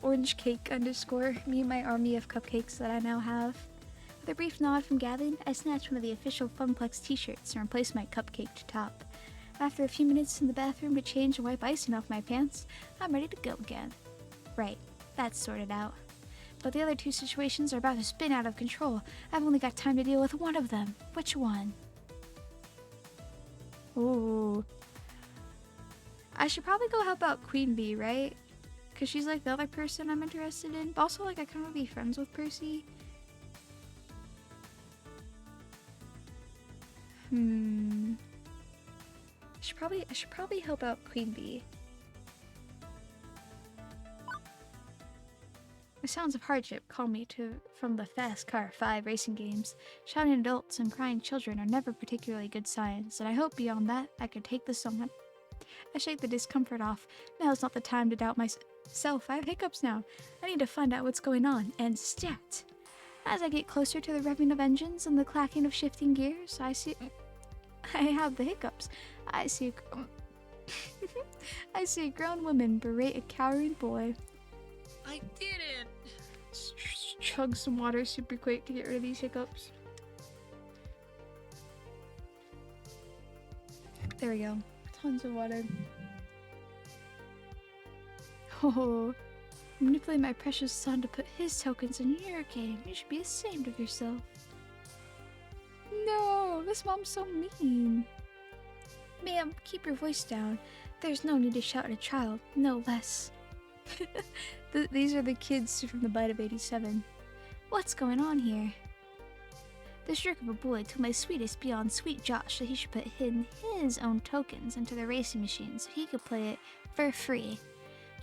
Orange cake _ me and my army of cupcakes that I now have. With a brief nod from Gavin, I snatched one of the official Funplex t-shirts and replaced my cupcaked top. After a few minutes in the bathroom to change and wipe icing off my pants, I'm ready to go again. Right, that's sorted out. But the other two situations are about to spin out of control. I've only got time to deal with one of them. Which one? Ooh. I should probably go help out Queen Bee, right? Because she's like the other person I'm interested in. But also, like, I kind of be friends with Percy. I should probably help out Queen Bee. The sounds of hardship call me from the Fast Car 5 racing games. Shouting adults and crying children are never particularly good signs, and I hope beyond that I can take this on. I shake the discomfort off. Now's not the time to doubt myself. I have hiccups now. I need to find out what's going on, and stat! As I get closer to the revving of engines and the clacking of shifting gears, I have the hiccups. I see a grown woman berate a cowering boy. I didn't! Chug some water super quick to get rid of these hiccups. There we go. Tons of water. Oh, manipulate my precious son to put his tokens in your game. You should be ashamed of yourself. No, this mom's so mean. Ma'am, keep your voice down. There's no need to shout at a child, no less. These are the kids from the Bite of 87. What's going on here? This jerk of a boy told my sweetest beyond sweet Josh that he should put in his own tokens into the racing machine so he could play it for free.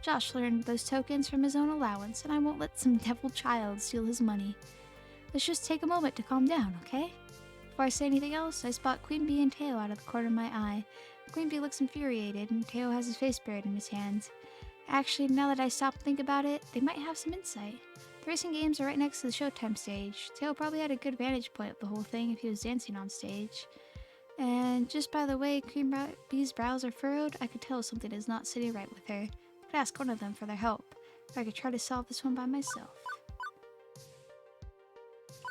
Josh learned those tokens from his own allowance, and I won't let some devil child steal his money. Let's just take a moment to calm down, okay? Before I say anything else, I spot Queen Bee and Teo out of the corner of my eye. Queen Bee looks infuriated, and Teo has his face buried in his hands. Actually, now that I stop and think about it, they might have some insight. The racing games are right next to the Showtime stage. Teo probably had a good vantage point of the whole thing if he was dancing on stage. And just by the way Queen Bee's brows are furrowed, I could tell something is not sitting right with her. I could ask one of them for their help, or I could try to solve this one by myself.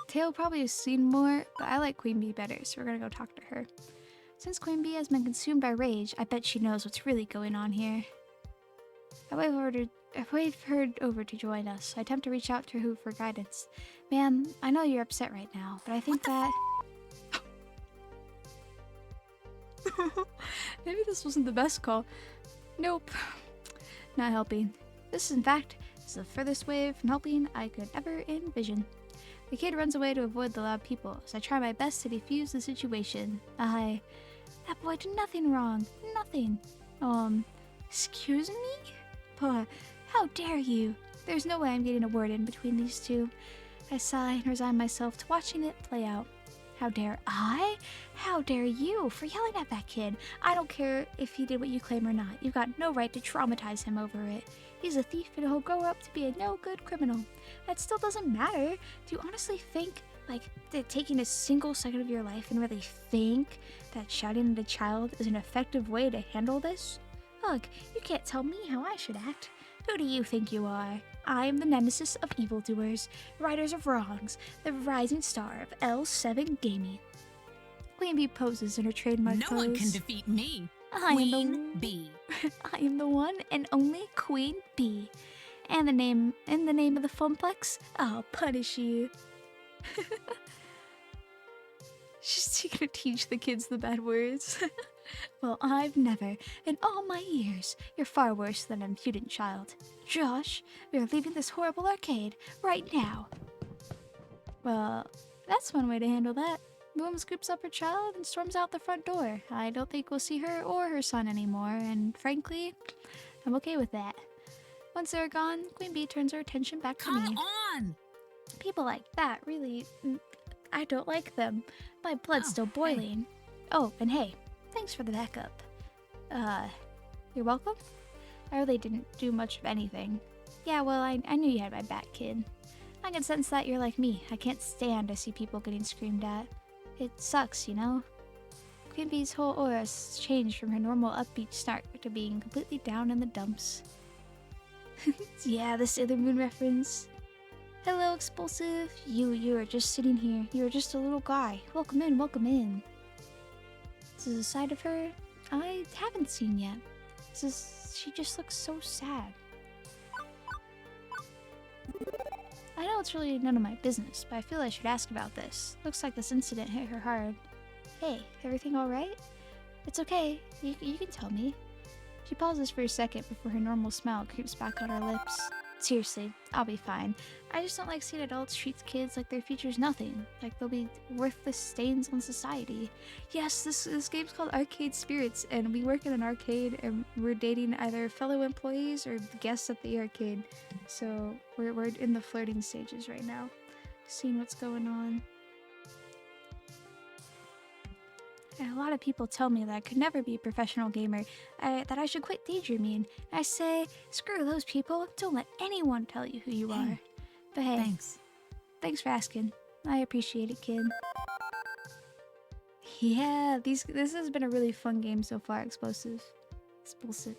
Teo probably has seen more, but I like Queen Bee better, so we're gonna go talk to her. Since Queen Bee has been consumed by rage, I bet she knows what's really going on here. I wave her over to join us. I attempt to reach out to her for guidance. Ma'am, I know you're upset right now, but I think that... Maybe this wasn't the best call. Nope. Not helping. This, in fact, is the furthest way from helping I could ever envision. The kid runs away to avoid the loud people, so I try my best to defuse the situation. That boy did nothing wrong. Nothing. Excuse me? But how dare you? There's no way I'm getting a word in between these two. I sigh and resign myself to watching it play out. How dare I? How dare you for yelling at that kid? I don't care if he did what you claim or not. You've got no right to traumatize him over it. He's a thief and he'll grow up to be a no-good criminal. That still doesn't matter. Do you honestly think, that taking a single second of your life and really think that shouting at a child is an effective way to handle this? Ugh, you can't tell me how I should act. Who do you think you are? I am the nemesis of evildoers, righters of wrongs, the rising star of L7 Gaming. Queen Bee poses in her trademark pose. No one can defeat me, Queen Bee. I am the one and only Queen Bee. And in the name of the Funplex, I'll punish you. She's gonna teach the kids the bad words. Well, I've never, in all my years, you're far worse than an impudent child. Josh, we are leaving this horrible arcade right now. Well, that's one way to handle that. The woman scoops up her child and storms out the front door. I don't think we'll see her or her son anymore, and frankly, I'm okay with that. Once they're gone, Queen Bee turns her attention back to me. Come on! People like that, really, I don't like them. My blood's still boiling. Hey. Oh, and hey, thanks for the backup. You're welcome? I really didn't do much of anything. Yeah, well, I knew you had my back, kid. I can sense that you're like me. I can't stand to see people getting screamed at. It sucks, you know? Queen Bee's whole aura has changed from her normal upbeat start to being completely down in the dumps. Yeah, the Sailor Moon reference. Hello, Expulsive. You are just sitting here. You are just a little guy. Welcome in, welcome in. This is a side of her I haven't seen yet. She just looks so sad. I know it's really none of my business, but I feel I should ask about this. Looks like this incident hit her hard. Hey, everything alright? It's okay. You can tell me. She pauses for a second before her normal smile creeps back on her lips. Seriously, I'll be fine. I just don't like seeing adults treat kids like their future's nothing. Like they'll be worthless stains on society. Yes, this game's called Arcade Spirits, and we work in an arcade, and we're dating either fellow employees or guests at the arcade. So we're in the flirting stages right now, seeing what's going on. And a lot of people tell me that I could never be a professional gamer, that I should quit daydreaming. I say, screw those people, don't let anyone tell you who you are. But hey, thanks for asking. I appreciate it, kid. Yeah, this has been a really fun game so far, Explosive,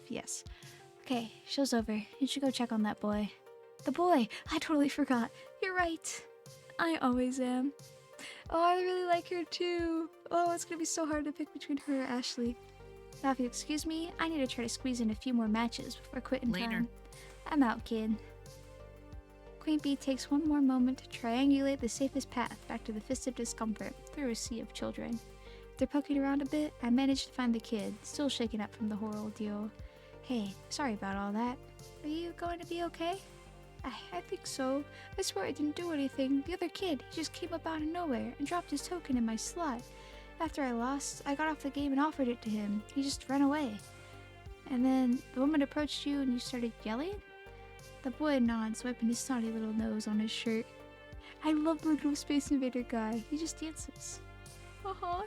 yes. Okay, show's over. You should go check on that boy. The boy! I totally forgot. You're right. I always am. Oh, I really like her too. Oh, it's gonna be so hard to pick between her or Ashley. Now, if you excuse me, I need to try to squeeze in a few more matches before quitting time. I'm out, kid. Queen Bee takes one more moment to triangulate the safest path back to the Fist of Discomfort through a sea of children. After poking around a bit, I managed to find the kid, still shaken up from the whole ordeal. Hey, sorry about all that. Are you going to be okay? I think so. I swear I didn't do anything. The other kid, he just came up out of nowhere and dropped his token in my slot. After I lost, I got off the game and offered it to him. He just ran away. And then the woman approached you and you started yelling? The boy nods, wiping his snotty little nose on his shirt. I love the little Space Invader guy. He just dances. Uh-huh.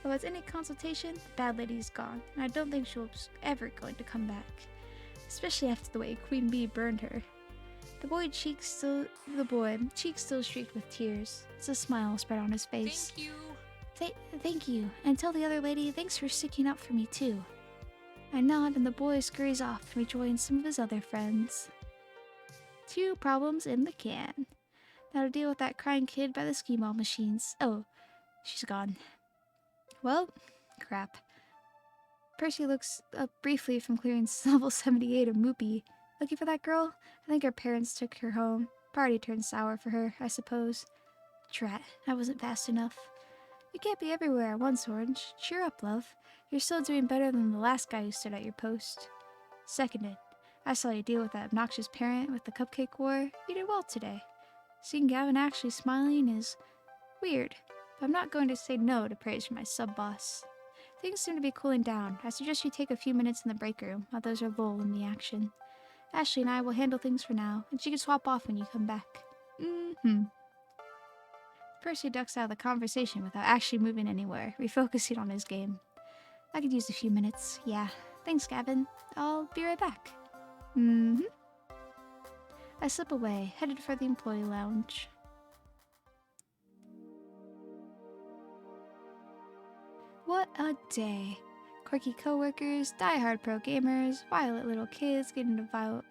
Well, as any consultation, the bad lady's gone, and I don't think she's ever going to come back. Especially after the way Queen Bee burned her. The boy cheeks still streaked with tears. It's a smile spread on his face. Thank you. Thank you, and tell the other lady thanks for sticking up for me too. I nod and the boy scurries off to rejoin some of his other friends. 2 problems in the can. Now to deal with that crying kid by the ski ball machines. Oh, she's gone. Well, crap. Percy looks up briefly from clearing level 78 of Moopy. Looking for that girl? I think her parents took her home. Party turned sour for her, I suppose. Drat, I wasn't fast enough. You can't be everywhere at once, Orange. Cheer up, love. You're still doing better than the last guy who stood at your post. Seconded. I saw you deal with that obnoxious parent with the cupcake war. You did well today. Seeing Gavin actually smiling is weird, but I'm not going to say no to praise from my sub-boss. Things seem to be cooling down. I suggest you take a few minutes in the break room while those are lull in the action. Ashley and I will handle things for now, and she can swap off when you come back. Percy ducks out of the conversation without actually moving anywhere, refocusing on his game. I could use a few minutes. Yeah. Thanks, Gavin. I'll be right back. I slip away, headed for the employee lounge. What a day. Quirky coworkers, die-hard pro gamers, violent little kids getting into violent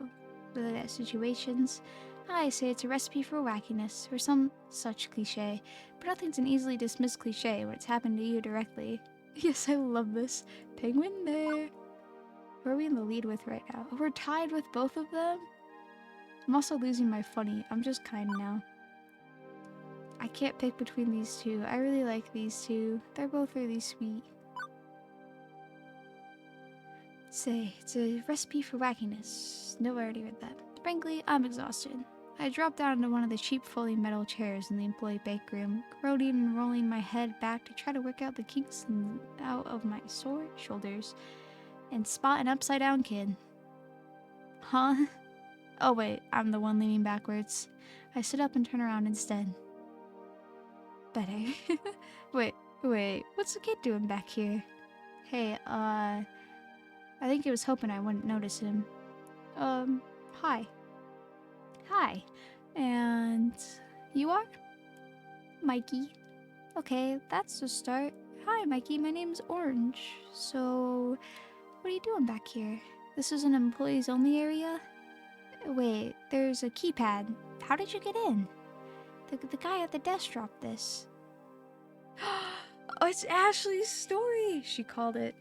situations. I say it's a recipe for wackiness, or some such cliche, but nothing's an easily dismissed cliche when it's happened to you directly. Yes, I love this. Penguin there. Who are we in the lead with right now? Oh, we're tied with both of them? I'm also losing my funny. I'm just kind now. I can't pick between these two. I really like these two. They're both really sweet. Say, it's a recipe for wackiness. No, I already read that. Frankly, I'm exhausted. I dropped down into one of the cheap folding metal chairs in the employee bake room, groaning and rolling my head back to try to work out the kinks out of my sore shoulders, and spot an upside-down kid. Huh? Oh wait, I'm the one leaning backwards. I sit up and turn around instead. Better. Wait, what's the kid doing back here? Hey, I think he was hoping I wouldn't notice him. Hi. Hi. And you are? Mikey. Okay, that's the start. Hi, Mikey, my name's Orange. So, what are you doing back here? This is an employees only area? Wait, there's a keypad. How did you get in? The guy at the desk dropped this. Oh, it's Ashley's story! She called it.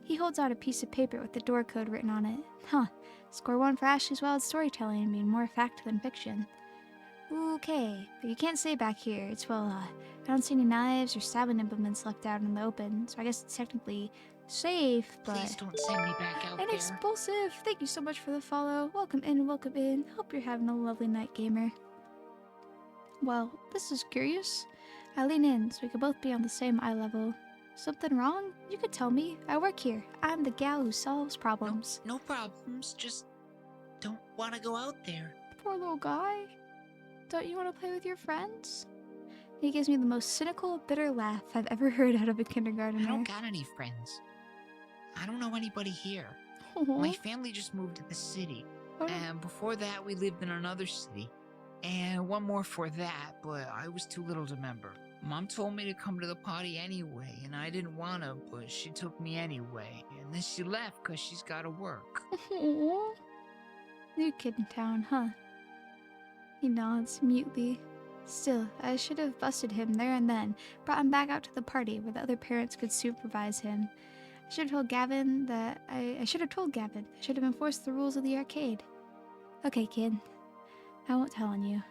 He holds out a piece of paper with the door code written on it. Huh. Score 1 for Ashley's wild storytelling being more fact than fiction. Okay, but you can't stay back here. It's I don't see any knives or stabbing implements left out in the open, so I guess it's technically safe, but Please don't send me back out and there. explosive. Thank you so much for the follow. Welcome in, welcome in. Hope you're having a lovely night, gamer. Well, this is curious. I lean in so we could both be on the same eye level. Something wrong? You could tell me. I work here. I'm the gal who solves problems. No problems. Just don't want to go out there. Poor little guy. Don't you want to play with your friends? He gives me the most cynical, bitter laugh I've ever heard out of a kindergartner. I don't got any friends. I don't know anybody here. Aw. My family just moved to the city. Oh. And before that, we lived in another city. And one more for that, but I was too little to remember. Mom told me to come to the party anyway, and I didn't want to, but she took me anyway. And then she left because she's got to work. Aw. New kid in town, huh? He nods mutely. Still, I should have busted him there and then, brought him back out to the party where the other parents could supervise him. I should have told Gavin that I should have enforced the rules of the arcade. Okay, kid. I won't tell on you.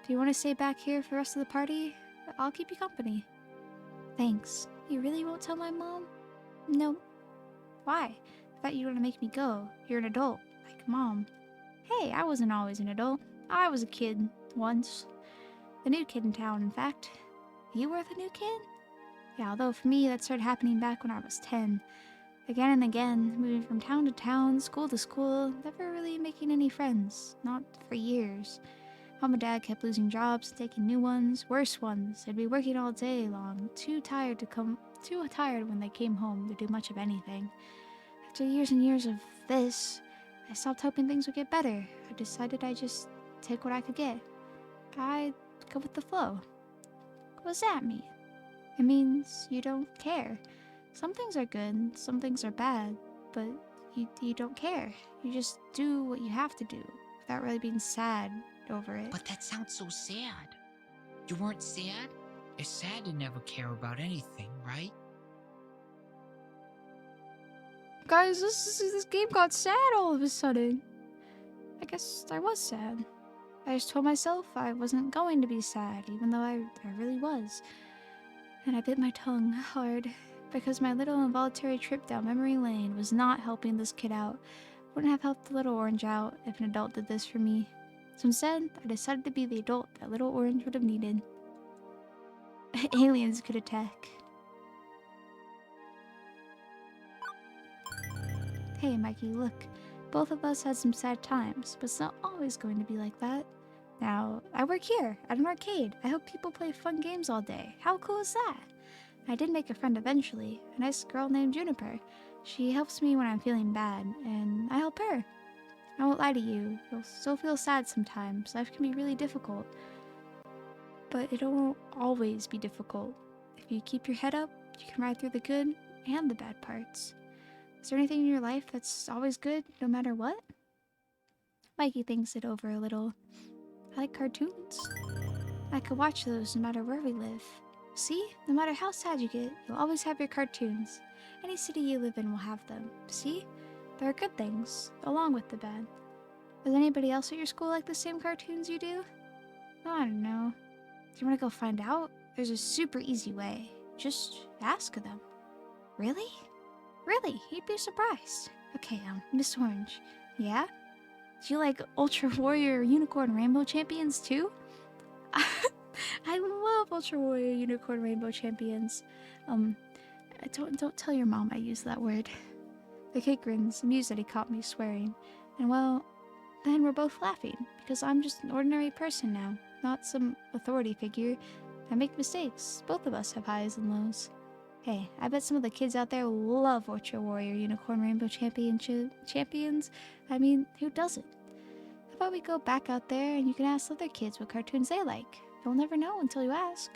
Do you want to stay back here for the rest of the party? I'll keep you company. Thanks. You really won't tell my mom? No. Why? I thought you were gonna make me go. You're an adult, like Mom. Hey, I wasn't always an adult. I was a kid, once. The new kid in town, in fact. You were the new kid? Yeah, although for me that started happening back when I was 10. Again and again, moving from town to town, school to school, never really making any friends. Not for years. Mom and Dad kept losing jobs, taking new ones, worse ones. They'd be working all day long, too tired when they came home to do much of anything. After years and years of this, I stopped hoping things would get better. I decided I'd just take what I could get. I'd go with the flow. What does that mean? It means you don't care. Some things are good, some things are bad, but you don't care. You just do what you have to do, without really being sad over it. But that sounds so sad. You weren't sad? It's sad to never care about anything, right? Guys, this game got sad all of a sudden. I guess I was sad. I just told myself I wasn't going to be sad, even though I really was. And I bit my tongue hard, because my little involuntary trip down memory lane was not helping this kid out. Wouldn't have helped the little orange out if an adult did this for me. So instead, I decided to be the adult that little orange would have needed. Aliens could attack. Hey, Mikey, look. Both of us had some sad times, but it's not always going to be like that. Now, I work here, at an arcade. I hope people play fun games all day. How cool is that? I did make a friend eventually, a nice girl named Juniper. She helps me when I'm feeling bad, and I help her. I won't lie to you, you'll still feel sad sometimes. Life can be really difficult. But it won't always be difficult. If you keep your head up, you can ride through the good and the bad parts. Is there anything in your life that's always good, no matter what? Mikey thinks it over a little. I like cartoons. I could watch those no matter where we live. See? No matter how sad you get, you'll always have your cartoons. Any city you live in will have them. See? There are good things, along with the bad. Does anybody else at your school like the same cartoons you do? I don't know. Do you want to go find out? There's a super easy way. Just ask them. Really? Really? You'd be surprised. Okay, Miss Orange. Yeah? Do you like Ultra Warrior Unicorn Rainbow Champions too? I love Ultra Warrior Unicorn Rainbow Champions. Don't tell your mom I used that word. The kid grins, amused that he caught me swearing. And well, then we're both laughing, because I'm just an ordinary person now, not some authority figure. I make mistakes. Both of us have highs and lows. Hey, I bet some of the kids out there love Ultra Warrior Unicorn Rainbow Champions. I mean, who doesn't? How about we go back out there and you can ask other kids what cartoons they like? You'll never know until you ask.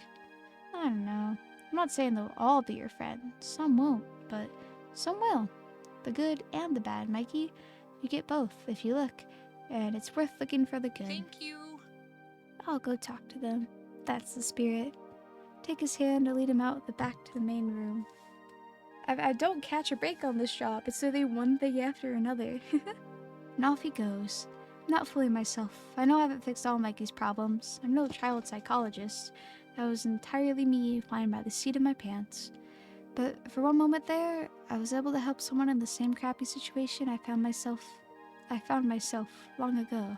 I don't know. I'm not saying they'll all be your friend. Some won't, but some will. The good and the bad, Mikey. You get both if you look, and it's worth looking for the good. Thank you. I'll go talk to them. That's the spirit. Take his hand to lead him out the back to the main room. I don't catch a break on this job. It's literally one thing after another. And off he goes. Not fooling myself. I know I haven't fixed all Mikey's problems. I'm no child psychologist. That was entirely me flying by the seat of my pants. But for one moment there, I was able to help someone in the same crappy situation I found myself long ago.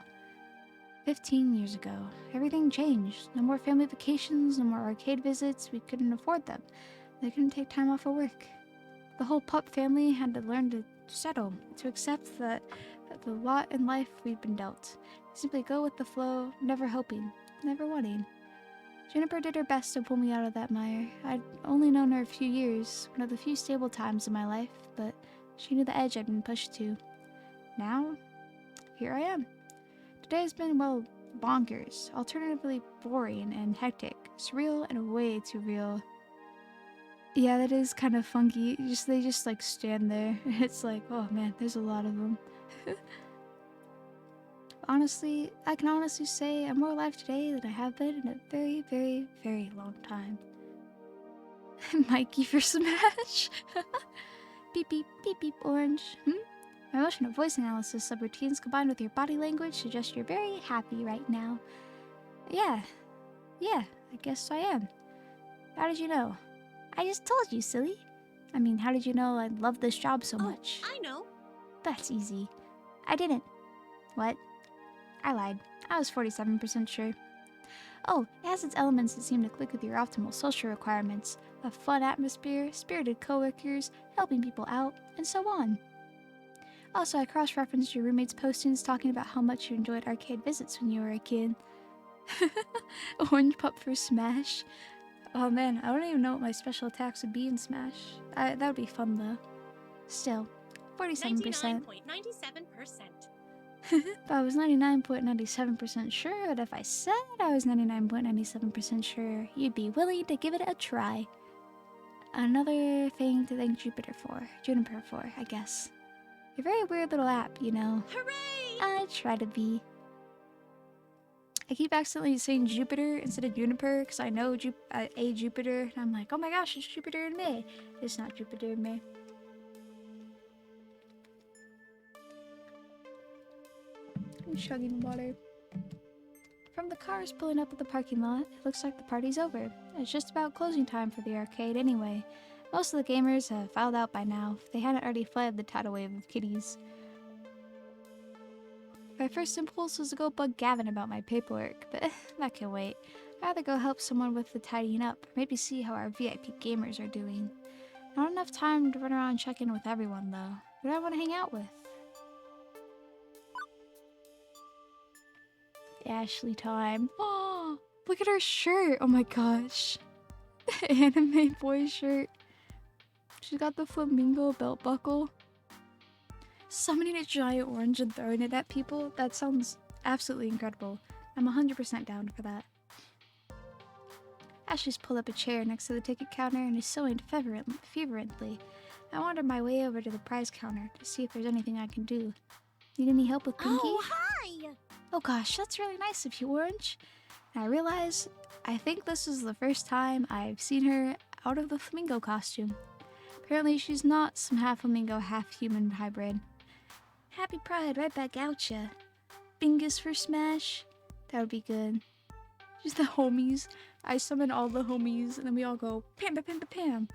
15 years ago. Everything changed. No more family vacations, no more arcade visits. We couldn't afford them. They couldn't take time off of work. The whole pup family had to learn to settle, to accept that the lot in life we'd been dealt. Simply go with the flow, never hoping, never wanting. Juniper did her best to pull me out of that mire. I'd only known her a few years, one of the few stable times in my life, but she knew the edge I'd been pushed to. Now, here I am. Today has been, well, bonkers, alternatively boring and hectic, surreal and way too real. Yeah, that is kind of funky. They just like stand there. It's like, oh man, there's a lot of them. Honestly, I can honestly say I'm more alive today than I have been in a very, very, very long time. Mikey for Smash? Beep beep, beep beep, orange. My motion and voice analysis subroutines combined with your body language suggest you're very happy right now. Yeah, I guess I am. How did you know? I just told you, silly. I mean, how did you know I love this job so much? I know. That's easy. I didn't. What? I lied. I was 47% sure. Oh, it has its elements that seem to click with your optimal social requirements. A fun atmosphere, spirited coworkers, helping people out, and so on. Also, I cross-referenced your roommate's postings talking about how much you enjoyed arcade visits when you were a kid. Orange pup for Smash. Oh man, I don't even know what my special attacks would be in Smash. That would be fun though. Still, 47%. 99.97%. But I was 99.97% sure that if I said I was 99.97% sure, you'd be willing to give it a try. Another thing to thank Juniper for, I guess. You're a very weird little app, you know. Hooray! I try to be. I keep accidentally saying Jupiter instead of Juniper because I know a Jupiter, and I'm like, oh my gosh, it's Jupiter in May. It's not Jupiter in May. I'm chugging water. From the cars pulling up at the parking lot, it looks like the party's over. It's just about closing time for the arcade anyway. Most of the gamers have filed out by now, if they hadn't already fled the tidal wave of kitties. My first impulse was to go bug Gavin about my paperwork, but that can wait. I'd rather go help someone with the tidying up, or maybe see how our VIP gamers are doing. Not enough time to run around and check in with everyone, though. Who do I want to hang out with? Ashley time. Oh, look at her shirt. Oh my gosh. The anime boy shirt. She's got the flamingo belt buckle. Summoning a giant orange and throwing it at people? That sounds absolutely incredible. I'm 100% down for that. Ashley's pulled up a chair next to the ticket counter and is sewing fervently. I wandered my way over to the prize counter to see if there's anything I can do. Need any help with Pinky? Oh, hi! Oh gosh, that's really nice of you, Orange. And I realize I think this is the first time I've seen her out of the flamingo costume. Apparently she's not some half flamingo, half human hybrid. Happy Pride, right back at ya. Bingus for Smash. That would be good. Just the homies. I summon all the homies and then we all go pam pam pam pam.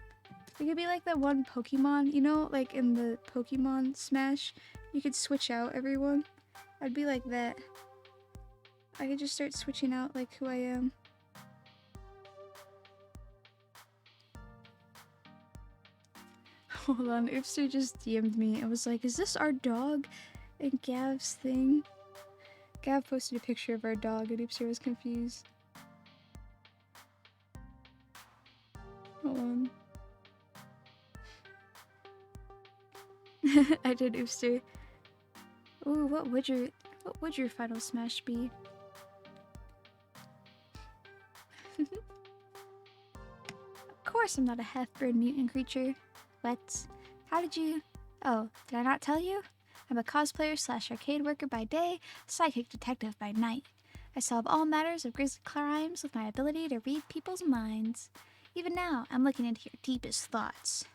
We could be like that one Pokemon, you know, like in the Pokemon Smash, you could switch out everyone. I'd be like that. I could just start switching out like who I am. Hold on, Oopster just DM'd me and was like, is this our dog in Gav's thing? Gav posted a picture of our dog and Oopster was confused. Hold on. I did, Oopster. Ooh, what would your final Smash be? Of course I'm not a half-bird mutant creature. What? How did you... Oh, did I not tell you? I'm a cosplayer slash arcade worker by day, psychic detective by night. I solve all matters of grisly crimes with my ability to read people's minds. Even now, I'm looking into your deepest thoughts.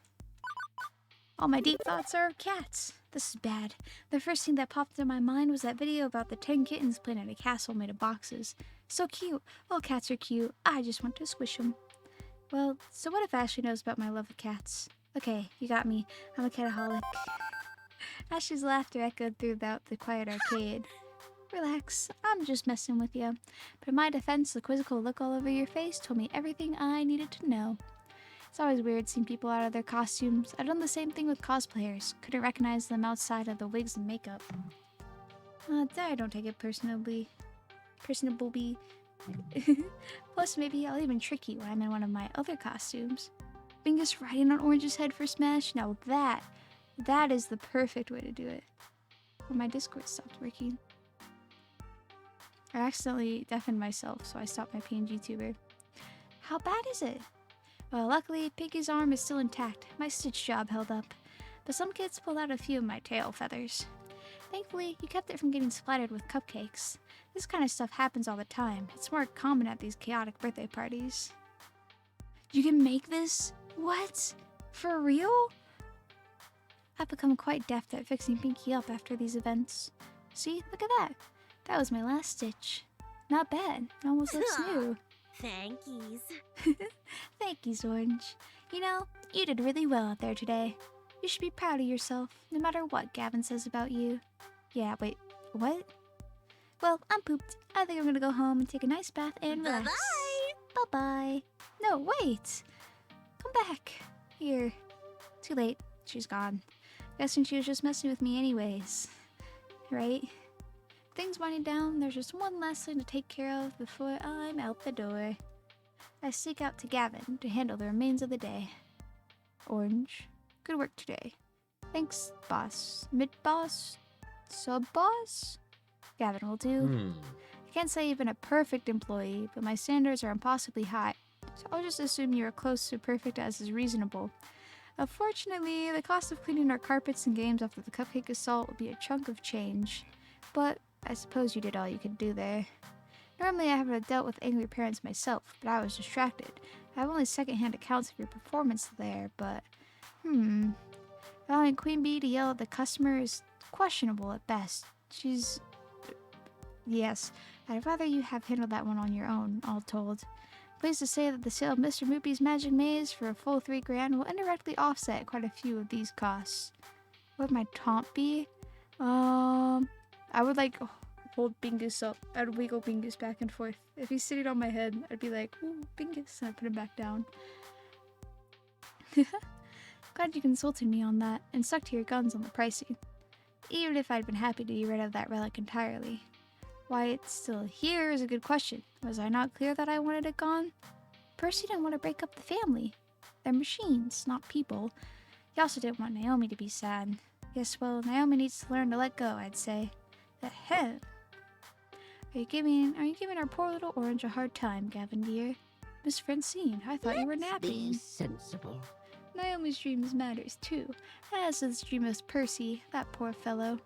All my deep thoughts are of cats. This is bad. The first thing that popped into my mind was that video about the 10 kittens playing at a castle made of boxes. So cute. All cats are cute. I just want to squish them. Well, so what if Ashley knows about my love of cats? Okay, you got me. I'm a cataholic. Ashley's laughter echoed throughout the quiet arcade. Relax, I'm just messing with you. But in my defense, the quizzical look all over your face told me everything I needed to know. It's always weird seeing people out of their costumes. I've done the same thing with cosplayers. Couldn't recognize them outside of the wigs and makeup. I don't take it personably. Plus, maybe I'll even trick you when I'm in one of my other costumes. Bingus riding on Orange's head for Smash? Now that is the perfect way to do it. Well, my Discord stopped working. I accidentally deafened myself, so I stopped my PNG tuber. How bad is it? Well, luckily, Pinky's arm is still intact. My stitch job held up. But some kids pulled out a few of my tail feathers. Thankfully, he kept it from getting splattered with cupcakes. This kind of stuff happens all the time. It's more common at these chaotic birthday parties. You can make this? What? For real? I've become quite deft at fixing Pinky up after these events. See, look at that. That was my last stitch. Not bad. It almost looks new. Thankies. Thankies, Orange. You know, you did really well out there today. You should be proud of yourself, no matter what Gavin says about you. Yeah, wait, what? Well, I'm pooped. I think I'm gonna go home and take a nice bath and relax. Bye-bye. Bye-bye. No, wait. Come back. Here. Too late. She's gone. Guessing she was just messing with me anyways. Right? Things winding down, there's just one last thing to take care of before I'm out the door. I sneak out to Gavin to handle the remains of the day. Orange, good work today. Thanks, boss. Mid-boss? Sub-boss? Gavin will do. I can't say you've been a perfect employee, but my standards are impossibly high, so I'll just assume you're close to perfect as is reasonable. Unfortunately, the cost of cleaning our carpets and games after the cupcake assault will be a chunk of change, but I suppose you did all you could do there. Normally I haven't dealt with angry parents myself, but I was distracted. I have only second-hand accounts of your performance there, but allowing Queen Bee to yell at the customer is questionable at best. Yes, I'd rather you have handled that one on your own, all told. Pleased to say that the sale of Mr. Moopy's Magic Maze for a full $3,000 will indirectly offset quite a few of these costs. What would my taunt be? I would hold Bingus up. I'd wiggle Bingus back and forth. If he's sitting on my head, I'd be like, ooh, Bingus, and I'd put him back down. Glad you consulted me on that and stuck to your guns on the pricing. Even if I'd been happy to be rid of that relic entirely. Why it's still here is a good question. Was I not clear that I wanted it gone? Percy didn't want to break up the family. They're machines, not people. He also didn't want Naomi to be sad. Yes, well, Naomi needs to learn to let go, I'd say. Ahem. Are you giving our poor little Orange a hard time, Gavin dear? Miss Francine, I thought you were napping. Be sensible. Naomi's dreams matters too, as does the dream of Percy, that poor fellow.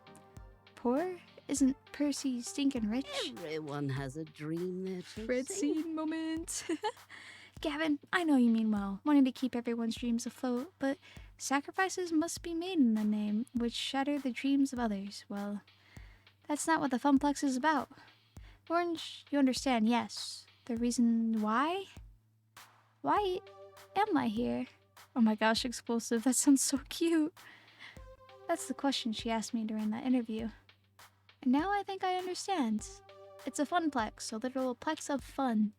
Poor? Isn't Percy stinking rich? Everyone has a dream they're chasing. Francine moment. Gavin, I know you mean well, wanting to keep everyone's dreams afloat, but sacrifices must be made in the name, which shatter the dreams of others. Well, that's not what the Funplex is about. Orange, you understand, yes. The reason why? Why am I here? Oh my gosh, Explosive, that sounds so cute. That's the question she asked me during that interview. And now I think I understand. It's a Funplex, a literal plex of fun.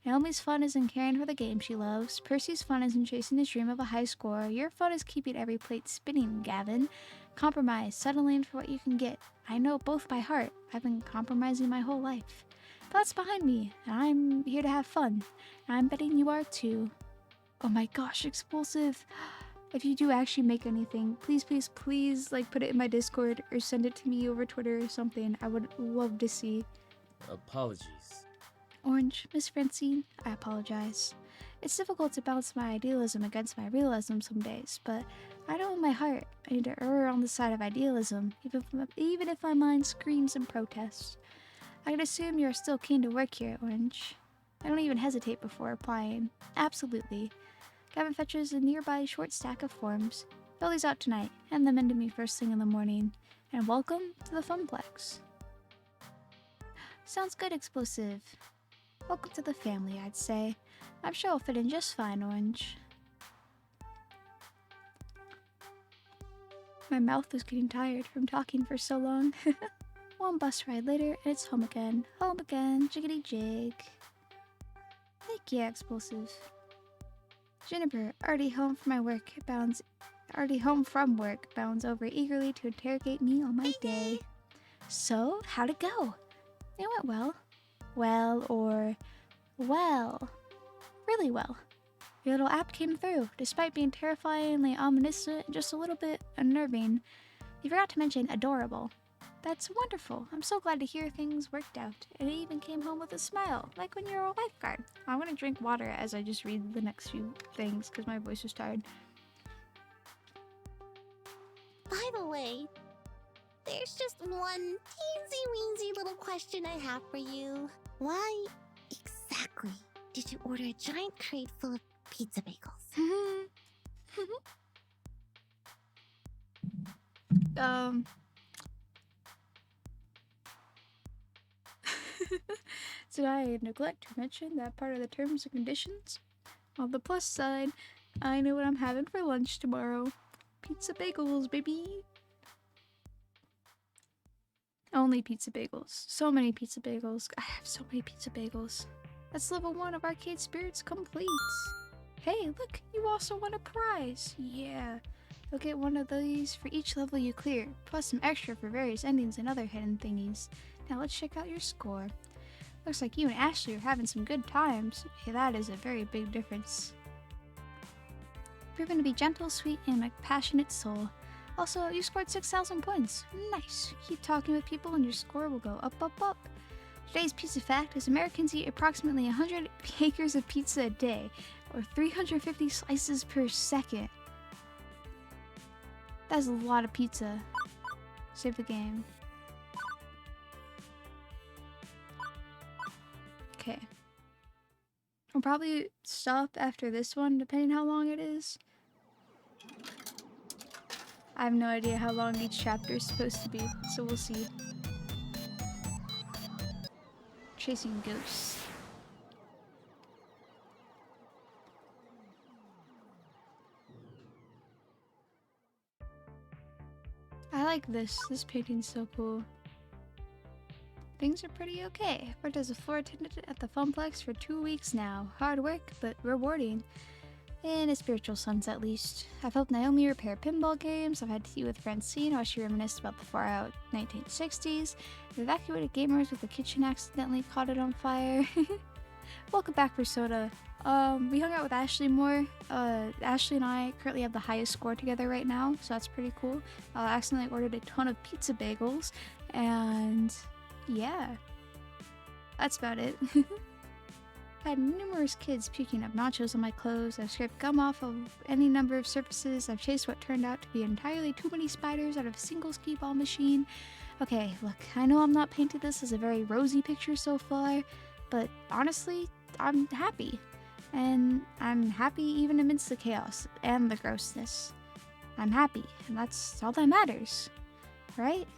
Naomi's fun is in caring for the game she loves. Percy's fun is in chasing his dream of a high score. Your fun is keeping every plate spinning, Gavin. Compromise, settling for what you can get. I know both by heart. I've been compromising my whole life. But that's behind me, and I'm here to have fun. And I'm betting you are too. Oh my gosh, Explosive. If you do actually make anything, please, please, please, put it in my Discord or send it to me over Twitter or something. I would love to see. Apologies. Orange, Miss Francine, I apologize. It's difficult to balance my idealism against my realism some days, but I know in my heart I need to err on the side of idealism, even if my mind screams in protest. I can assume you're still keen to work here, Orange. I don't even hesitate before applying. Absolutely. Gavin fetches a nearby short stack of forms. Fill these out tonight, hand them in to me first thing in the morning, and welcome to the Funplex. Sounds good, Explosive. Welcome to the family, I'd say. I'm sure I'll fit in just fine, Orange. My mouth was getting tired from talking for so long. One bus ride later, and it's home again. Home again, jiggity jig. Heck yeah, Explosive. Juniper, already home from work, bounds over eagerly to interrogate me on my day. So, how'd it go? It went well. Well, really well. Your little app came through, despite being terrifyingly ominous and just a little bit unnerving. You forgot to mention adorable. That's wonderful. I'm so glad to hear things worked out. And it even came home with a smile, like when you're a lifeguard. I'm gonna drink water as I just read the next few things, because my voice is tired. By the way, there's just one teensy-weensy little question I have for you. Why exactly did you order a giant crate full of pizza bagels? Did I neglect to mention that part of the terms and conditions? On the plus side, I know what I'm having for lunch tomorrow. Pizza bagels, baby! Only pizza bagels. So many pizza bagels. I have so many pizza bagels. That's level 1 of Arcade Spirits complete. Hey, look! You also won a prize! Yeah. You'll get one of these for each level you clear, plus some extra for various endings and other hidden thingies. Now let's check out your score. Looks like you and Ashley are having some good times. Hey, that is a very big difference. Proven to be gentle, sweet, and a passionate soul. Also, you scored 6,000 points. Nice. Keep talking with people and your score will go up, up, up. Today's pizza fact is Americans eat approximately 100 acres of pizza a day, or 350 slices per second. That's a lot of pizza. Save the game. Okay. I'll probably stop after this one, depending how long it is. I have no idea how long each chapter is supposed to be, so we'll see. Chasing ghosts. I like this. This painting's so cool. Things are pretty okay. Worked as a floor attendant at the Funplex for 2 weeks now. Hard work, but rewarding. In a spiritual sense, at least. I've helped Naomi repair pinball games. I've had tea with Francine while she reminisced about the far-out 1960s. I've evacuated gamers with the kitchen accidentally caught it on fire. Welcome back, Persona. We hung out with Ashley more. Ashley and I currently have the highest score together right now, so that's pretty cool. I accidentally ordered a ton of pizza bagels, and yeah, that's about it. I had numerous kids puking up nachos on my clothes. I've scraped gum off of any number of surfaces. I've chased what turned out to be entirely too many spiders out of a single skee ball machine. Okay, look, I know I'm not painting this as a very rosy picture so far, but honestly, I'm happy. And I'm happy even amidst the chaos and the grossness. I'm happy, and that's all that matters. Right?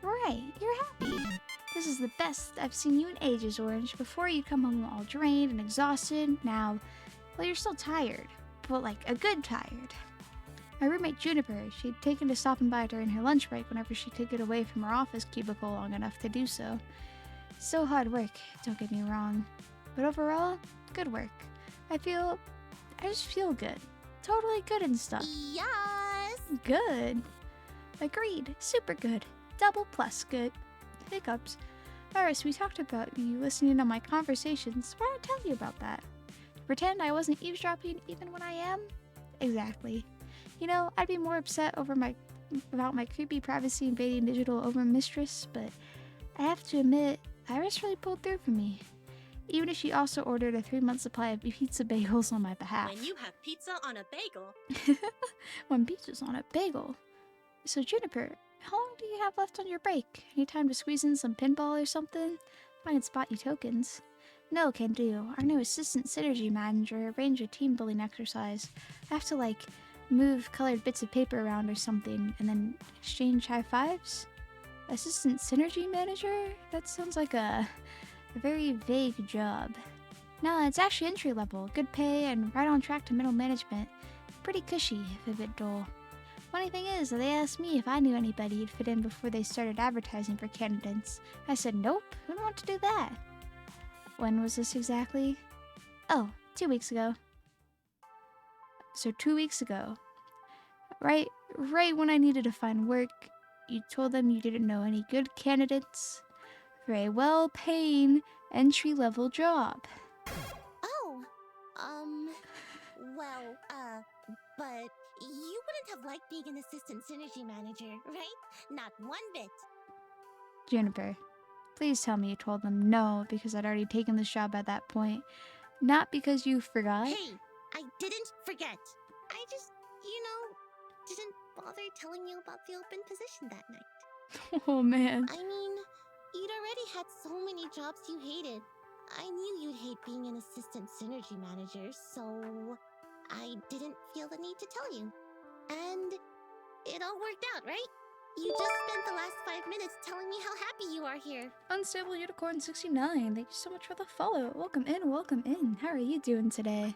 Right, you're happy. This is the best I've seen you in ages, Orange. Before you come home all drained and exhausted. Now, well, you're still tired, but like a good tired. My roommate Juniper, she'd taken to stopping by during her lunch break whenever she could get away from her office cubicle long enough to do so. So hard work, don't get me wrong. But overall, good work. I just feel good. Totally good and stuff. Yes! Good. Agreed. Super good. Double plus good. Hiccups. Alright, so we talked about you listening to my conversations. Why don't I tell you about that? Pretend I wasn't eavesdropping even when I am? Exactly. You know, I'd be more upset about my creepy privacy invading digital overmistress, but I have to admit, Iris really pulled through for me. Even if she also ordered a 3-month supply of pizza bagels on my behalf. When you have pizza on a bagel. When pizza's on a bagel. So Juniper, how long do you have left on your break? Any time to squeeze in some pinball or something? I can spot you tokens. No, can do. Our new assistant synergy manager arranged a team building exercise. I have to move colored bits of paper around or something and then exchange high fives? Assistant synergy manager? That sounds like a A very vague job. No, it's actually entry level, good pay, and right on track to middle management. Pretty cushy, if a bit dull. Funny thing is, they asked me if I knew anybody who'd fit in before they started advertising for candidates. I said, nope, who don't want to do that? When was this exactly? Oh, 2 weeks ago. So 2 weeks ago, right when I needed to find work, you told them you didn't know any good candidates for a well-paying entry-level job. Oh, well, but you wouldn't have liked being an assistant synergy manager, right? Not one bit. Juniper, please tell me you told them no because I'd already taken this job at that point. Not because you forgot. Hey, I didn't forget. I just, didn't bother telling you about the open position that night. Oh, man. I mean, you'd already had so many jobs you hated. I knew you'd hate being an assistant synergy manager, so I didn't feel the need to tell you. And it all worked out, right? You just spent the last 5 minutes telling me how happy you are here. Unstable Unicorn 69, thank you so much for the follow. Welcome in, welcome in. How are you doing today?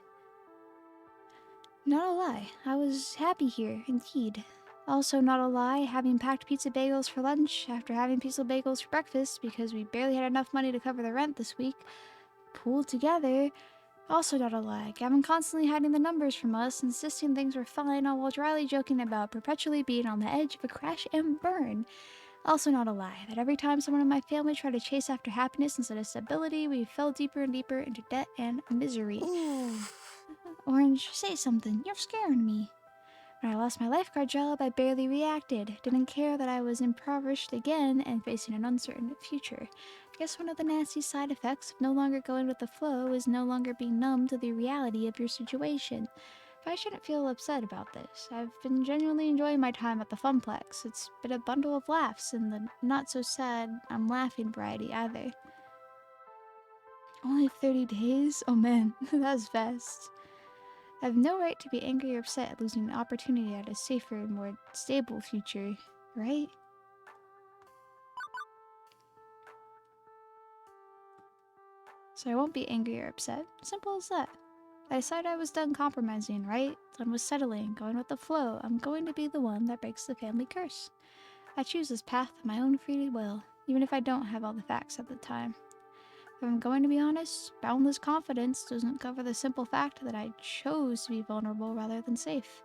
Not a lie, I was happy here, indeed. Also, not a lie, having packed pizza bagels for lunch after having pizza bagels for breakfast because we barely had enough money to cover the rent this week. Pooled together. Also not a lie, Gavin constantly hiding the numbers from us, insisting things were fine, all while dryly joking about perpetually being on the edge of a crash and burn. Also not a lie, that every time someone in my family tried to chase after happiness instead of stability, we fell deeper and deeper into debt and misery. Orange, say something, you're scaring me. When I lost my lifeguard job, I barely reacted, didn't care that I was impoverished again and facing an uncertain future. I guess one of the nasty side effects of no longer going with the flow is no longer being numb to the reality of your situation. But I shouldn't feel upset about this. I've been genuinely enjoying my time at the Funplex. It's been a bundle of laughs, and the not-so-sad, I'm laughing variety either. Only 30 days? Oh man, that's fast. I have no right to be angry or upset at losing an opportunity at a safer and more stable future, right? So I won't be angry or upset. Simple as that. I decided I was done compromising, right? Done with settling, going with the flow. I'm going to be the one that breaks the family curse. I choose this path of my own free will, even if I don't have all the facts at the time. If I'm going to be honest, boundless confidence doesn't cover the simple fact that I chose to be vulnerable rather than safe.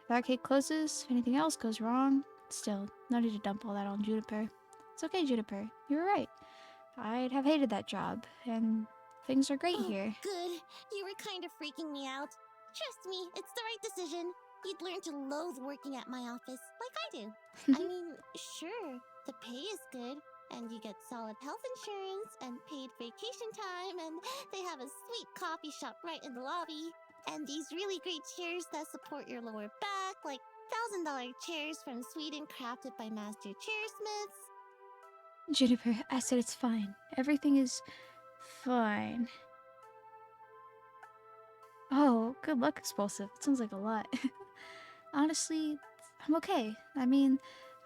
If the arcade closes, if anything else goes wrong, still, no need to dump all that on Juniper. It's okay, Juniper. You were right. I'd have hated that job, and things are great here. Good. You were kind of freaking me out. Trust me, it's the right decision. You'd learn to loathe working at my office, like I do. I mean, sure, the pay is good, and you get solid health insurance, and paid vacation time, and they have a sweet coffee shop right in the lobby, and these really great chairs that support your lower back, like $1,000 chairs from Sweden crafted by master chairsmiths. Juniper, I said it's fine. Everything is fine. Oh, good luck, Expulsive. It sounds like a lot. Honestly, I'm okay. I mean,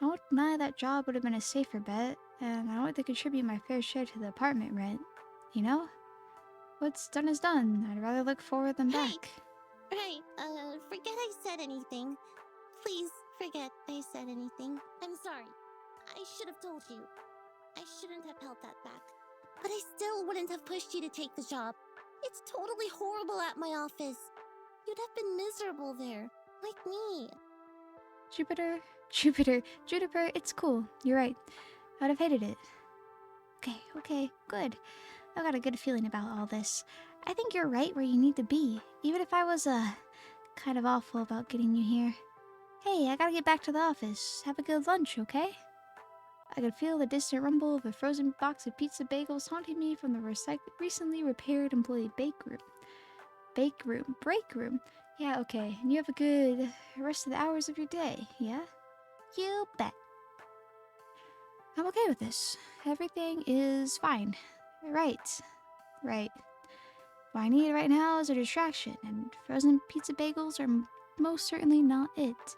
I won't deny that job would have been a safer bet, and I don't have to contribute my fair share to the apartment rent. You know? What's done is done. I'd rather look forward than back. Right, forget I said anything. Please, forget I said anything. I'm sorry. I should have told you. I shouldn't have held that back. But I still wouldn't have pushed you to take the job. It's totally horrible at my office. You'd have been miserable there, like me. Juniper, it's cool. You're right. I'd have hated it. Okay, good. I've got a good feeling about all this. I think you're right where you need to be, even if I was, kind of awful about getting you here. Hey, I gotta get back to the office. Have a good lunch, okay? I could feel the distant rumble of a frozen box of pizza bagels haunting me from the recently repaired employee break room. Yeah, okay, and you have a good rest of the hours of your day, yeah? You bet. I'm okay with this. Everything is fine. Right. What I need right now is a distraction, and frozen pizza bagels are most certainly not it.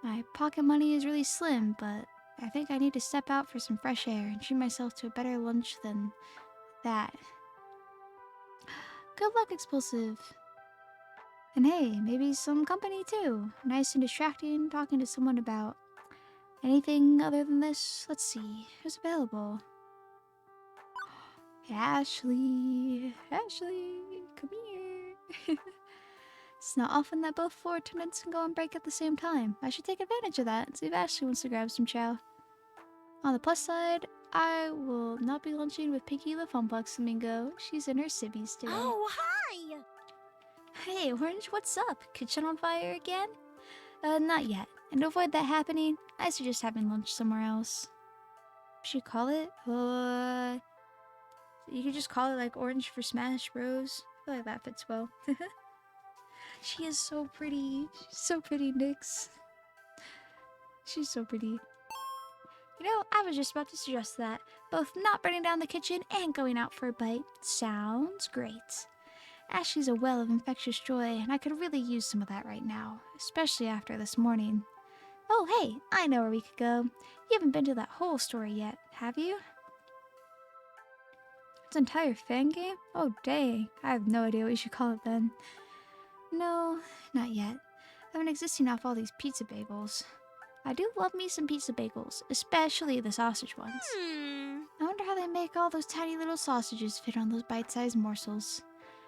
My pocket money is really slim, but I think I need to step out for some fresh air and treat myself to a better lunch than that. Good luck, Explosive. And hey, maybe some company too. Nice and distracting talking to someone about anything other than this. Let's see, who's available? Ashley, come here. It's not often that both floor attendants can go on break at the same time. I should take advantage of that and see if Ashley wants to grab some chow. On the plus side, I will not be lunching with Pinky the Funplex Flamingo. She's in her civvies today. Oh, hi! Hey, Orange, what's up? Kitchen on fire again? Not yet. And to avoid that happening, I suggest having lunch somewhere else. Should you call it? You could just call it like Orange for Smash Bros. I feel like that fits well. She is so pretty. She's so pretty, Nyx. She's so pretty. You know, I was just about to suggest that. Both not burning down the kitchen and going out for a bite. Sounds great. Ashley's a well of infectious joy, and I could really use some of that right now, especially after this morning. Oh, hey, I know where we could go. You haven't been to that whole story yet, have you? It's an entire fan game? Oh, dang. I have no idea what you should call it then. No, not yet. I've been existing off all these pizza bagels. I do love me some pizza bagels, especially the sausage ones. I wonder how they make all those tiny little sausages fit on those bite-sized morsels.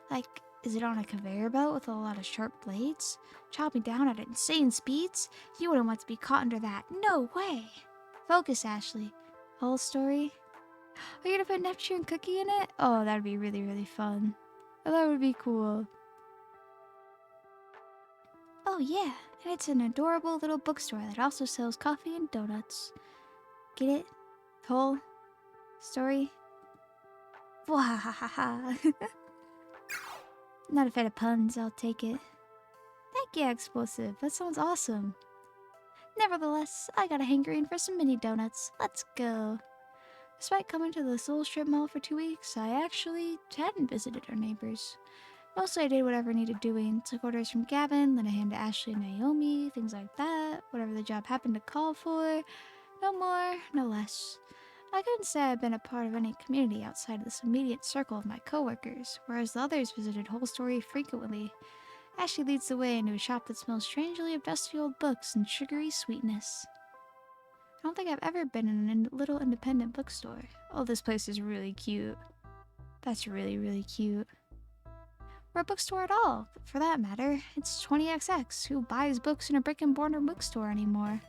Like, is it on a conveyor belt with a lot of sharp blades? Chopping down at insane speeds? You wouldn't want to be caught under that. No way! Focus, Ashley. Whole story? Are you gonna put Neptune Cookie in it? Oh, that'd be really, really fun. Oh, that would be cool. Oh yeah, and it's an adorable little bookstore that also sells coffee and donuts. Get it? Whole story? Wahahaha. Not a fan of puns, I'll take it. Thank you, Explosive. That sounds awesome. Nevertheless, I got a hankering for some mini donuts. Let's go. Despite coming to the Soul Strip Mall for 2 weeks, I actually hadn't visited our neighbors. Mostly I did whatever needed doing. Took orders from Gavin, then I handed Ashley and Naomi, things like that. Whatever the job happened to call for. No more, no less. I couldn't say I've been a part of any community outside of this immediate circle of my coworkers, whereas the others visited Whole Story frequently. Ashley leads the way into a shop that smells strangely of dusty old books and sugary sweetness. I don't think I've ever been in a little independent bookstore. Oh, this place is really cute. That's really, really cute. Or a bookstore at all, for that matter. It's 20XX. Who buys books in a brick-and-mortar bookstore anymore?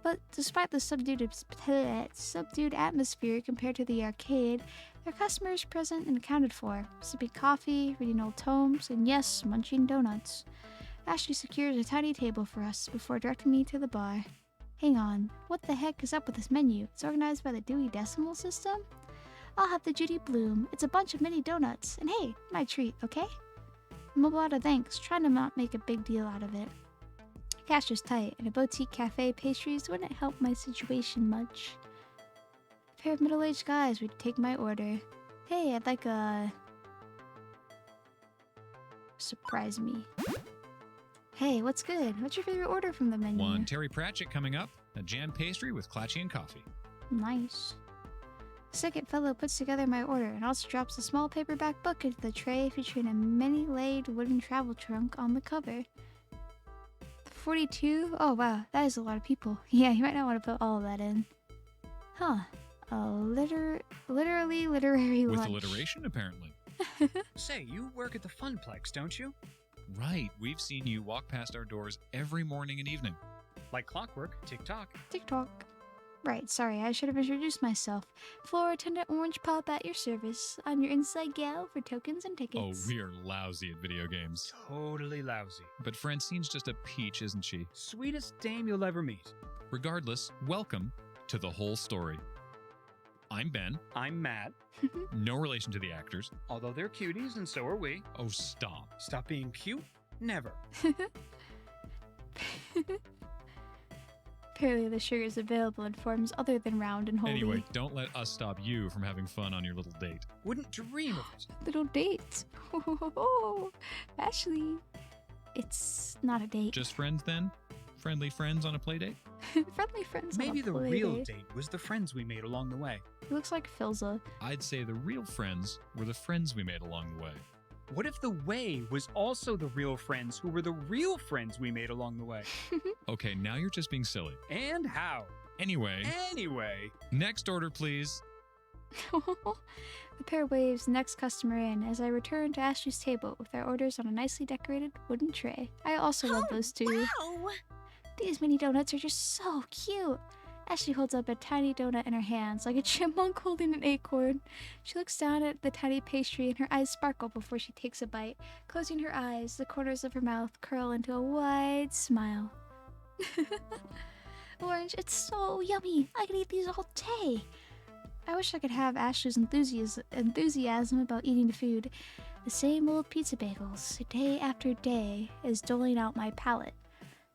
But despite the subdued atmosphere compared to the arcade, their customers present and accounted for, sipping coffee, reading old tomes, and yes, munching donuts. Ashley secures a tiny table for us before directing me to the bar. Hang on, what the heck is up with this menu? It's organized by the Dewey Decimal System? I'll have the Judy Bloom. It's a bunch of mini donuts. And hey, my treat, okay? I'm a lot of thanks, trying to not make a big deal out of it. Cash is tight, and a boutique cafe pastries wouldn't help my situation much. A pair of middle-aged guys would take my order. Hey, I'd like a... Surprise me. Hey, what's good? What's your favorite order from the menu? One Terry Pratchett coming up, a jam pastry with Clatchy and coffee. Nice. The second fellow puts together my order and also drops a small paperback book into the tray featuring a many-laid wooden travel trunk on the cover. 42? Oh wow, that is a lot of people. Yeah, you might not want to put all of that in. Huh. A literary With lunch. alliteration, apparently. Say, you work at the Funplex, don't you? Right, we've seen you walk past our doors every morning and evening. Like clockwork, tick-tock. TikTok. Right, sorry, I should have introduced myself. Floor Attendant Orange Pop at your service. I'm your inside gal for tokens and tickets. Oh, we are lousy at video games. Totally lousy. But Francine's just a peach, isn't she? Sweetest dame you'll ever meet. Regardless, welcome to The Whole Story. I'm Ben. I'm Matt. No relation to the actors. Although they're cuties, and so are we. Oh, stop. Stop being cute? Never. Apparently the sugar is available in forms other than round and holy. Anyway, don't let us stop you from having fun on your little date. Wouldn't dream of it. Little date. Ashley. It's not a date. Just friends then? Friendly friends on a play date? Friendly friends. on a Maybe the play real date. date was the friends we made along the way. He looks like Philza. I'd say the real friends were the friends we made along the way. What if the way was also the real friends who were the real friends we made along the way? Okay, now you're just being silly. And how? Anyway, next order, please. The pair waves the next customer in as I return to Ashley's table with our orders on a nicely decorated wooden tray. I also love those two. Wow! These mini donuts are just so cute. Ashley holds up a tiny donut in her hands, like a chipmunk holding an acorn. She looks down at the tiny pastry and her eyes sparkle before she takes a bite. Closing her eyes, the corners of her mouth curl into a wide smile. Orange, it's so yummy. I could eat these all day. I wish I could have Ashley's enthusiasm about eating food. The same old pizza bagels, day after day, is doling out my palate.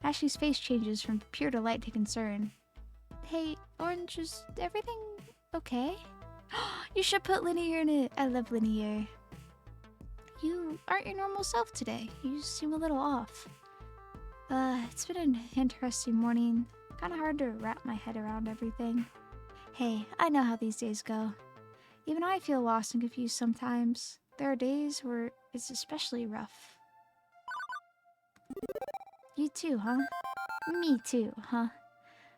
Ashley's face changes from pure delight to concern. Hey, Orange, is everything okay? You should put Linear in it. I love Linear. You aren't your normal self today. You seem a little off. It's been an interesting morning. Kinda hard to wrap my head around everything. Hey, I know how these days go. Even I feel lost and confused sometimes. There are days where it's especially rough. You too, huh? Me too, huh?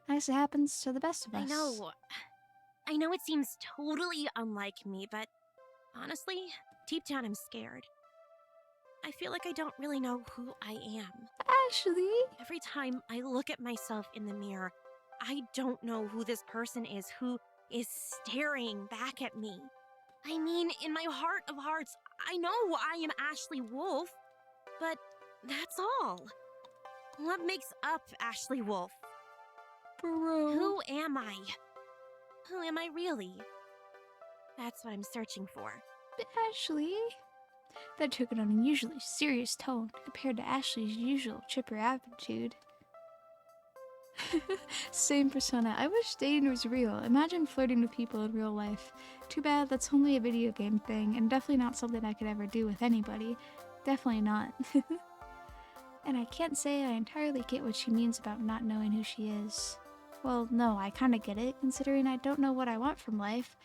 I guess it happens to the best of us. I know it seems totally unlike me, but honestly, deep down I'm scared. I feel like I don't really know who I am. Ashley? Every time I look at myself in the mirror, I don't know who this person is who is staring back at me. I mean, in my heart of hearts, I know I am Ashley Wolf, but that's all. What makes up Ashley Wolf? Bro. Who am I? Who am I really? That's what I'm searching for. Ashley? That took an unusually serious tone compared to Ashley's usual chipper attitude. Same persona. I wish dating was real. Imagine flirting with people in real life. Too bad that's only a video game thing, and definitely not something I could ever do with anybody. Definitely not. And I can't say I entirely get what she means about not knowing who she is. Well, no, I kinda get it, considering I don't know what I want from life.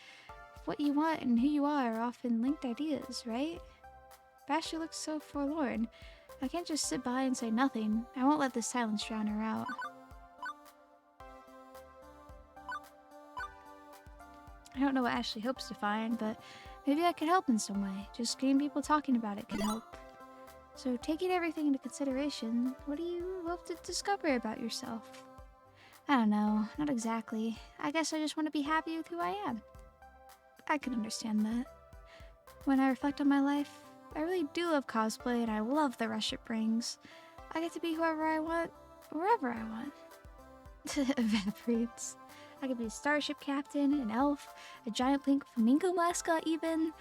What you want and who you are often linked ideas, right? But Ashley looks so forlorn. I can't just sit by and say nothing. I won't let this silence drown her out. I don't know what Ashley hopes to find, but maybe I could help in some way. Just getting people talking about it can help. So, taking everything into consideration, what do you hope to discover about yourself? I don't know, not exactly. I guess I just want to be happy with who I am. I can understand that. When I reflect on my life, I really do love cosplay and I love the rush it brings. I get to be whoever I want, wherever I want. Evaporates. I could be a starship captain, an elf, a giant pink flamingo mascot even.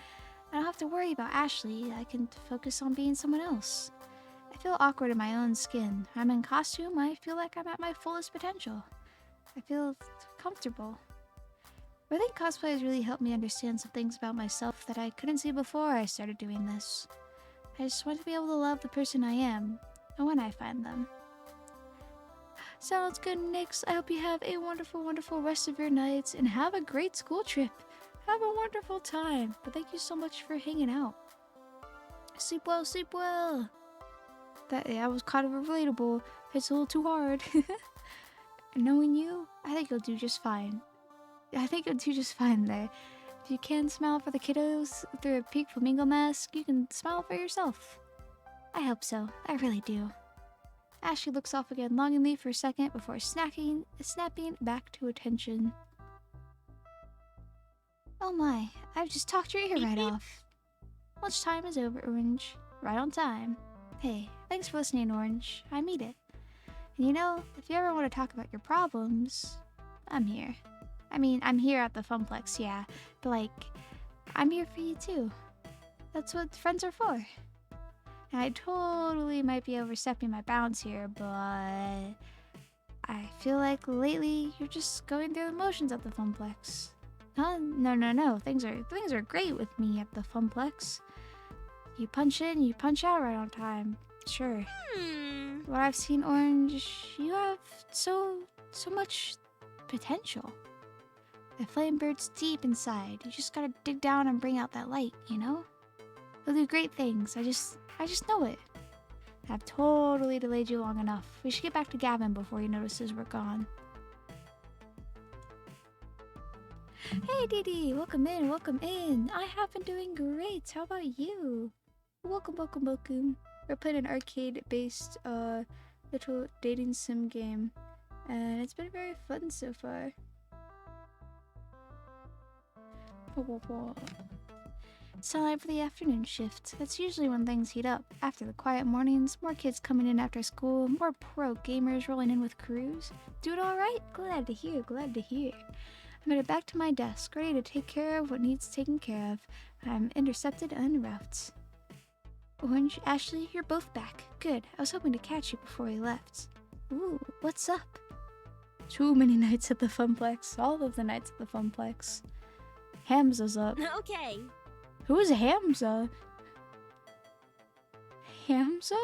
I don't have to worry about Ashley. I can focus on being someone else. I feel awkward in my own skin. I'm in costume. I feel like I'm at my fullest potential. I feel comfortable. I think cosplay has really helped me understand some things about myself that I couldn't see before I started doing this. I just want to be able to love the person I am, and when I find them. Sounds good, Nix. I hope you have a wonderful, wonderful rest of your nights, and have a great school trip. Have a wonderful time. But thank you so much for hanging out. Sleep well, sleep well. That was kind of relatable. It's a little too hard. Knowing you, I think you'll do just fine. I think you'll do just fine there. If you can smile for the kiddos through a pink flamingo mask, you can smile for yourself. I hope so. I really do. Ashley looks off again longingly for a second before snapping back to attention. Oh my, I've just talked your ear right off. Lunchtime is over, Orange. Right on time. Hey, thanks for listening, Orange. I mean it. And you know, if you ever want to talk about your problems, I'm here. I mean, I'm here at the Funplex, yeah, but like, I'm here for you too. That's what friends are for. And I totally might be overstepping my bounds here, but I feel like lately you're just going through the motions at the Funplex. Huh? No. Things are great with me at the Funplex. You punch in, you punch out right on time. Sure. Hmm. What I've seen, Orange, you have so much potential. The flame burns deep inside. You just gotta dig down and bring out that light, you know? You'll do great things. I just know it. I've totally delayed you long enough. We should get back to Gavin before he notices we're gone. Hey, Dee, welcome in, welcome in. I have been doing great. How about you? Welcome, welcome, welcome. We're playing an arcade-based, little dating sim game, and it's been very fun so far. It's time for the afternoon shift. That's usually when things heat up. After the quiet mornings, more kids coming in after school, more pro gamers rolling in with crews. Doing alright? Glad to hear, glad to hear. I'm headed back to my desk, ready to take care of what needs taken care of. I'm intercepted en route. Orange, Ashley, you're both back. Good. I was hoping to catch you before we left. Ooh, what's up? Too many nights at the Funplex. All of the nights at the Funplex. Hamza's up. Okay. Who is Hamza? Hamza?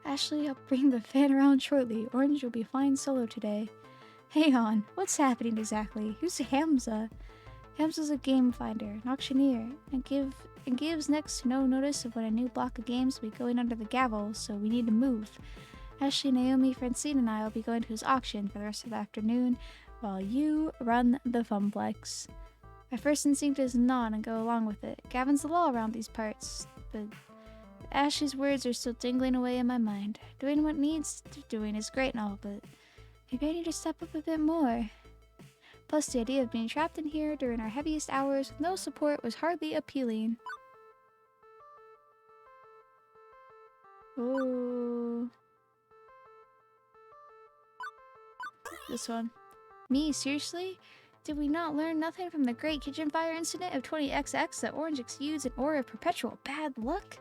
Ashley, I'll bring the fan around shortly. Orange will be flying solo today. Hang on, what's happening exactly? Who's Hamza? Hamza's a game finder, an auctioneer, and gives next to no notice of when a new block of games will be going under the gavel, so we need to move. Ashley, Naomi, Francine, and I will be going to his auction for the rest of the afternoon, while you run the Funplex. My first instinct is nod and go along with it. Gavin's the law around these parts, but Ashley's words are still dingling away in my mind. Doing what needs doing is great and all, but maybe I need to step up a bit more. Plus, the idea of being trapped in here during our heaviest hours with no support was hardly appealing. Oh. This one. Me, seriously? Did we not learn nothing from the Great Kitchen Fire incident of 20XX that Orange exudes an aura of perpetual bad luck?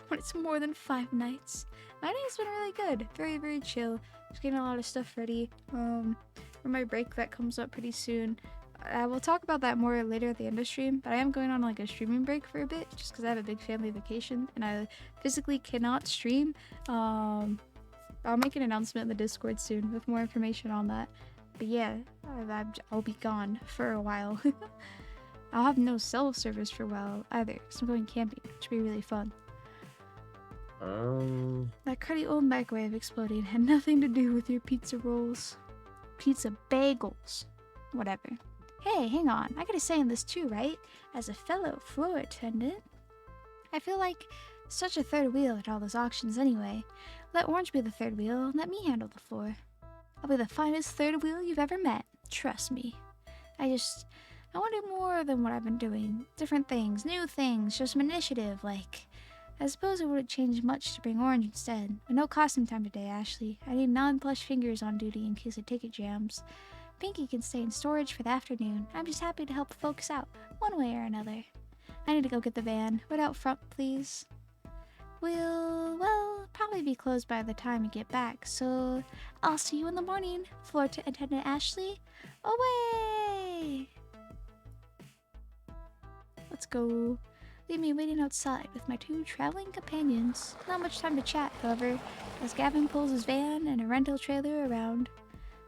When it's more than 5 nights. My day's been really good. Very, very chill. Just getting a lot of stuff ready. For my break that comes up pretty soon. I will talk about that more later at the end of stream, but I am going on like a streaming break for a bit just because I have a big family vacation and I physically cannot stream. I'll make an announcement in the Discord soon with more information on that. But yeah, I'll be gone for a while. I'll have no cell service for a while either because I'm going camping, which will be really fun. That cruddy old microwave exploding had nothing to do with your pizza rolls. Pizza bagels. Whatever. Hey, hang on. I gotta say in this too, right? As a fellow floor attendant, I feel like such a third wheel at all those auctions anyway. Let Orange be the third wheel and let me handle the floor. I'll be the finest third wheel you've ever met. Trust me. I want to do more than what I've been doing. Different things, new things, show some initiative, like... I suppose it would have changed much to bring Orange instead, but no costume time today, Ashley. I need non-plush fingers on duty in case the ticket jams. Pinky can stay in storage for the afternoon. I'm just happy to help folks out, one way or another. I need to go get the van. Wait out front, please. Well, probably be closed by the time you get back, so I'll see you in the morning. Floor attendant Ashley, away! Let's go. Leave me waiting outside with my 2 traveling companions. Not much time to chat, however, as Gavin pulls his van and a rental trailer around.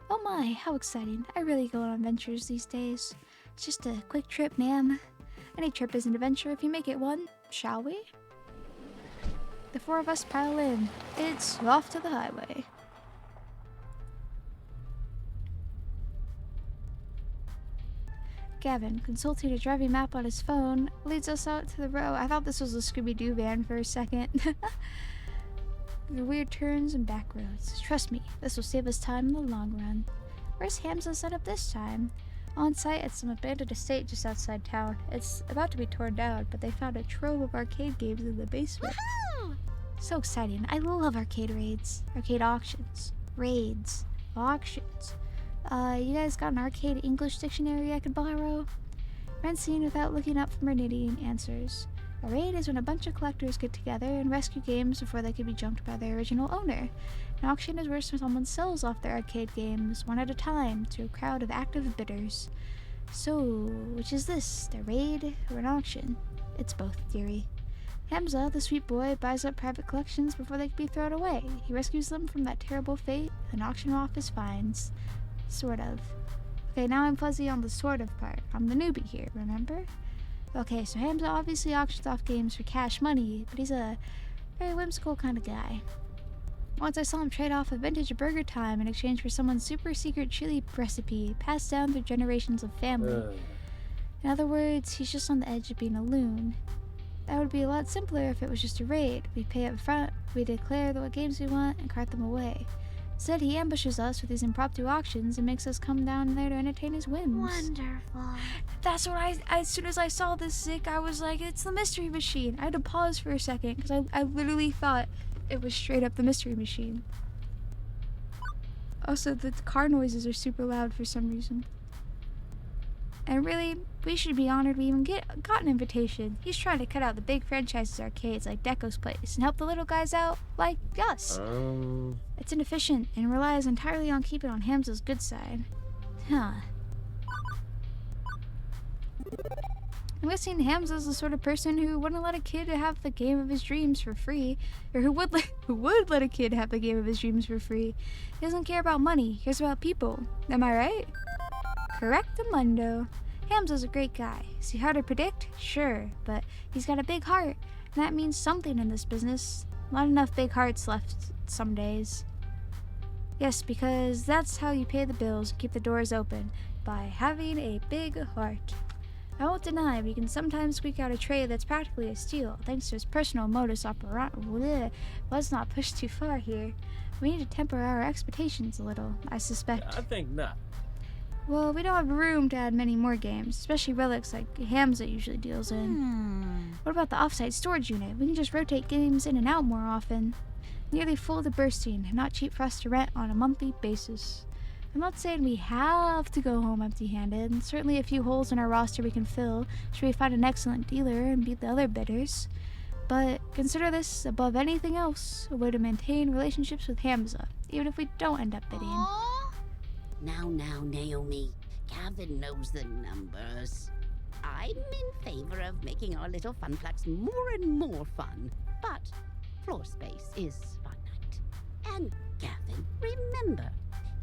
Oh my, how exciting. I really go on adventures these days. It's just a quick trip, ma'am. Any trip is an adventure if you make it one, shall we? The 4 of us pile in. It's off to the highway. Gavin, consulting a driving map on his phone, leads us out to the road. I thought this was a Scooby-Doo van for a second. The weird turns and back roads. Trust me, this will save us time in the long run. Where's Hamza set up this time? On site at some abandoned estate just outside town. It's about to be torn down, but they found a trove of arcade games in the basement. Woohoo! So exciting. I love arcade raids. Arcade auctions. Raids. Auctions. You guys got an arcade English dictionary I could borrow? Francine, without looking up from her knitting, answers. A raid is when a bunch of collectors get together and rescue games before they can be junked by their original owner. An auction is where someone sells off their arcade games, one at a time, to a crowd of active bidders. So, which is this? A raid or an auction? It's both, dearie. Hamza, the sweet boy, buys up private collections before they can be thrown away. He rescues them from that terrible fate and auctions off his finds. Sort of. Okay, now I'm fuzzy on the sort of part. I'm the newbie here, remember? Okay, so Hamza obviously auctions off games for cash money, but he's a very whimsical kind of guy. Once I saw him trade off a vintage Burger Time in exchange for someone's super secret chili recipe passed down through generations of family. In other words, he's just on the edge of being a loon. That would be a lot simpler if it was just a raid. We pay up front, we declare what games we want, and cart them away. Instead, he ambushes us with these impromptu auctions and makes us come down there to entertain his whims. Wonderful. That's what as soon as I saw this Zik, I was like, it's the Mystery Machine. I had to pause for a second, because I literally thought it was straight up the Mystery Machine. Also, the car noises are super loud for some reason. And really, we should be honored we even got an invitation. He's trying to cut out the big franchises arcades like Deco's Place and help the little guys out like us. It's inefficient and relies entirely on keeping on Hamza's good side. Huh. I'm guessing Hamza's the sort of person who wouldn't let a kid have the game of his dreams for free, or who would let a kid have the game of his dreams for free. He doesn't care about money, he cares about people. Am I right? Correctamundo. Hamza's a great guy. Is he hard to predict? Sure, but he's got a big heart, and that means something in this business. Not enough big hearts left some days. Yes, because that's how you pay the bills and keep the doors open, by having a big heart. I won't deny we can sometimes squeak out a trade that's practically a steal, thanks to his personal modus operandi. Let's not push too far here. We need to temper our expectations a little, I suspect. I think not. Well, we don't have room to add many more games, especially relics like Hamza usually deals in. What about the offsite storage unit? We can just rotate games in and out more often. Nearly full to bursting, and not cheap for us to rent on a monthly basis. I'm not saying we have to go home empty-handed, and certainly a few holes in our roster we can fill should we find an excellent dealer and beat the other bidders. But consider this, above anything else, a way to maintain relationships with Hamza, even if we don't end up bidding. Now, Naomi. Gavin knows the numbers. I'm in favor of making our little funplex more and more fun, but floor space is finite. And Gavin, remember,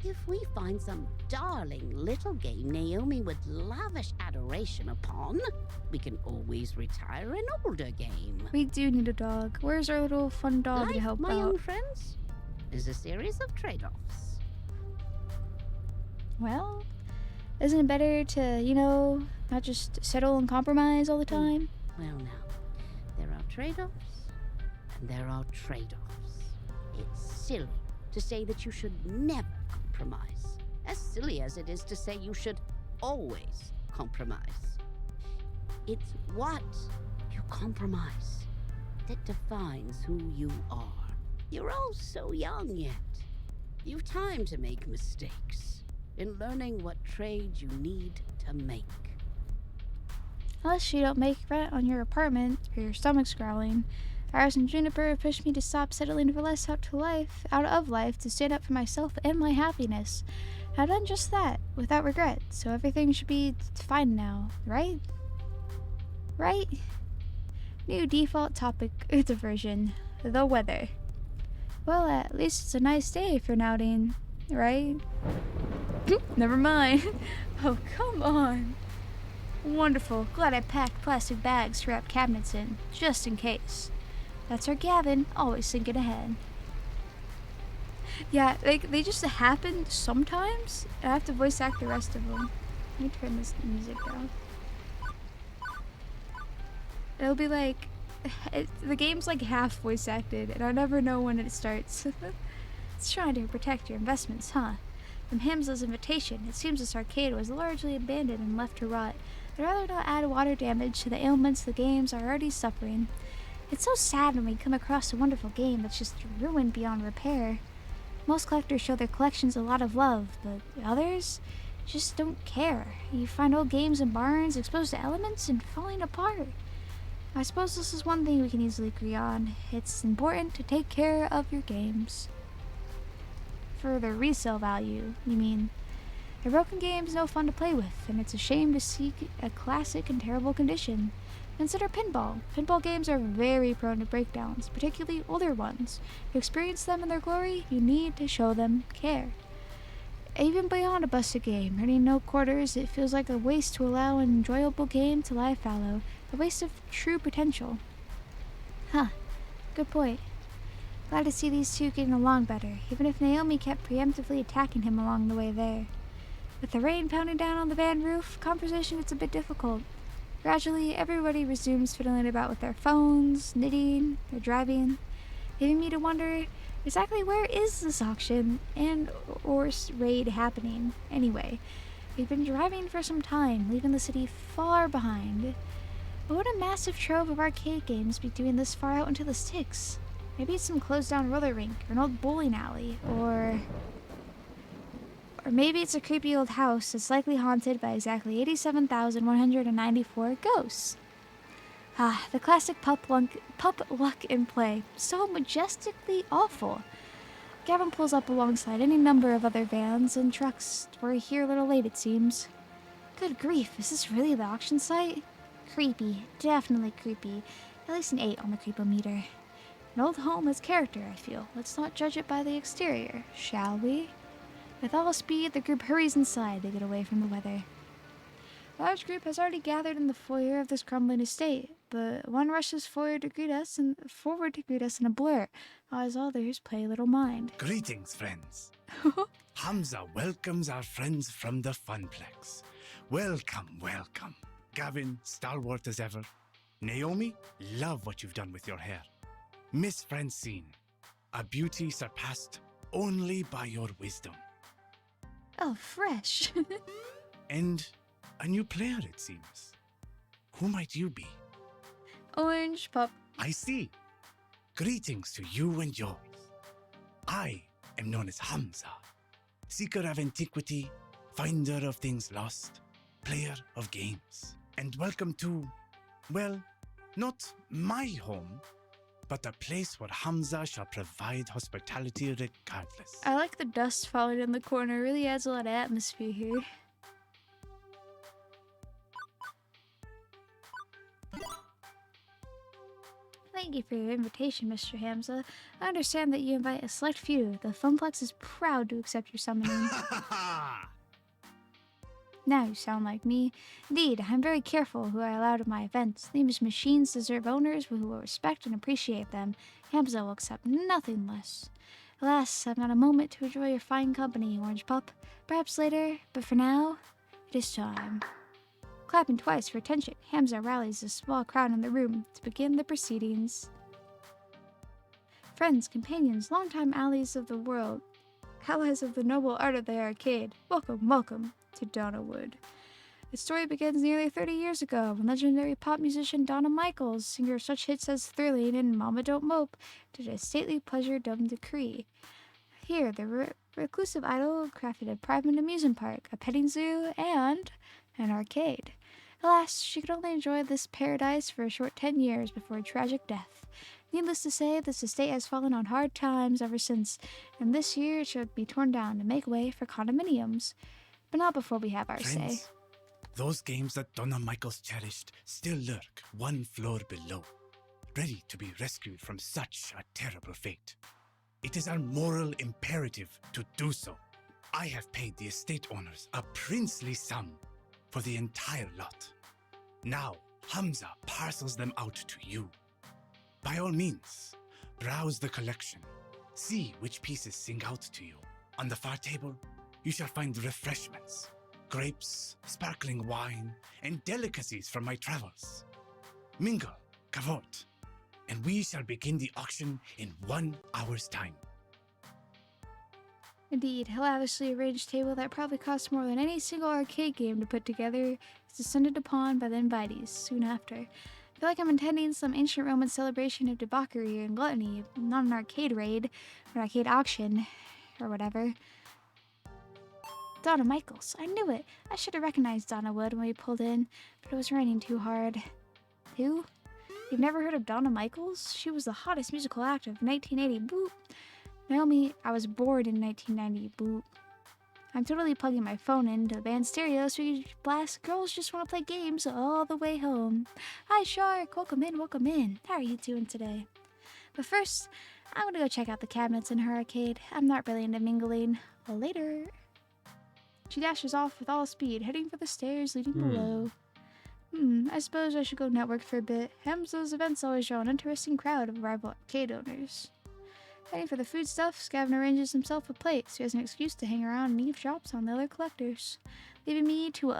if we find some darling little game Naomi would lavish adoration upon, we can always retire an older game. We do need a dog. Where's our little fun dog Life, to help my out? young friends, is a series of trade-offs. Well, isn't it better to, not just settle and compromise all the time? Well, now, there are trade-offs, and there are trade-offs. It's silly to say that you should never compromise, as silly as it is to say you should always compromise. It's what you compromise that defines who you are. You're all so young yet. You've time to make mistakes in learning what trade you need to make. Unless you don't make rent on your apartment or your stomach's growling. Iris and Juniper have pushed me to stop settling for less out of life to stand up for myself and my happiness. I've done just that, without regret, so everything should be fine now, right? Right? New default topic diversion. The weather. Well, at least it's a nice day for an outing, right? Never mind. Oh, come on. Wonderful. Glad I packed plastic bags to wrap cabinets in, just in case. That's our Gavin, always thinking ahead. Yeah, they just happen sometimes, and I have to voice act the rest of them. Let me turn this music down. It'll be like, the game's like half voice acted, and I never know when it starts. It's trying to protect your investments, huh? From Hamza's invitation, it seems this arcade was largely abandoned and left to rot. I'd rather not add water damage to the ailments the games are already suffering. It's so sad when we come across a wonderful game that's just ruined beyond repair. Most collectors show their collections a lot of love, but others just don't care. You find old games in barns exposed to elements and falling apart. I suppose this is one thing we can easily agree on. It's important to take care of your games. For their resale value, you mean. A broken game's no fun to play with, and it's a shame to see a classic in terrible condition. Consider pinball. Pinball games are very prone to breakdowns, particularly older ones. To experience them in their glory, you need to show them care. Even beyond a busted game, earning no quarters, it feels like a waste to allow an enjoyable game to lie fallow, a waste of true potential. Huh, good point. Glad to see these two getting along better, even if Naomi kept preemptively attacking him along the way there. With the rain pounding down on the van roof, conversation gets a bit difficult. Gradually, everybody resumes fiddling about with their phones, knitting, or driving, leaving me to wonder exactly where is this auction and or raid happening. Anyway, we've been driving for some time, leaving the city far behind. But would a massive trove of arcade games be doing this far out into the sticks? Maybe it's some closed-down roller rink, or an old bowling alley, or maybe it's a creepy old house that's likely haunted by exactly 87,194 ghosts. Ah, the classic pup luck in play. So majestically awful. Gavin pulls up alongside any number of other vans and trucks. We're here a little late, it seems. Good grief, is this really the auction site? Creepy. Definitely creepy. At least an 8 on the creepometer. An old home has character, I feel. Let's not judge it by the exterior, shall we? With all speed, the group hurries inside to get away from the weather. A large group has already gathered in the foyer of this crumbling estate, but one rushes forward to greet us in a blur, as others play little mind. Greetings, friends. Hamza welcomes our friends from the Funplex. Welcome, welcome. Gavin, stalwart as ever. Naomi, love what you've done with your hair. Miss Francine, a beauty surpassed only by your wisdom. Oh, fresh. And a new player, it seems. Who might you be? Orange pup. I see. Greetings to you and yours. I am known as Hamza, seeker of antiquity, finder of things lost, player of games. And welcome to, well, not my home, but a place where Hamza shall provide hospitality regardless. I like the dust falling in the corner. Really adds a lot of atmosphere here. Thank you for your invitation, Mr. Hamza. I understand that you invite a select few. The Funplex is proud to accept your summoning. Now you sound like me. Indeed, I'm very careful who I allow to my events. These machines deserve owners who will respect and appreciate them. Hamza will accept nothing less. Alas, I've not a moment to enjoy your fine company, Orange Pup. Perhaps later, but for now, it is time. Clapping twice for attention, Hamza rallies a small crowd in the room to begin the proceedings. Friends, companions, longtime allies of the world, allies of the noble art of the arcade, welcome, welcome to Donnawood. Its story begins nearly 30 years ago when legendary pop musician Donna Michaels, singer of such hits as Thrilling and Mama Don't Mope, did a stately pleasure-dumb decree. Here, the reclusive idol crafted a private amusement park, a petting zoo, and an arcade. Alas, she could only enjoy this paradise for a short 10 years before a tragic death. Needless to say, this estate has fallen on hard times ever since, and this year it should be torn down to make way for condominiums. But not before we have our say. Those games that Donna Michaels cherished still lurk one floor below, ready to be rescued from such a terrible fate. It is our moral imperative to do so. I have paid the estate owners a princely sum for the entire lot. Now, Hamza parcels them out to you. By all means, browse the collection. See which pieces sing out to you. On the far table, you shall find refreshments, grapes, sparkling wine, and delicacies from my travels. Mingle, cavort, and we shall begin the auction in 1 hour's time. Indeed, a lavishly arranged table that probably cost more than any single arcade game to put together is descended upon by the invitees soon after. I feel like I'm attending some ancient Roman celebration of debauchery and gluttony, not an arcade raid, or an arcade auction, or whatever. Donna Michaels, I knew it. I should have recognized Donna Wood when we pulled in, but it was raining too hard. Who? You've never heard of Donna Michaels? She was the hottest musical act of 1980. Boop. Naomi, I was born in 1990. Boop. I'm totally plugging my phone into the band stereo so we can blast Girls Just Want to Play Games all the way home. Hi, Shark. Welcome in, welcome in. How are you doing today? But first, I'm gonna go check out the cabinets in her arcade. I'm not really into mingling. Later. She dashes off with all speed, heading for the stairs leading below. I suppose I should go network for a bit. Hamza's events always draw an interesting crowd of rival arcade owners. Heading for the foodstuffs, Gavin arranges himself a plate so he has an excuse to hang around and eavesdrops on the other collectors, leaving me to,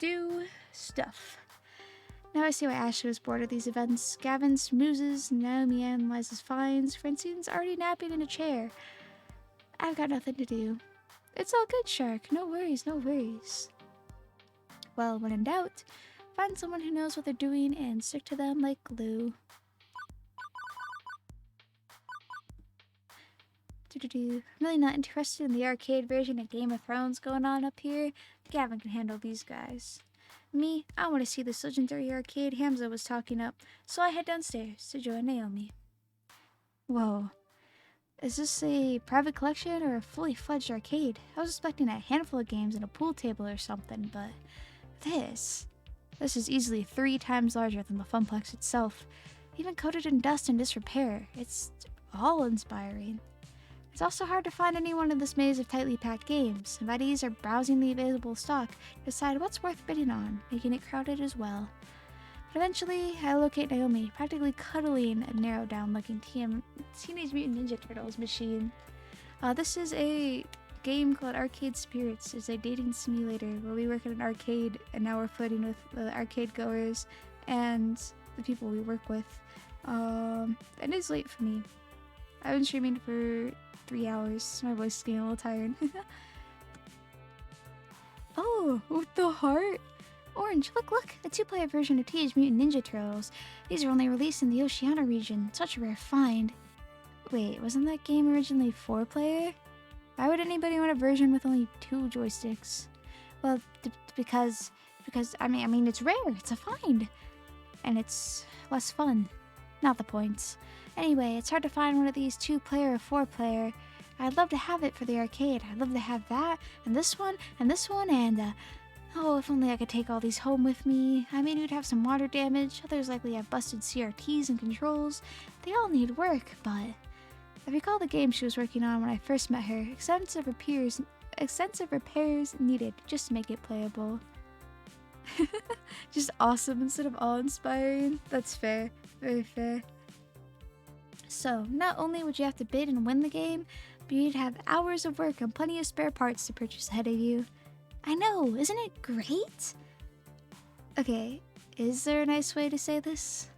do stuff. Now I see why Ashley was bored of these events. Gavin smoozes, Naomi analyzes finds, Francine's already napping in a chair. I've got nothing to do. It's all good, Shark. No worries, no worries. Well, when in doubt, find someone who knows what they're doing and stick to them like glue. I'm really not interested in the arcade version of Game of Thrones going on up here. Gavin can handle these guys. Me, I want to see this legendary arcade Hamza was talking up, so I head downstairs to join Naomi. Whoa. Is this a private collection or a fully fledged arcade? I was expecting a handful of games and a pool table or something, but this is easily 3 times larger than the Funplex itself. Even coated in dust and disrepair. It's awe-inspiring. It's also hard to find anyone in this maze of tightly packed games. Invitees are browsing the available stock to decide what's worth bidding on, making it crowded as well. But eventually, I locate Naomi, practically cuddling a narrowed-down-looking Teenage Mutant Ninja Turtles machine. This is a game called Arcade Spirits. It's a dating simulator where we work at an arcade, and now we're flirting with the arcade goers and the people we work with. And it's late for me. I've been streaming for 3 hours. My voice is getting a little tired. Oh, with the heart? Orange, look! A 2-player version of Teenage Mutant Ninja Turtles. These are only released in the Oceania region. Such a rare find. Wait, wasn't that game originally 4-player? Why would anybody want a version with only 2 joysticks? Well, because I mean it's rare. It's a find, and it's less fun. Not the point. Anyway, it's hard to find one of these 2-player or 4-player. I'd love to have it for the arcade. I'd love to have that, and this one, and oh, if only I could take all these home with me. I mean, we'd have some water damage. Others likely have busted CRTs and controls. They all need work, but I recall the game she was working on when I first met her. Extensive repairs needed just to make it playable. Just awesome instead of awe-inspiring. That's fair. Very fair. So, not only would you have to bid and win the game, but you'd have hours of work and plenty of spare parts to purchase ahead of you. I know, isn't it great? Okay, is there a nice way to say this?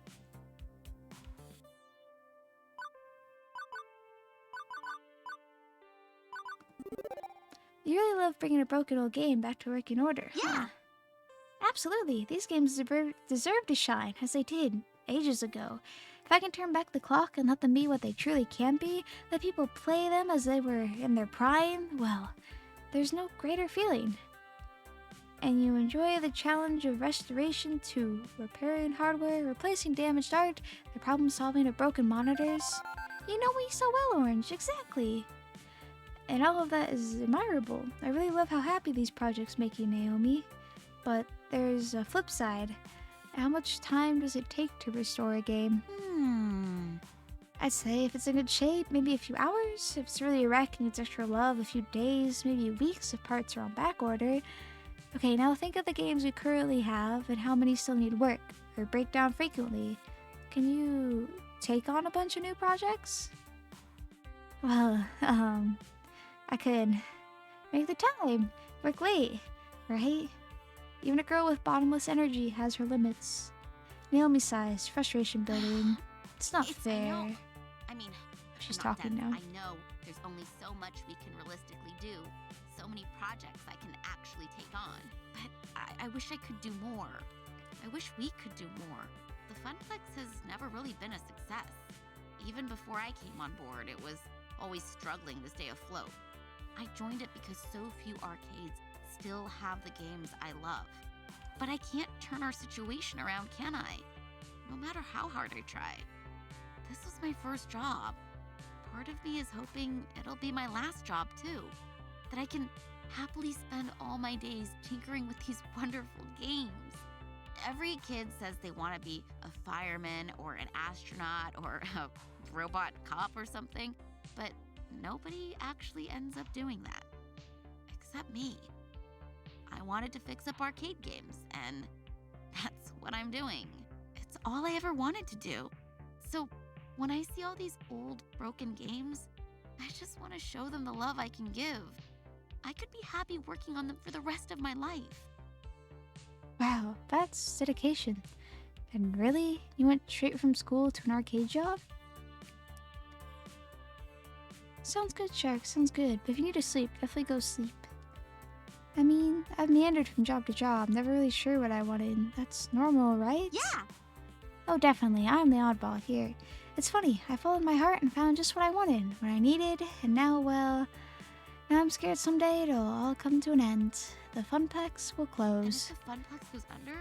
You really love bringing a broken old game back to working order, huh? Absolutely, these games deserve to shine, as they did ages ago. If I can turn back the clock and let them be what they truly can be, let people play them as they were in their prime, well, there's no greater feeling. And you enjoy the challenge of restoration to repairing hardware, replacing damaged art, the problem solving of broken monitors. You know me so well, Orange, exactly. And all of that is admirable. I really love how happy these projects make you, Naomi. But there's a flip side. How much time does it take to restore a game? I'd say if it's in good shape, maybe a few hours. If it's really a wreck and needs extra love, a few days, maybe weeks if parts are on back order. Okay, now think of the games we currently have and how many still need work or break down frequently. Can you take on a bunch of new projects? Well, I could make the time, work late, right? Even a girl with bottomless energy has her limits. Naomi sighs, frustration building. It's not fair. I mean, she's not talking that now. I know there's only so much we can realistically do. So many projects I can actually take on. But I wish I could do more. I wish we could do more. The Funplex has never really been a success. Even before I came on board, it was always struggling to stay afloat. I joined it because so few arcades still have the games I love. But I can't turn our situation around, can I? No matter how hard I try. This was my first job. Part of me is hoping it'll be my last job, too. that I can happily spend all my days tinkering with these wonderful games. Every kid says they want to be a fireman or an astronaut or a robot cop or something, but nobody actually ends up doing that. Except me. I wanted to fix up arcade games, and that's what I'm doing. It's all I ever wanted to do. So when I see all these old, broken games, I just want to show them the love I can give. I could be happy working on them for the rest of my life. Wow, that's dedication. And really? You went straight from school to an arcade job? Sounds good, Shark, sounds good. But if you need to sleep, definitely go sleep. I mean, I've meandered from job to job, never really sure what I wanted. That's normal, right? Yeah! Oh, definitely. I'm the oddball here. It's funny, I followed my heart and found just what I wanted, what I needed, and now, well, now I'm scared someday it'll all come to an end. The Funplex will close. And if the Funplex goes under,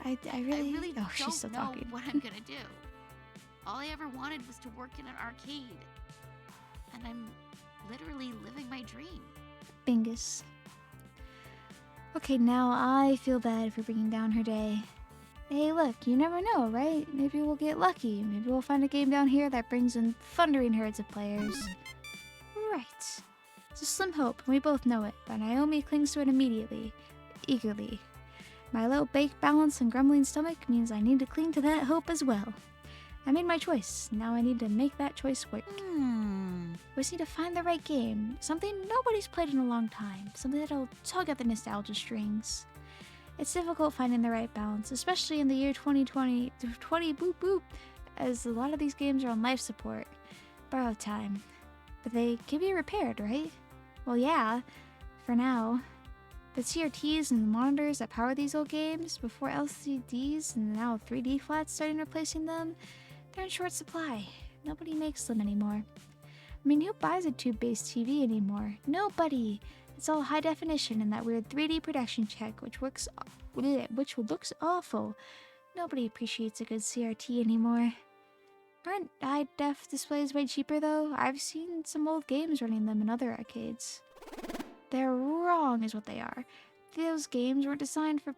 I really don't she's still know talking. what I'm gonna do. All I ever wanted was to work in an arcade. And I'm literally living my dream. Bingus. Okay, now I feel bad for bringing down her day. Hey, look, you never know, right? Maybe we'll get lucky. Maybe we'll find a game down here that brings in thundering herds of players. Right. It's a slim hope, and we both know it, but Naomi clings to it immediately, eagerly. My low baked balance and grumbling stomach means I need to cling to that hope as well. I made my choice. Now I need to make that choice work. We just need to find the right game. Something nobody's played in a long time. Something that'll tug at the nostalgia strings. It's difficult finding the right balance, especially in the year 2020, boop boop, as a lot of these games are on life support. Borrowed time. But they can be repaired, right? Well, yeah, for now. The CRTs and the monitors that power these old games, before LCDs and now 3D flats starting replacing them, they're in short supply. Nobody makes them anymore. I mean, who buys a tube-based TV anymore? Nobody! It's all high definition and that weird 3D production check, which looks awful. Nobody appreciates a good CRT anymore. Aren't high-def displays way cheaper, though? I've seen some old games running them in other arcades. They're wrong, is what they are. These games weren't designed for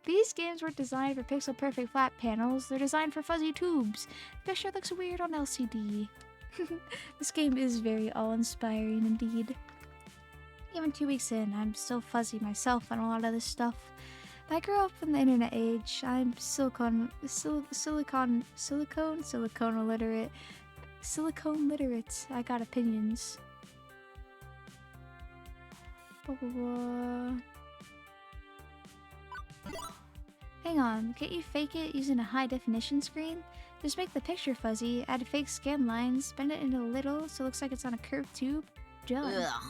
These games weren't designed for pixel-perfect flat panels. They're designed for fuzzy tubes. The picture looks weird on LCD. This game is very awe-inspiring indeed. Even 2 weeks in, I'm still fuzzy myself on a lot of this stuff. I grew up in the internet age. I'm silicone illiterate. Silicone literate. I got opinions. Blah, blah, blah. Hang on, can't you fake it using a high definition screen? Just make the picture fuzzy, add fake scan lines, bend it into a little so it looks like it's on a curved tube. Done. Ugh.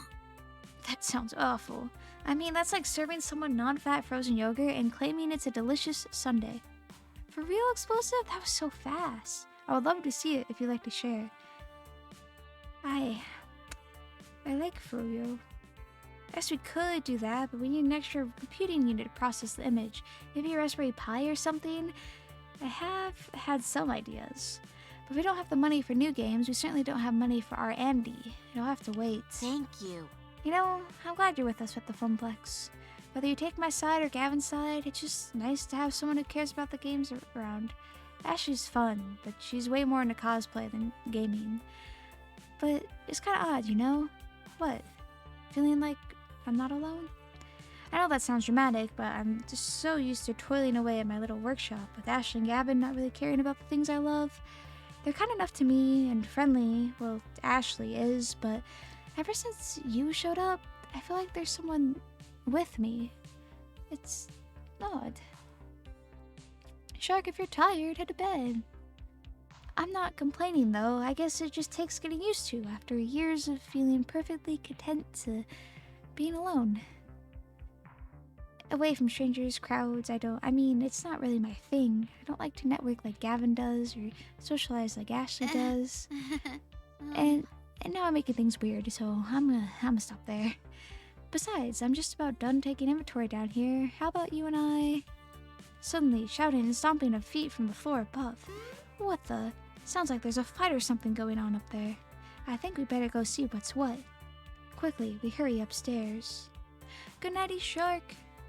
That sounds awful. I mean, that's like serving someone non-fat frozen yogurt and claiming it's a delicious sundae. For real, Explosive? That was so fast. I would love to see it if you'd like to share. I like Froyo. Guess we could do that, but we need an extra computing unit to process the image. Maybe a Raspberry Pi or something? I have had some ideas. But if we don't have the money for new games, we certainly don't have money for our Andy. It'll have to wait. Thank you. You know, I'm glad you're with us with the Funplex. Whether you take my side or Gavin's side, it's just nice to have someone who cares about the games around. Ashley's fun, but she's way more into cosplay than gaming. But it's kind of odd, you know? What? Feeling like I'm not alone? I know that sounds dramatic, but I'm just so used to toiling away at my little workshop with Ashley and Gavin not really caring about the things I love. They're kind enough to me and friendly. Well, Ashley is, but ever since you showed up, I feel like there's someone with me. It's odd. Shark, if you're tired, head to bed. I'm not complaining though. I guess it just takes getting used to after years of feeling perfectly content to being alone. Away from strangers, crowds, it's not really my thing. I don't like to network like Gavin does or socialize like Ashley does. And now I'm making things weird, so I'm gonna stop there. Besides, I'm just about done taking inventory down here. How about you and I? Suddenly, shouting and stomping of feet from the floor above. What the? Sounds like there's a fight or something going on up there. I think we better go see what's what. quickly, we hurry upstairs. Good nighty, Shark.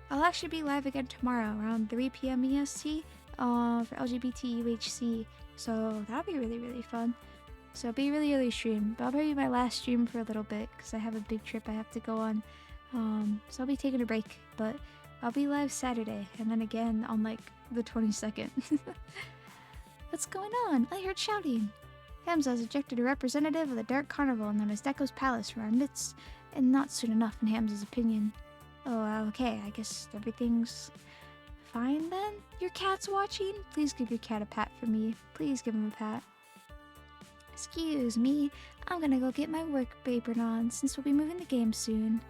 I'll actually be live again tomorrow around 3 p.m. EST for LGBT UHC, so that'll be really, really fun. So it'll be a really early stream, but I'll probably be my last stream for a little bit because I have a big trip I have to go on. So I'll be taking a break, but I'll be live Saturday and then again on like the 22nd. What's going on? I heard shouting. Hamza has ejected a representative of the Dark Carnival known as Deco's Palace from our midst, and not soon enough in Hamza's opinion. Oh, okay, I guess everything's fine then? Your cat's watching? Please give your cat a pat for me. Please give him a pat. Excuse me, I'm gonna go get my work apron on since we'll be moving the game soon.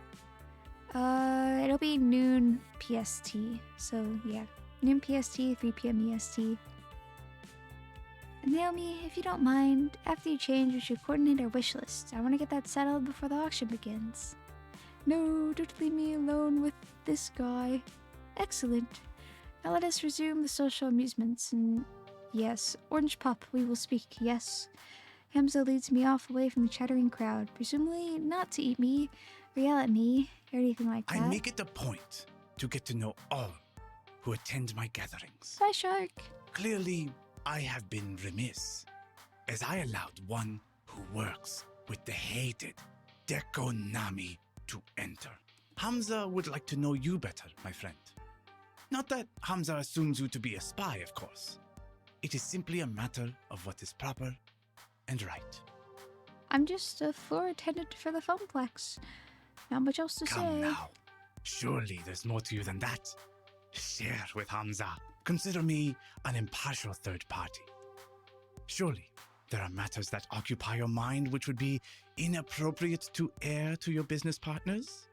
It'll be noon PST, so yeah. Noon PST, 3 p.m. EST. Naomi, if you don't mind, after you change, we should coordinate our wish list. I want to get that settled before the auction begins. No, don't leave me alone with this guy. Excellent. Now let us resume the social amusements, and yes, Orange Pup, we will speak, yes. Hamza leads me off away from the chattering crowd, presumably not to eat me, or yell at me, or anything like that. I make it a point to get to know all who attend my gatherings. Bye, Shark. Clearly, I have been remiss, as I allowed one who works with the hated Deco Nami to enter. Hamza would like to know you better, my friend. Not that Hamza assumes you to be a spy, of course. It is simply a matter of what is proper and right. I'm just a floor attendant for the Funplex. Not much else to say. Come now. Surely there's more to you than that. Share with Hamza. Consider me an impartial third party. Surely there are matters that occupy your mind which would be inappropriate to air to your business partners?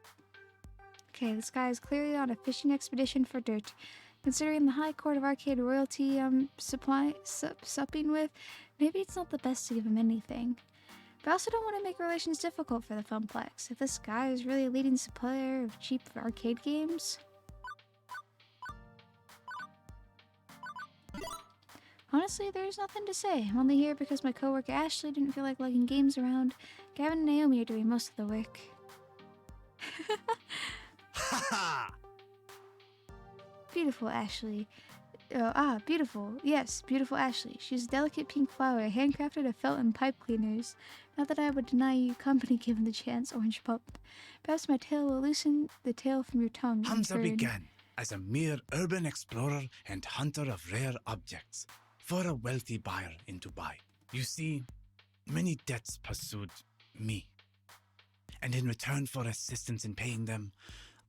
Okay, this guy is clearly on a fishing expedition for dirt. Considering the High Court of Arcade royalty I'm supping with, maybe it's not the best to give him anything. But I also don't want to make relations difficult for the Funplex. If this guy is really a leading supplier of cheap arcade games... Honestly, there's nothing to say. I'm only here because my coworker Ashley didn't feel like lugging games around. Gavin and Naomi are doing most of the work. Beautiful Ashley. Beautiful. Yes, beautiful Ashley. She's a delicate pink flower, handcrafted of felt and pipe cleaners. Not that I would deny you company given the chance, Orange Pup. Perhaps my tail will loosen the tail from your tongue. Hamza began as a mere urban explorer and hunter of rare objects for a wealthy buyer in Dubai. You see, many debts pursued me. And in return for assistance in paying them,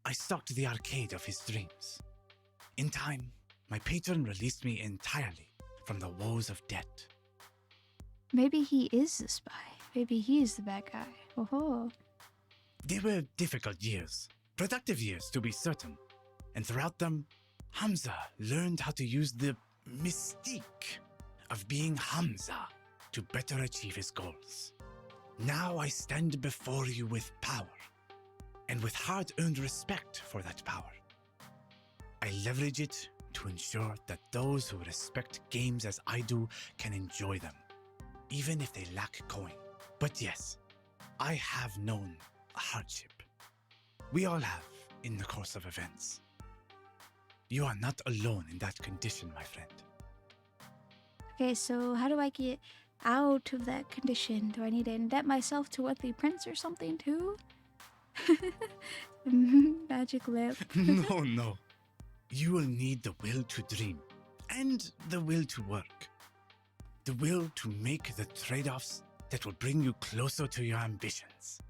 I stocked the arcade of his dreams. In time, my patron released me entirely from the woes of debt. Maybe he is the spy. Maybe he is the bad guy. Oh. They were difficult years, productive years to be certain. And throughout them, Hamza learned how to use the mystique of being Hamza to better achieve his goals. Now I stand before you with power, and with hard-earned respect for that power. I leverage it to ensure that those who respect games as I do can enjoy them, even if they lack coin. But yes, I have known hardship. We all have in the course of events. You are not alone in that condition, my friend. Okay, so how do I get out of that condition? Do I need to indebt myself to Wealthy Prince or something too? Magic lamp. No. You will need the will to dream and the will to work. The will to make the trade-offs that will bring you closer to your ambitions.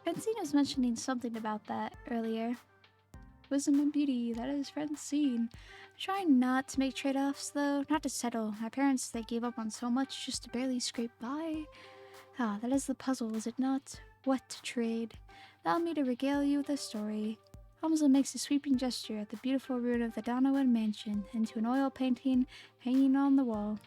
Francine was mentioning something about that earlier. Wisdom and beauty, that is Francine. Trying not to make trade-offs though, not to settle. My parents, they gave up on so much just to barely scrape by. That is the puzzle, is it not? What to trade? Allow me to regale you with a story. Hamza makes a sweeping gesture at the beautiful ruin of the Donovan mansion into an oil painting hanging on the wall.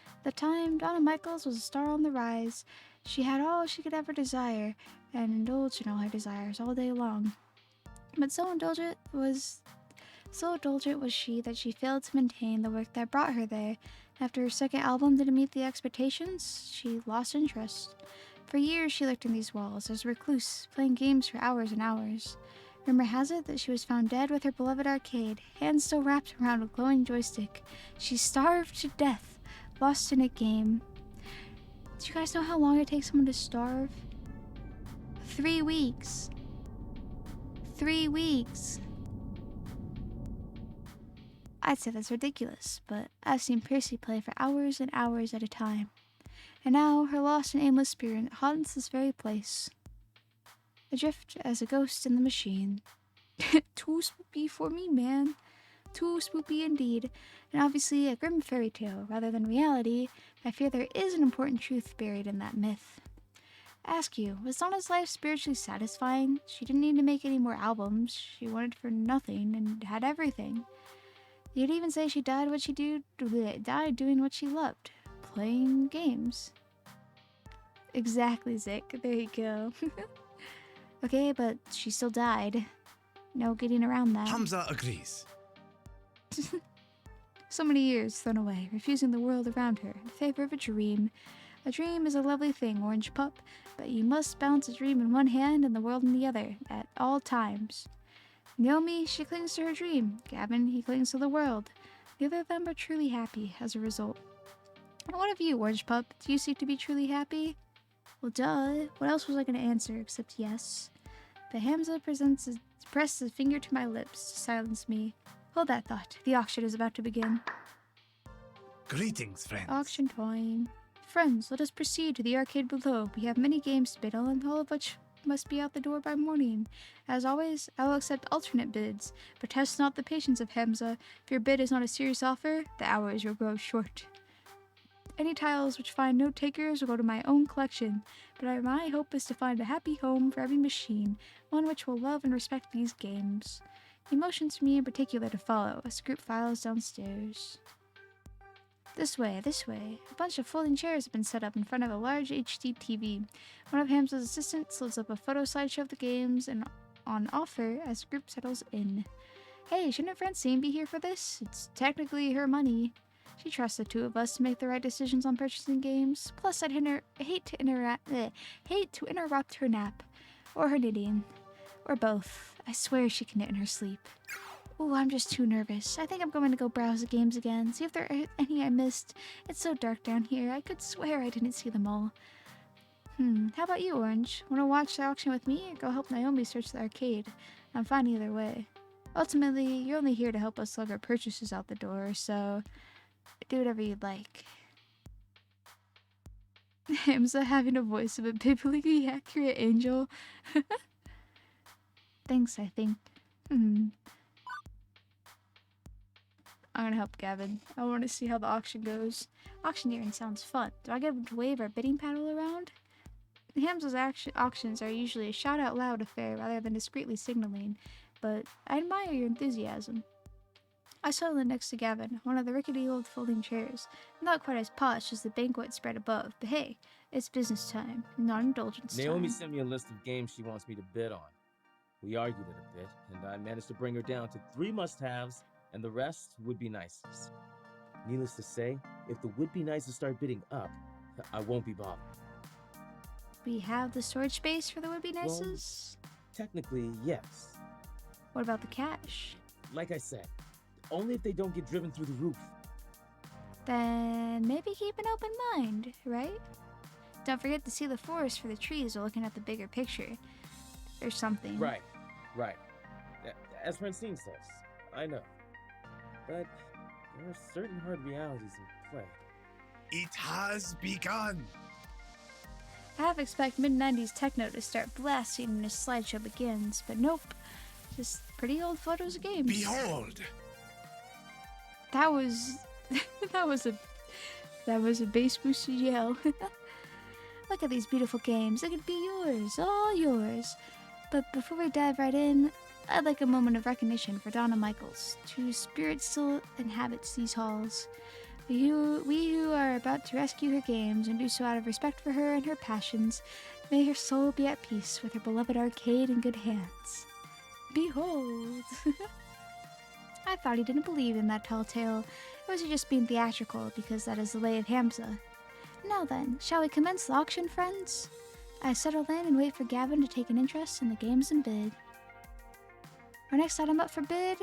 At the time, Donna Michaels was a star on the rise. She had all she could ever desire, and indulged in all her desires all day long. But so indulgent was she that she failed to maintain the work that brought her there. After her second album didn't meet the expectations, she lost interest. For years, she lurked in these walls as a recluse, playing games for hours and hours. Rumor has it that she was found dead with her beloved arcade, hands still wrapped around a glowing joystick. She starved to death, lost in a game. Do you guys know how long it takes someone to starve? 3 weeks. 3 weeks. I'd say that's ridiculous, but I've seen Percy play for hours and hours at a time. And now her lost and aimless spirit haunts this very place. Adrift as a ghost in the machine. Too spooky for me, man. Too spooky indeed. And obviously a grim fairy tale rather than reality. I fear there is an important truth buried in that myth. Ask you, was Donna's life spiritually satisfying? She didn't need to make any more albums. She wanted for nothing and had everything. You'd even say she died doing what she loved. Playing games. Exactly, Zick. There you go. Okay, but she still died. No getting around that. Hamza agrees. So many years thrown away, refusing the world around her in favor of a dream. A dream is a lovely thing, Orange Pup, but you must balance a dream in one hand and the world in the other, at all times. Naomi, she clings to her dream. Gavin, he clings to the world. Neither of them are truly happy as a result. And what of you, Orange Pup? Do you seek to be truly happy? Well, duh. What else was I going to answer except yes? But Hamza pressed his finger to my lips to silence me. Hold that thought. The auction is about to begin. Greetings, friends. Auction time. Friends, let us proceed to the arcade below. We have many games to bid on, all of which must be out the door by morning. As always, I will accept alternate bids, but test not the patience of Hamza. If your bid is not a serious offer, the hours will grow short. Any tiles which find no takers will go to my own collection, but my hope is to find a happy home for every machine, one which will love and respect these games. He motions for me in particular to follow, as the group files downstairs. This way, this way. A bunch of folding chairs have been set up in front of a large HD TV. One of Hamza's assistants loads up a photo slideshow of the games and on offer as the group settles in. Hey, shouldn't Francine be here for this? It's technically her money. She trusts the two of us to make the right decisions on purchasing games. Plus, I'd hate to interrupt her nap. Or her knitting. Or both. I swear she can knit in her sleep. Ooh, I'm just too nervous. I think I'm going to go browse the games again, see if there are any I missed. It's so dark down here, I could swear I didn't see them all. How about you, Orange? Want to watch the auction with me, or go help Naomi search the arcade? I'm fine either way. Ultimately, you're only here to help us lug our purchases out the door, so do whatever you'd like. Hamza having a voice of a biblically accurate angel. Thanks, I think. I'm gonna help Gavin. I want to see how the auction goes. Auctioneering sounds fun. Do I get him to wave our bidding paddle around? Hamza's auctions are usually a shout-out-loud affair rather than discreetly signaling, but I admire your enthusiasm. I settled next to Gavin, one of the rickety old folding chairs. Not quite as posh as the banquet spread above, but hey, it's business time, not indulgence time. Naomi sent me a list of games she wants me to bid on. We argued it a bit, and I managed to bring her down to 3 must-haves, and the rest would be nices. Needless to say, if the would be nices start bidding up, I won't be bothered. We have the storage space for the would be nices? Well, technically, yes. What about the cash? Like I said, only if they don't get driven through the roof. Then maybe keep an open mind, right? Don't forget to see the forest for the trees while looking at the bigger picture. Or something. Right. As Francine says, I know. But there are certain hard realities in play. It has begun! I half expect mid-90s techno to start blasting when this slideshow begins, but nope. Just pretty old photos of games. Behold! That was a bass boosted yell. Look at these beautiful games. They could be yours, all yours. But before we dive right in, I'd like a moment of recognition for Donna Michaels, whose spirit still inhabits these halls. We who are about to rescue her games and do so out of respect for her and her passions, may her soul be at peace with her beloved arcade in good hands. Behold! I thought he didn't believe in that tall tale, or was he just being theatrical because that is the lay of Hamza? Now then, shall we commence the auction, friends? I settle in and wait for Gavin to take an interest in the games and bid. Our next item up for bid.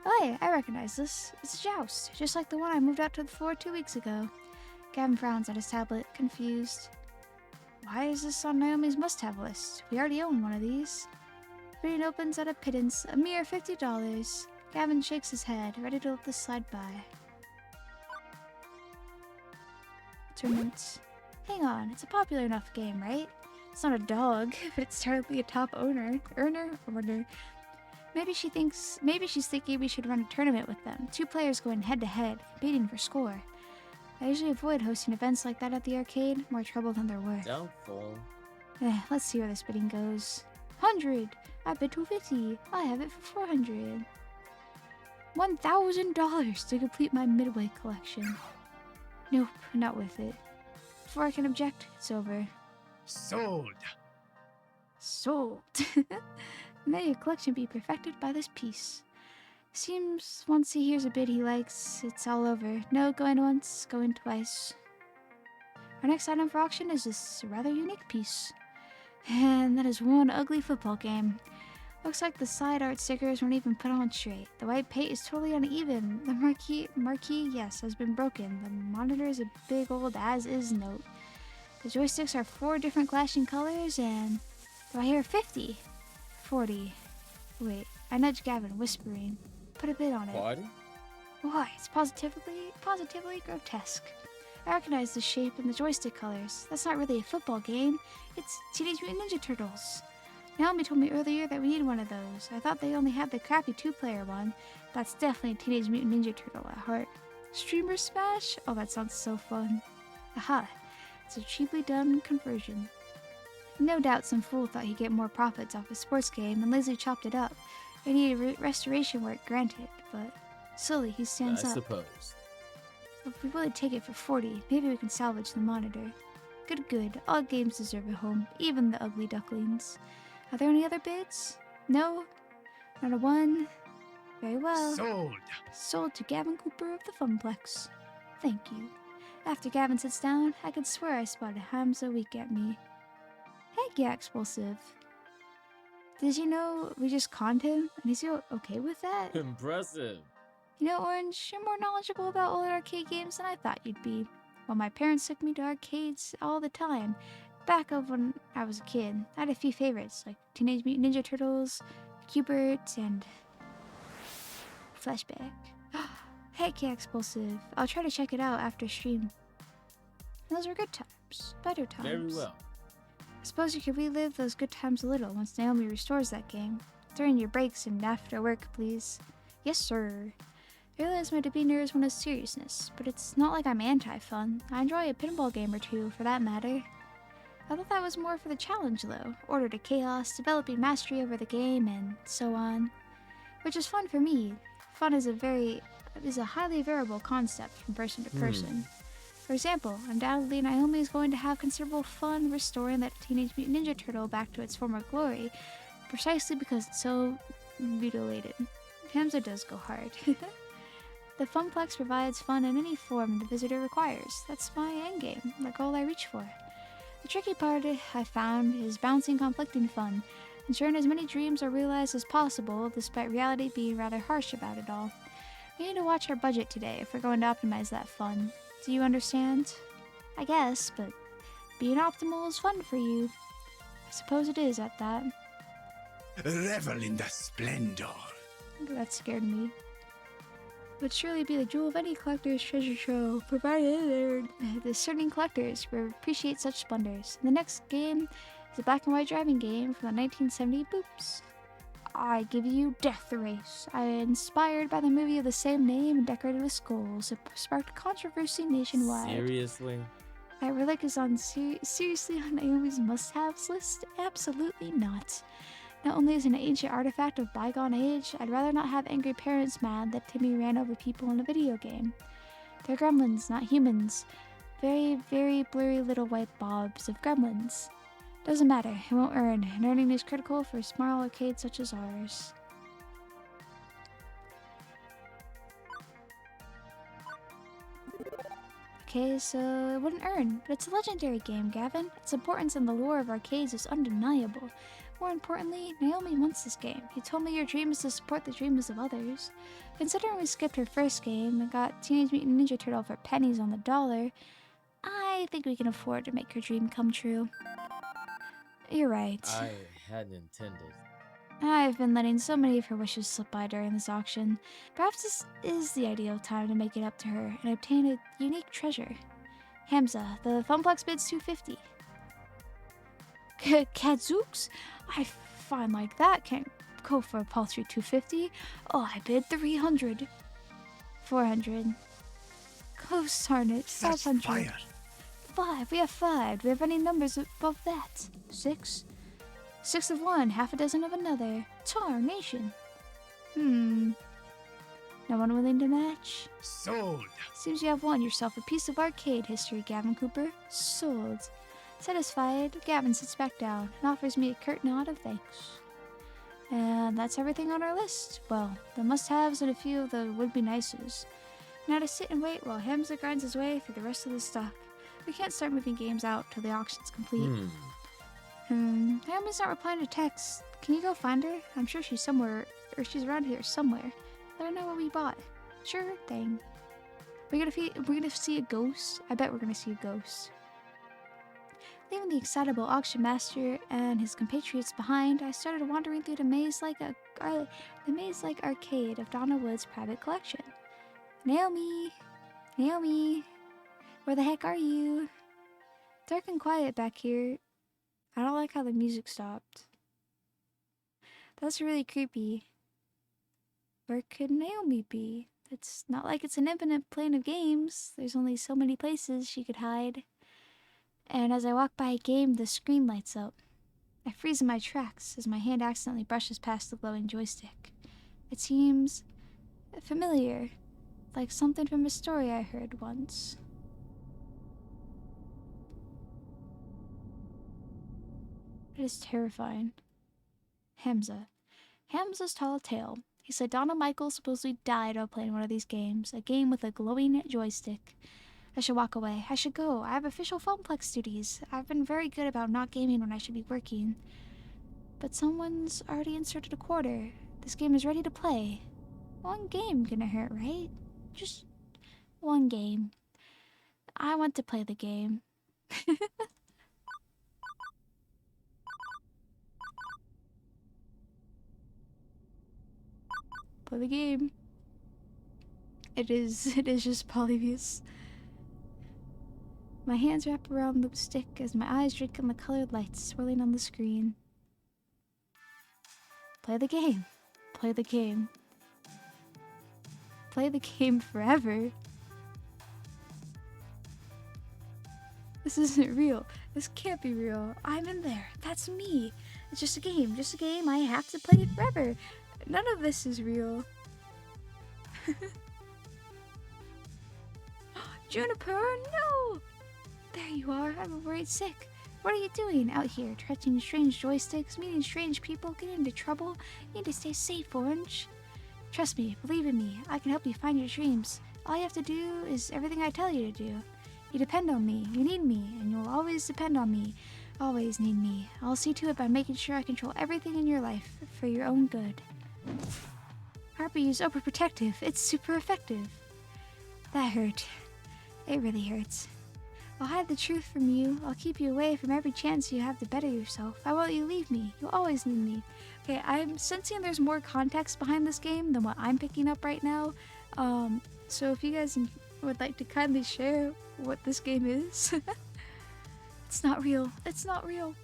Oh hey, I recognize this. It's a joust, just like the one I moved out to the floor 2 weeks ago. Gavin frowns at his tablet, confused. Why is this on Naomi's must-have list? We already own one of these. Bidding opens at a pittance, a mere $50. Gavin shakes his head, ready to let this slide by. Tournaments. Hang on, it's a popular enough game, right? It's not a dog, but it's certainly a top earner. Maybe she's thinking we should run a tournament with them. 2 players going head-to-head, competing for score. I usually avoid hosting events like that at the arcade. More trouble than they're worth. Doubtful. Let's see where this bidding goes. 100! I bid 250. I have it for 400. $1,000 to complete my Midway collection. Nope, not worth it. Before I can object, it's over. Sold! Sold! May your collection be perfected by this piece. Seems once he hears a bid he likes, it's all over. No going once, going twice. Our next item for auction is this rather unique piece. And that is one ugly football game. Looks like the side art stickers weren't even put on straight. The white paint is totally uneven. The marquee, yes, has been broken. The monitor is a big old as-is note. The joysticks are 4 different clashing colors, and do I hear 50? 40. Wait, I nudge Gavin, whispering. Put a bid on it. Pardon? Why, it's positively grotesque. I recognize the shape and the joystick colors. That's not really a football game. It's Teenage Mutant Ninja Turtles. Naomi told me earlier that we need one of those. I thought they only had the crappy 2-player one. That's definitely a Teenage Mutant Ninja Turtle at heart. Streamer Smash? Oh, that sounds so fun. Aha, it's a cheaply done conversion. No doubt some fool thought he'd get more profits off a sports game and lazily chopped it up. It needed restoration work, granted, but slowly he stands up. I suppose. If we really take it for 40, maybe we can salvage the monitor. Good. All games deserve a home, even the ugly ducklings. Are there any other bids? No? Not a one? Very well. Sold! Sold to Gavin Cooper of the Funplex. Thank you. After Gavin sits down, I could swear I spotted Hamza wink at me. Heck yeah, Explosive. Did you know we just conned him? And is he okay with that? Impressive. You know, Orange, you're more knowledgeable about old arcade games than I thought you'd be. Well, my parents took me to arcades all the time. Back of when I was a kid, I had a few favorites, like Teenage Mutant Ninja Turtles, Q*bert, and Flashback. Heck yeah, Explosive. I'll try to check it out after stream. Those were good times. Better times. Very well. I suppose you could relive those good times a little once Naomi restores that game. During your breaks and after work, please. Yes, sir. I realize my demeanor is one of seriousness, but it's not like I'm anti-fun. I enjoy a pinball game or two, for that matter. I thought that was more for the challenge, though. Order to chaos, developing mastery over the game, and so on. Which is fun for me. Fun is a highly variable concept from person to person. For example, undoubtedly Naomi is going to have considerable fun restoring that Teenage Mutant Ninja Turtle back to its former glory, precisely because it's so mutilated. Hamza does go hard. The Funplex provides fun in any form the visitor requires. That's my endgame, the goal I reach for. The tricky part I found is balancing conflicting fun, ensuring as many dreams are realized as possible, despite reality being rather harsh about it all. We need to watch our budget today if we're going to optimize that fun. Do you understand? I guess, but being optimal is fun for you. I suppose it is at that. Revel in the splendor. That scared me. Would surely be the jewel of any collector's treasure trove, provided the discerning collectors will appreciate such splendors. The next game is a black and white driving game from the 1970 Boops. I give you Death Race. Inspired by the movie of the same name and decorated with skulls. It sparked controversy nationwide. Seriously? That relic is on seriously on Naomi's must-haves list? Absolutely not. Not only is it an ancient artifact of bygone age, I'd rather not have angry parents mad that Timmy ran over people in a video game. They're gremlins, not humans. Very, very blurry little white bobs of gremlins. Doesn't matter, it won't earn, and earning is critical for a small arcade such as ours. okay, so it wouldn't earn. But it's a legendary game, Gavin. Its importance in the lore of arcades is undeniable. More importantly, Naomi wants this game. You told me your dream is to support the dreams of others. Considering we skipped her first game and got Teenage Mutant Ninja Turtle for pennies on the dollar, I think we can afford to make her dream come true. You're right. I hadn't intended. I've been letting so many of her wishes slip by during this auction. Perhaps this is the ideal time to make it up to her and obtain a unique treasure. Hamza, the Funplex bid's $250. Kadzooks? I find like that can't go for a paltry $250. Oh, I bid $300. $400. Close, darn it. That's $500. fire. 5. We have 5. Do we have any numbers above that? 6? 6 of one, half a dozen of another. Tarnation. No one willing to match? Sold. Seems you have won yourself a piece of arcade history, Gavin Cooper. Sold. Satisfied, Gavin sits back down and offers me a curt nod of thanks. And that's everything on our list. Well, the must-haves and a few of the would-be-nices. Now to sit and wait while Hamza grinds his way through the rest of the stock. We can't start moving games out till the auction's complete. Naomi's not replying to texts. Can you go find her? I'm sure she's somewhere, or she's around here somewhere. Let her know what we bought. Sure thing. We're gonna see a ghost? I bet we're gonna see a ghost. Leaving the excitable auction master and his compatriots behind, I started wandering through the maze-like arcade of Donna Wood's private collection. Naomi! Naomi! Where the heck are you? Dark and quiet back here. I don't like how the music stopped. That's really creepy. Where could Naomi be? It's not like it's an infinite plane of games. There's only so many places she could hide. And as I walk by a game, the screen lights up. I freeze in my tracks as my hand accidentally brushes past the glowing joystick. It seems familiar, like something from a story I heard once. It is terrifying. Hamza. Hamza's tall tale. He said Donna Michaels supposedly died while playing one of these games, a game with a glowing joystick. I should walk away. I should go. I have official Funplex duties. I've been very good about not gaming when I should be working. But someone's already inserted a quarter. This game is ready to play. One game gonna hurt, right? Just one game. I want to play the game. Play the game. It is just Polybius. My hands wrap around the stick as my eyes drink in the colored lights swirling on the screen. Play the game. Play the game. Play the game forever. This isn't real. This can't be real. I'm in there. That's me. It's just a game. Just a game. I have to play it forever. None of this is real. Juniper, no! There you are. I'm worried sick. What are you doing out here? Touching strange joysticks, meeting strange people, getting into trouble? You need to stay safe, Orange. Trust me, believe in me. I can help you find your dreams. All you have to do is everything I tell you to do. You depend on me, you need me, and you'll always depend on me. Always need me. I'll see to it by making sure I control everything in your life for your own good. Harpy is overprotective. It's super effective. That hurt. It really hurts. I'll hide the truth from you. I'll keep you away from every chance you have to better yourself. I won't let you leave me. You'll always need me. Okay, I'm sensing there's more context behind this game than what I'm picking up right now. So if you guys would like to kindly share what this game is. It's not real. It's not real.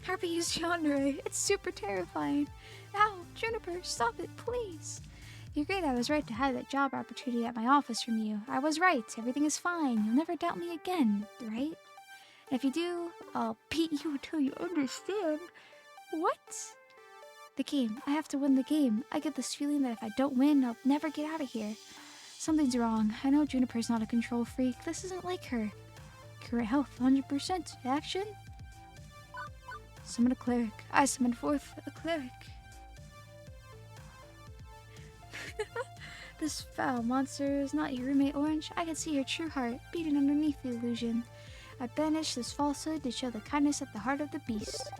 Harpy is genre. It's super terrifying. Ow, Juniper, stop it, please. You're great. I was right to hide that job opportunity at my office from you. I was right. Everything is fine. You'll never doubt me again, right? And if you do, I'll beat you until you understand. What? The game. I have to win the game. I get this feeling that if I don't win, I'll never get out of here. Something's wrong. I know Juniper's not a control freak. This isn't like her. Current health, 100%. Action? Summon a cleric. I summon forth a cleric. This foul monster is not your roommate, Orange. I can see your true heart beating underneath the illusion. I banish this falsehood to show the kindness at the heart of the beast.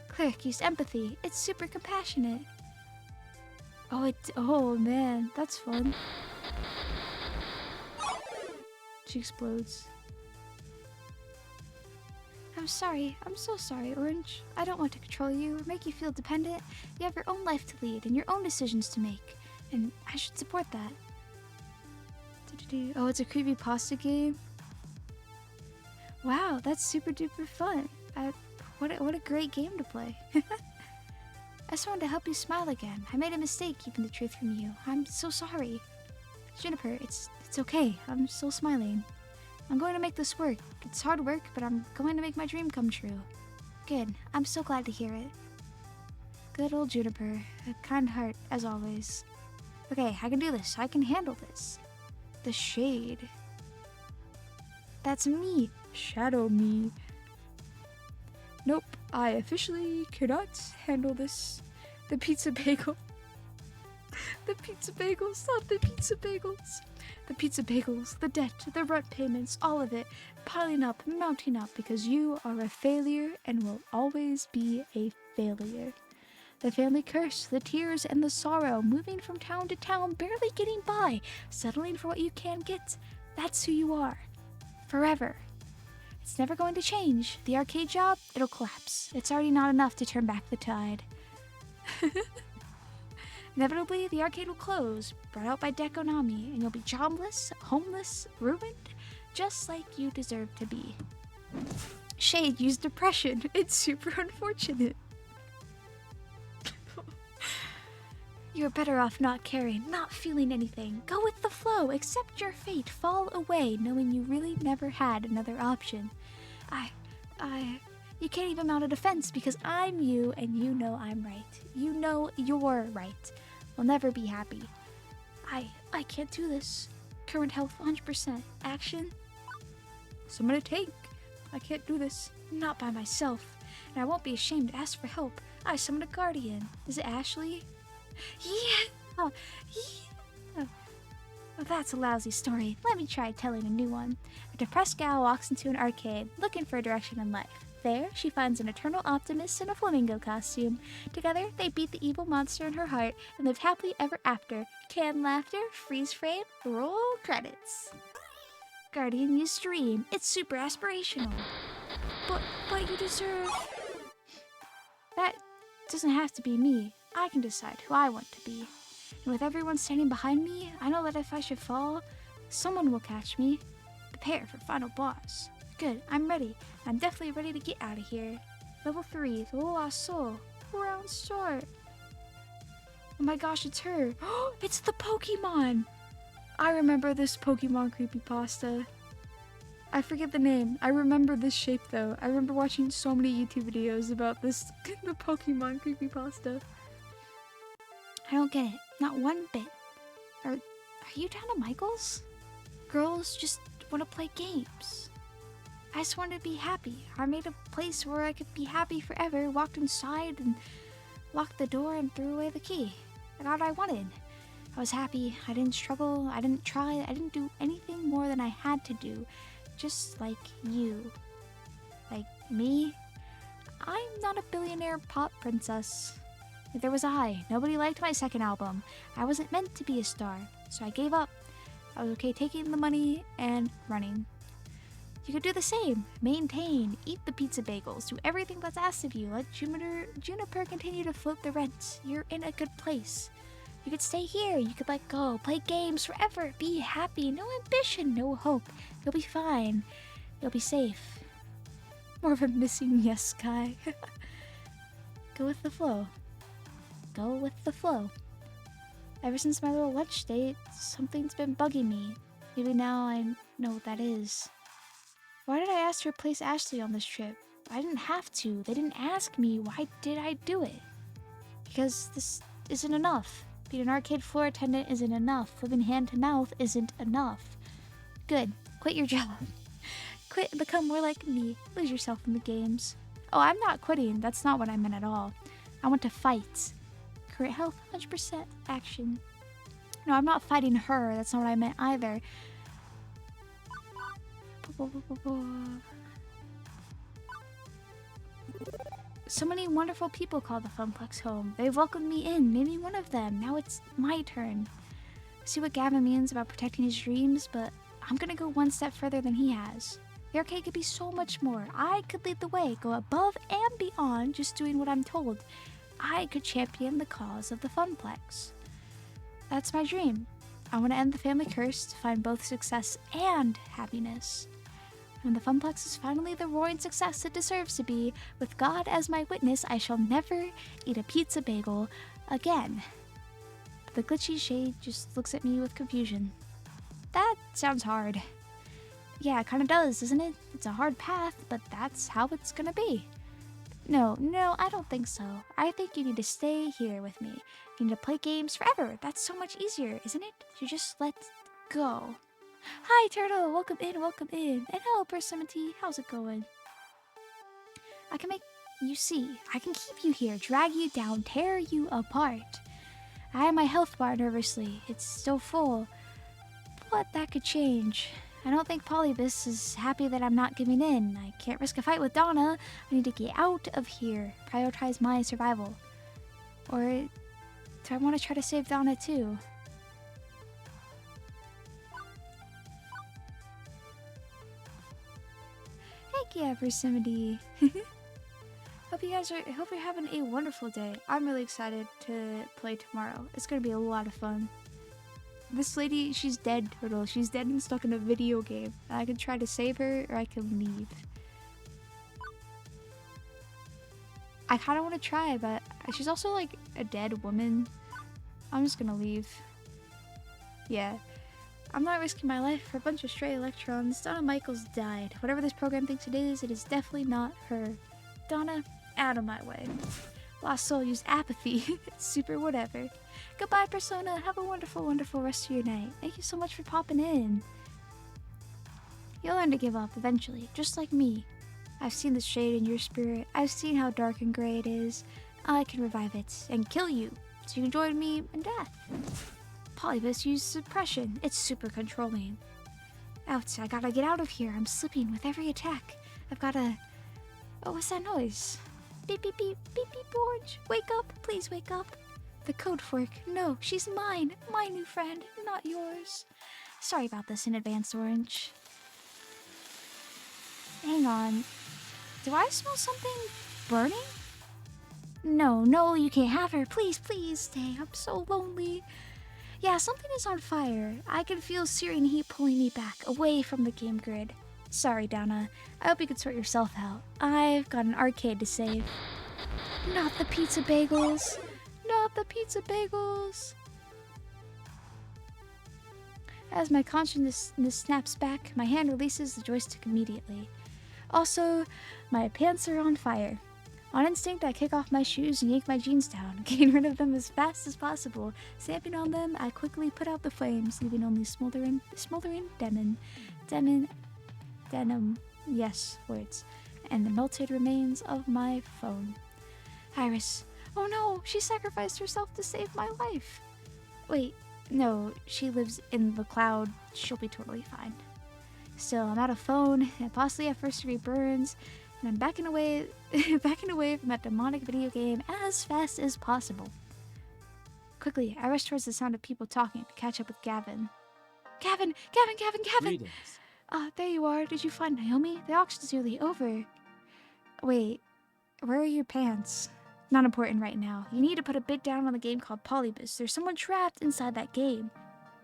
Cleric used empathy. It's super compassionate. Oh man, that's fun. She explodes. I'm sorry. I'm so sorry, Orange. I don't want to control you or make you feel dependent. You have your own life to lead and your own decisions to make. And I should support that. Oh, it's a creepypasta game? Wow, that's super duper fun. What a great game to play. I just wanted to help you smile again. I made a mistake keeping the truth from you. I'm so sorry. Juniper, it's okay. I'm still smiling. I'm going to make this work. It's hard work, but I'm going to make my dream come true. Good. I'm so glad to hear it. Good old Juniper. A kind heart, as always. Okay, I can do this. I can handle this. The shade. That's me. Shadow me. Nope, I officially cannot handle this. The pizza bagel. The pizza bagels, not the pizza bagels. The pizza bagels, the debt, the rent payments, all of it, piling up, mounting up, because you are a failure and will always be a failure. The family curse, the tears and the sorrow, moving from town to town, barely getting by, settling for what you can get. That's who you are. Forever. It's never going to change. The arcade job, it'll collapse. It's already not enough to turn back the tide. Inevitably, the arcade will close, brought out by Dekonami, and you'll be jobless, homeless, ruined, just like you deserve to be. Shade used depression. It's super unfortunate. You're better off not caring, not feeling anything. Go with the flow, accept your fate, fall away, knowing you really never had another option. You can't even mount a defense because I'm you and you know I'm right. You know you're right. We'll never be happy. I can't do this. Current health 100%. Action? Summon a tank. I can't do this. Not by myself. And I won't be ashamed to ask for help. I summoned a guardian. Is it Ashley? Yeah! Yeah! Well, that's a lousy story. Let me try telling a new one. A depressed gal walks into an arcade, looking for direction in life. There, she finds an eternal optimist in a flamingo costume. Together, they beat the evil monster in her heart and lived happily ever after. Canned laughter, freeze frame, roll credits. Guardian used dream. It's super aspirational. But you deserve... That doesn't have to be me. I can decide who I want to be. And with everyone standing behind me, I know that if I should fall, someone will catch me. Prepare for final boss. Good, I'm ready. I'm definitely ready to get out of here. Level 3, the Lost Soul. Round start. Oh my gosh, it's her. It's the Pokemon! I remember this Pokemon creepypasta. I forget the name. I remember this shape though. I remember watching so many YouTube videos about this, the Pokemon creepypasta. I don't get it. Not one bit. Are you down to Michael's? Girls just want to play games. I just wanted to be happy. I made a place where I could be happy forever, walked inside and locked the door and threw away the key. I got what I wanted. I was happy. I didn't struggle. I didn't try. I didn't do anything more than I had to do. Just like you. Like me. I'm not a billionaire pop princess. Neither was I. Nobody liked my second album. I wasn't meant to be a star, so I gave up. I was okay taking the money and running. You could do the same. Maintain, eat the pizza bagels, do everything that's asked of you. Let Juniper continue to float the rent. You're in a good place. You could stay here. You could let go. Play games forever. Be happy. No ambition, no hope. You'll be fine. You'll be safe. More of a missing yes guy. Go with the flow. Go with the flow. Ever since my little lunch date, something's been bugging me. Maybe now I know what that is. Why did I ask to replace Ashley on this trip? I didn't have to. They didn't ask me. Why did I do it? Because this isn't enough. Being an arcade floor attendant isn't enough. Living hand to mouth isn't enough. Good. Quit your job. Quit and become more like me. Lose yourself in the games. Oh, I'm not quitting. That's not what I meant at all. I want to fight. Current health, 100% action. No, I'm not fighting her. That's not what I meant either. So many wonderful people call the Funplex home. They welcomed me in, made me one of them. Now it's my turn. See what Gavin means about protecting his dreams, but I'm gonna go one step further than he has. The arcade could be so much more. I could lead the way, go above and beyond just doing what I'm told. I could champion the cause of the Funplex. That's my dream. I want to end the family curse to find both success and happiness. When the Funplex is finally the roaring success it deserves to be, with God as my witness, I shall never eat a pizza bagel again. But the glitchy shade just looks at me with confusion. That sounds hard. Yeah, it kind of does, doesn't it? It's a hard path, but that's how it's gonna be. No, I don't think so. I think you need to stay here with me. You need to play games forever. That's so much easier, isn't it? You just let go. Hi, Turtle. Welcome in, welcome in. And hello, Persimmon. How's it going? I can make you see. I can keep you here, drag you down, tear you apart. I have my health bar nervously. It's still full. But that could change. I don't think Polybus is happy that I'm not giving in. I can't risk a fight with Donna. I need to get out of here. Prioritize my survival. Or do I want to try to save Donna too? Heck yeah, Persimmon. Hope you're having a wonderful day. I'm really excited to play tomorrow. It's gonna be a lot of fun. This lady, she's dead, Turtle. She's dead and stuck in a video game. I can try to save her, or I can leave. I kind of want to try, but she's also like a dead woman. I'm just gonna leave. Yeah. I'm not risking my life for a bunch of stray electrons. Donna Michaels died. Whatever this program thinks it is definitely not her. Donna, out of my way. Lost Soul used apathy. Super whatever. Goodbye, Persona. Have a wonderful, wonderful rest of your night. Thank you so much for popping in. You'll learn to give up eventually, just like me. I've seen the shade in your spirit. I've seen how dark and gray it is. I can revive it and kill you, so you can join me in death. Polybus used suppression. It's super controlling. Out. I gotta get out of here. I'm slipping with every attack. I've gotta... Oh, what's that noise? Beep, beep, beep, beep, beep, Orange. Wake up. Please wake up. The code fork. No, she's mine. My new friend, not yours. Sorry about this in advance, Orange. Hang on. Do I smell something burning? No, you can't have her. Please, please stay. I'm so lonely. Yeah, something is on fire. I can feel searing heat pulling me back, away from the game grid. Sorry, Donna. I hope you can sort yourself out. I've got an arcade to save. Not the pizza bagels. Not the pizza bagels. As my consciousness snaps back, my hand releases the joystick immediately. Also, my pants are on fire. On instinct, I kick off my shoes and yank my jeans down, getting rid of them as fast as possible. Stamping on them, I quickly put out the flames, leaving only smoldering denim, yes, words, and the melted remains of my phone. Iris. Oh no, she sacrificed herself to save my life. Wait, no, she lives in the cloud. She'll be totally fine. Still, I'm out of phone, and possibly have first-degree burns, and I'm backing away from that demonic video game as fast as possible. Quickly, I rush towards the sound of people talking to catch up with Gavin. Gavin! Greetings. There you are. Did you find Naomi? The auction's nearly over. Wait, where are your pants? Not important right now. You need to put a bid down on the game called Polybus. There's someone trapped inside that game.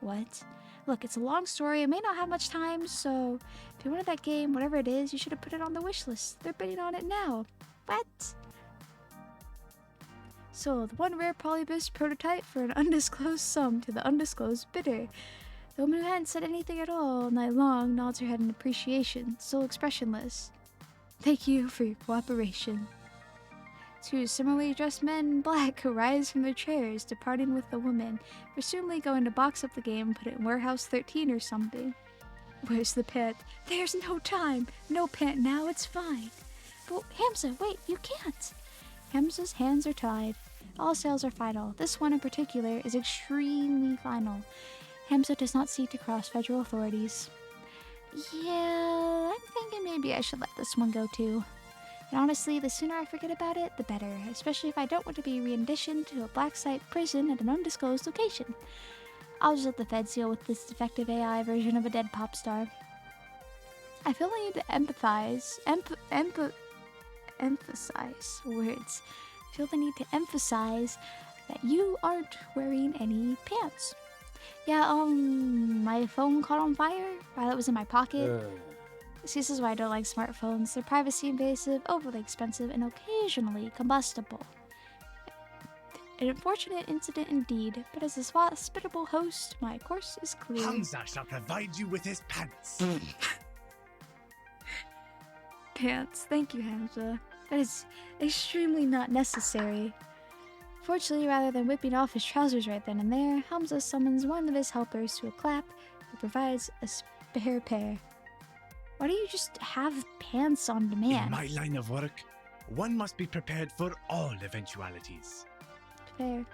What? Look, it's a long story. I may not have much time, so if you wanted that game, whatever it is, you should have put it on the wish list. They're bidding on it now. What? Sold one rare Polybus prototype for an undisclosed sum to the undisclosed bidder. The woman who hadn't said anything at all night long nods her head in appreciation, still expressionless. Thank you for your cooperation. Two similarly dressed men in black rise from their chairs, departing with the woman, presumably going to box up the game and put it in Warehouse 13 or something. Where's the pet? There's no time! No pet now, it's fine. But Hamza, wait, you can't! Hamza's hands are tied. All sales are final. This one in particular is extremely final. Hamza does not seek to cross federal authorities. Yeah, I'm thinking maybe I should let this one go too. And honestly, the sooner I forget about it, the better, especially if I don't want to be re-auditioned to a black site prison at an undisclosed location. I'll just let the feds deal with this defective AI version of a dead pop star. I feel I need to emphasize words. I feel the need to emphasize that you aren't wearing any pants. Yeah, my phone caught on fire while it was in my pocket. See, this is why I don't like smartphones. They're privacy invasive, overly expensive, and occasionally combustible. An unfortunate incident indeed, but as a hospitable host, my course is clear. Hamza shall provide you with his pants. Pants. Thank you, Hamza. That is extremely not necessary. Fortunately, rather than whipping off his trousers right then and there, Hamza summons one of his helpers to a clap who provides a spare pair. Why don't you just have pants on demand? In my line of work, one must be prepared for all eventualities. Fair.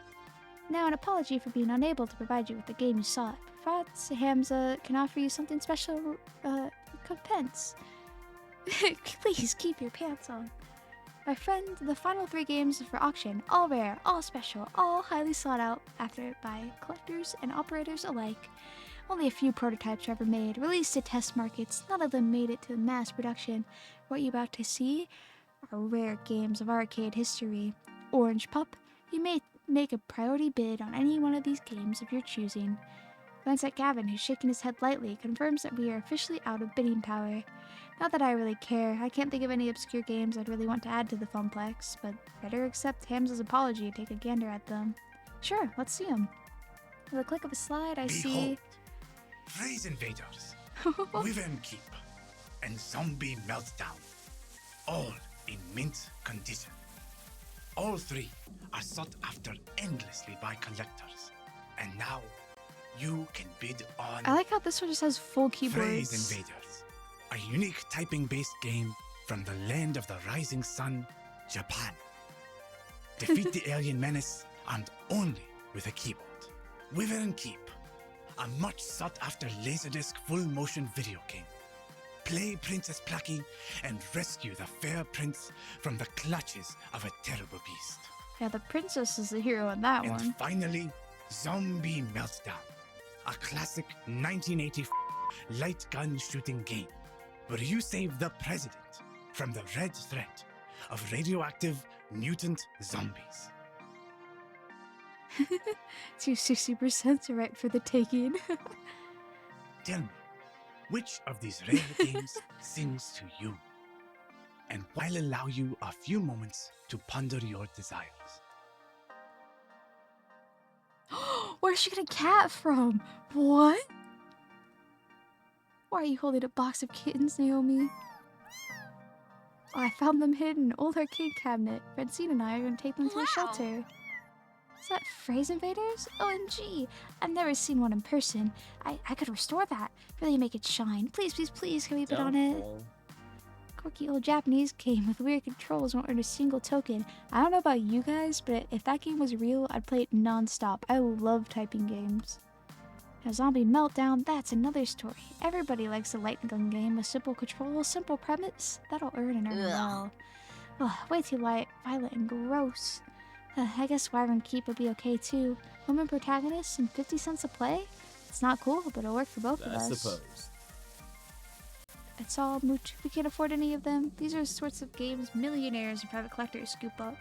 Now, an apology for being unable to provide you with the game you sought. Perhaps Hamza can offer you something special, recompense. Please keep your pants on. My friend, the final 3 games for auction, all rare, all special, all highly sought out after by collectors and operators alike. Only a few prototypes were ever made, released to test markets, none of them made it to mass production. What you're about to see are rare games of arcade history. Orange Pup, you may make a priority bid on any one of these games of your choosing. Glance at Gavin, who's shaking his head lightly, confirms that we are officially out of bidding power. Not that I really care, I can't think of any obscure games I'd really want to add to the Funplex, but better accept Hamza's apology and take a gander at them. Sure, let's see them. With a click of a slide, I see... Phrase Invaders, Wyvern Keep, and Zombie Meltdown, all in mint condition. All 3 are sought after endlessly by collectors, and now you can bid on... I like how this one just has full keyboards. Phrase Invaders, a unique typing-based game from the land of the rising sun, Japan. Defeat the alien menace, and only with a keyboard. Wyvern Keep, a much sought-after Laserdisc full-motion video game. Play Princess Plucky and rescue the fair prince from the clutches of a terrible beast. Yeah, the princess is the hero in that one. And finally, Zombie Meltdown, a classic 1980 light gun shooting game where you save the president from the red threat of radioactive mutant zombies. 260% are right for the taking. Tell me, which of these rare games sings to you? And I'll allow you a few moments to ponder your desires. Where did she get a cat from? What? Why are you holding a box of kittens, Naomi? Oh, I found them hidden in an old arcade cabinet. Francine and I are going to take them to a shelter. Is that Phrase Invaders? OMG! I've never seen one in person. I could restore that. Really make it shine. Please, please, please, can we bid on it? Quirky old Japanese game with weird controls won't earn a single token. I don't know about you guys, but if that game was real, I'd play it non-stop. I love typing games. Now, Zombie Meltdown, that's another story. Everybody likes a light gun game with simple controls, simple premise. That'll earn well. Ugh, way too light, violent, and gross. I guess Wyvern Keep would be okay too. Woman protagonists and 50 cents a play? It's not cool, but it'll work for both of us. I suppose. It's all moot. We can't afford any of them. These are the sorts of games millionaires and private collectors scoop up.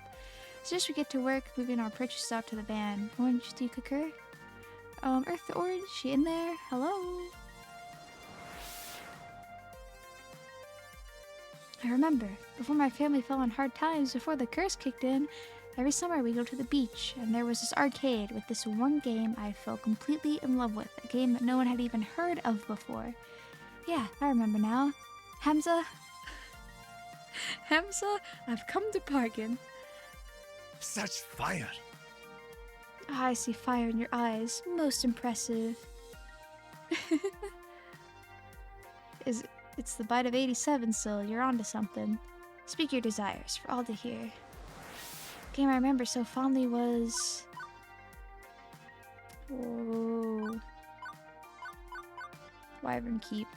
So just we get to work moving our purchases out to the van. Orange, do you concur? Earth the Orange, she in there? Hello? I remember, before my family fell on hard times, before the curse kicked in, every summer we go to the beach, and there was this arcade with this one game I fell completely in love with, a game that no one had even heard of before. Yeah, I remember now. Hamza? Hamza, I've come to bargain. Such fire! Ah, I see fire in your eyes. Most impressive. It's the bite of 87, so you're onto something. Speak your desires for all to hear. game I remember so fondly was... Oh... Wyvern Keep.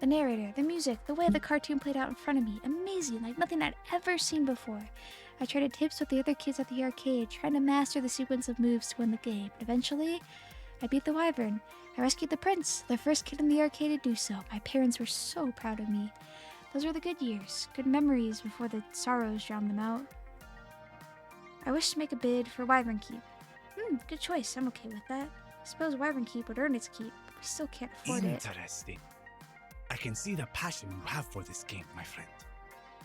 The narrator, the music, the way the cartoon played out in front of me. Amazing, like nothing I'd ever seen before. I traded tips with the other kids at the arcade, trying to master the sequence of moves to win the game. And eventually, I beat the Wyvern. I rescued the prince, the first kid in the arcade to do so. My parents were so proud of me. Those were the good years, good memories before the sorrows drowned them out. I wish to make a bid for Wyvern Keep. Good choice, I'm okay with that. I suppose Wyvern Keep would earn its keep, but we still can't afford it. Interesting. I can see the passion you have for this game, my friend.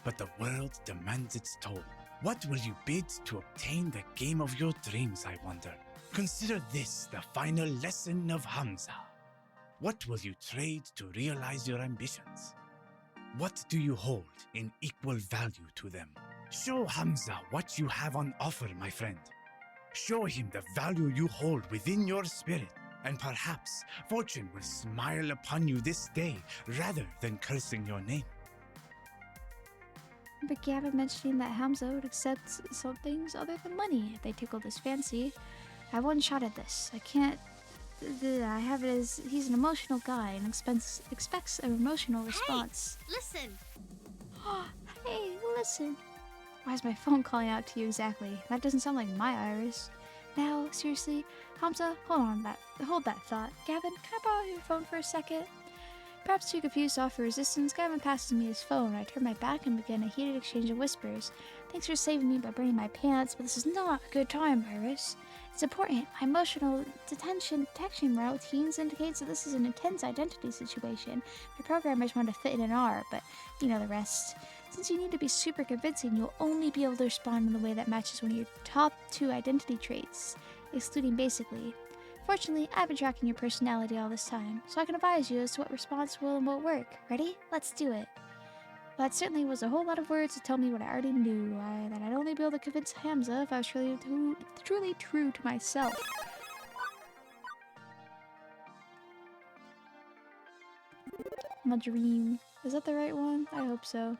But the world demands its toll. What will you bid to obtain the game of your dreams, I wonder? Consider this the final lesson of Hamza. What will you trade to realize your ambitions? What do you hold in equal value to them? Show Hamza what you have on offer, my friend. Show him the value you hold within your spirit, and perhaps fortune will smile upon you this day rather than cursing your name. But Gavin mentioning that Hamza would accept some things other than money if they tickled his fancy. I have one shot at this. I can't... I have it as he's an emotional guy and expects an emotional response. Hey, listen! Hey, listen! Why is my phone calling out to you exactly? That doesn't sound like my Iris. Now, seriously, Hamza, hold that thought. Gavin, can I borrow your phone for a second? Perhaps too confused to offer resistance, Gavin passes me his phone. I turn my back and begin a heated exchange of whispers. Thanks for saving me by burning my pants, but this is not a good time, Iris. It's important. My emotional detection routines indicates that this is an intense identity situation. My programmers want to fit in an R, but you know the rest. Since you need to be super convincing, you'll only be able to respond in the way that matches one of your top 2 identity traits, excluding basically. Fortunately, I've been tracking your personality all this time, so I can advise you as to what response will and won't work. Ready? Let's do it. Well, that certainly was a whole lot of words to tell me what I already knew, that I'd only be able to convince Hamza if I was truly true to myself. My dream. Is that the right one? I hope so.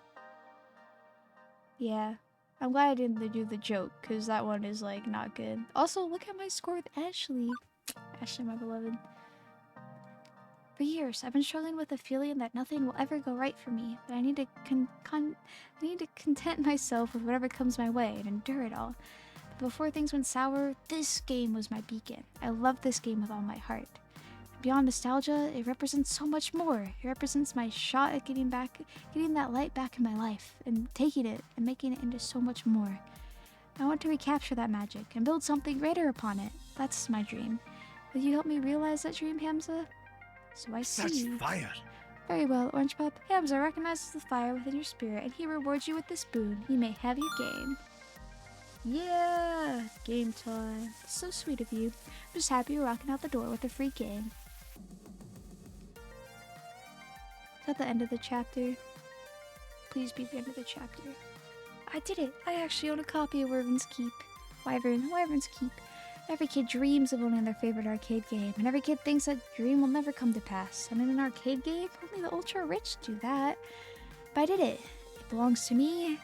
Yeah. I'm glad I didn't do the joke, because that one is, like, not good. Also, look at my score with Ashley. Ashley, my beloved. For years, I've been struggling with the feeling that nothing will ever go right for me, that I need to content myself with whatever comes my way and endure it all. But before things went sour, this game was my beacon. I love this game with all my heart. Beyond nostalgia, it represents so much more. It represents my shot at getting that light back in my life, and taking it and making it into so much more. I want to recapture that magic and build something greater upon it. That's my dream. Will you help me realize that dream, Hamza? So I see. Such fire! Very well, Orange Pup. Hamza recognizes the fire within your spirit, and he rewards you with this boon. You may have your game. Yeah! Game time. So sweet of you. I'm just happy you're rocking out the door with a free game. Is that the end of the chapter? Please be the end of the chapter. I did it! I actually own a copy of Wyvern's Keep. Wyvern's Keep. Every kid dreams of owning their favorite arcade game, and every kid thinks that dream will never come to pass. And in an arcade game, only the ultra-rich do that. But I did it. It belongs to me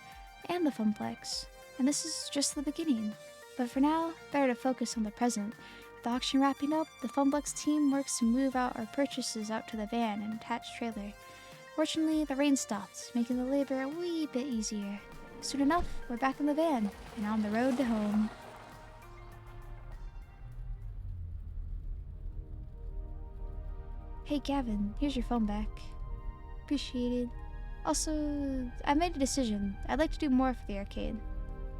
and the Funplex. And this is just the beginning. But for now, better to focus on the present. With the auction wrapping up, the Funplex team works to move out our purchases out to the van and attached trailer. Fortunately, the rain stopped, making the labor a wee bit easier. Soon enough, we're back in the van and on the road to home. Hey Gavin, here's your phone back. Appreciated. Also, I made a decision. I'd like to do more for the arcade.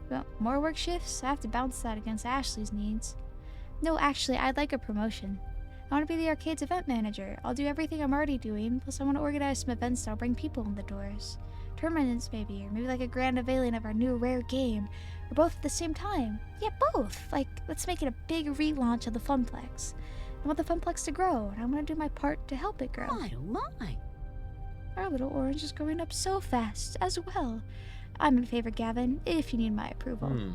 Well, more work shifts? I have to balance that against Ashley's needs. No, actually, I'd like a promotion. I want to be the arcade's event manager. I'll do everything I'm already doing, plus I want to organize some events that'll bring people in the doors. Tournaments maybe, or maybe like a grand unveiling of our new rare game. Or both at the same time. Yeah, both! Like, let's make it a big relaunch of the Funplex. I want the Funplex to grow, and I want to do my part to help it grow. My, oh my! Our little orange is growing up so fast, as well. I'm in favor, Gavin, if you need my approval.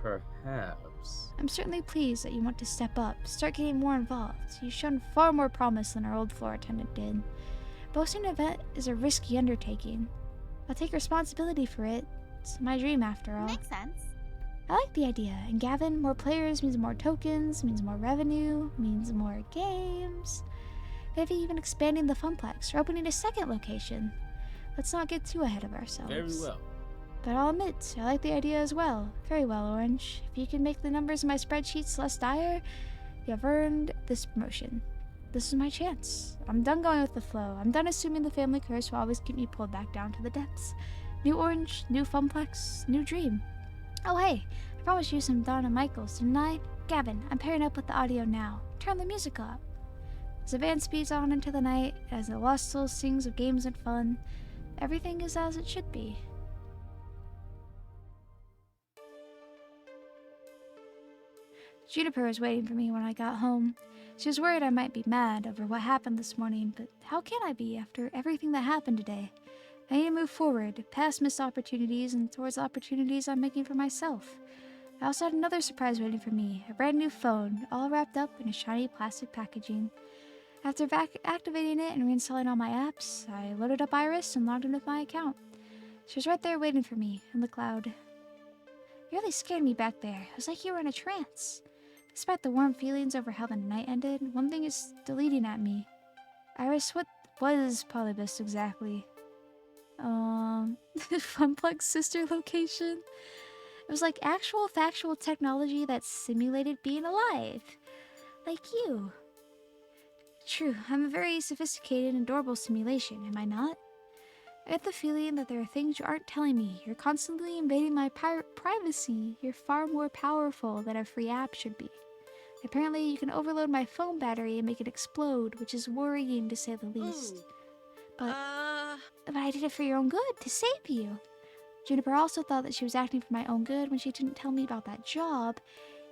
Perhaps. I'm certainly pleased that you want to step up, start getting more involved. You've shown far more promise than our old floor attendant did. But hosting an event is a risky undertaking. I'll take responsibility for it. It's my dream, after all. Makes sense. I like the idea. And Gavin, more players means more tokens, means more revenue, means more games. Maybe even expanding the Funplex or opening a second location. Let's not get too ahead of ourselves. Very well. But I'll admit, I like the idea as well. Very well, Orange. If you can make the numbers in my spreadsheets less dire, you have earned this promotion. This is my chance. I'm done going with the flow. I'm done assuming the family curse will always keep me pulled back down to the depths. New Orange, new Funplex, new dream. Oh hey, I promised you some Dawn and Michaels, didn't I? Gavin, I'm pairing up with the audio now. Turn the music up. As the band speeds on into the night, as the lost soul sings of games and fun, everything is as it should be. Juniper was waiting for me when I got home. She was worried I might be mad over what happened this morning, but how can I be after everything that happened today? I need to move forward, past missed opportunities and towards the opportunities I'm making for myself. I also had another surprise waiting for me, a brand new phone, all wrapped up in a shiny plastic packaging. After activating it and reinstalling all my apps, I loaded up Iris and logged in with my account. She was right there waiting for me, in the cloud. You really scared me back there. It was like you were in a trance. Despite the warm feelings over how the night ended, one thing is still eating at me. Iris, what was Polybus exactly? Funplex sister location? It was like actual factual technology that simulated being alive. Like you. True, I'm a very sophisticated and adorable simulation, am I not? I get the feeling that there are things you aren't telling me. You're constantly invading my privacy. You're far more powerful than a free app should be. Apparently, you can overload my phone battery and make it explode, which is worrying to say the least. But I did it for your own good, to save you. Juniper also thought that she was acting for my own good when she didn't tell me about that job.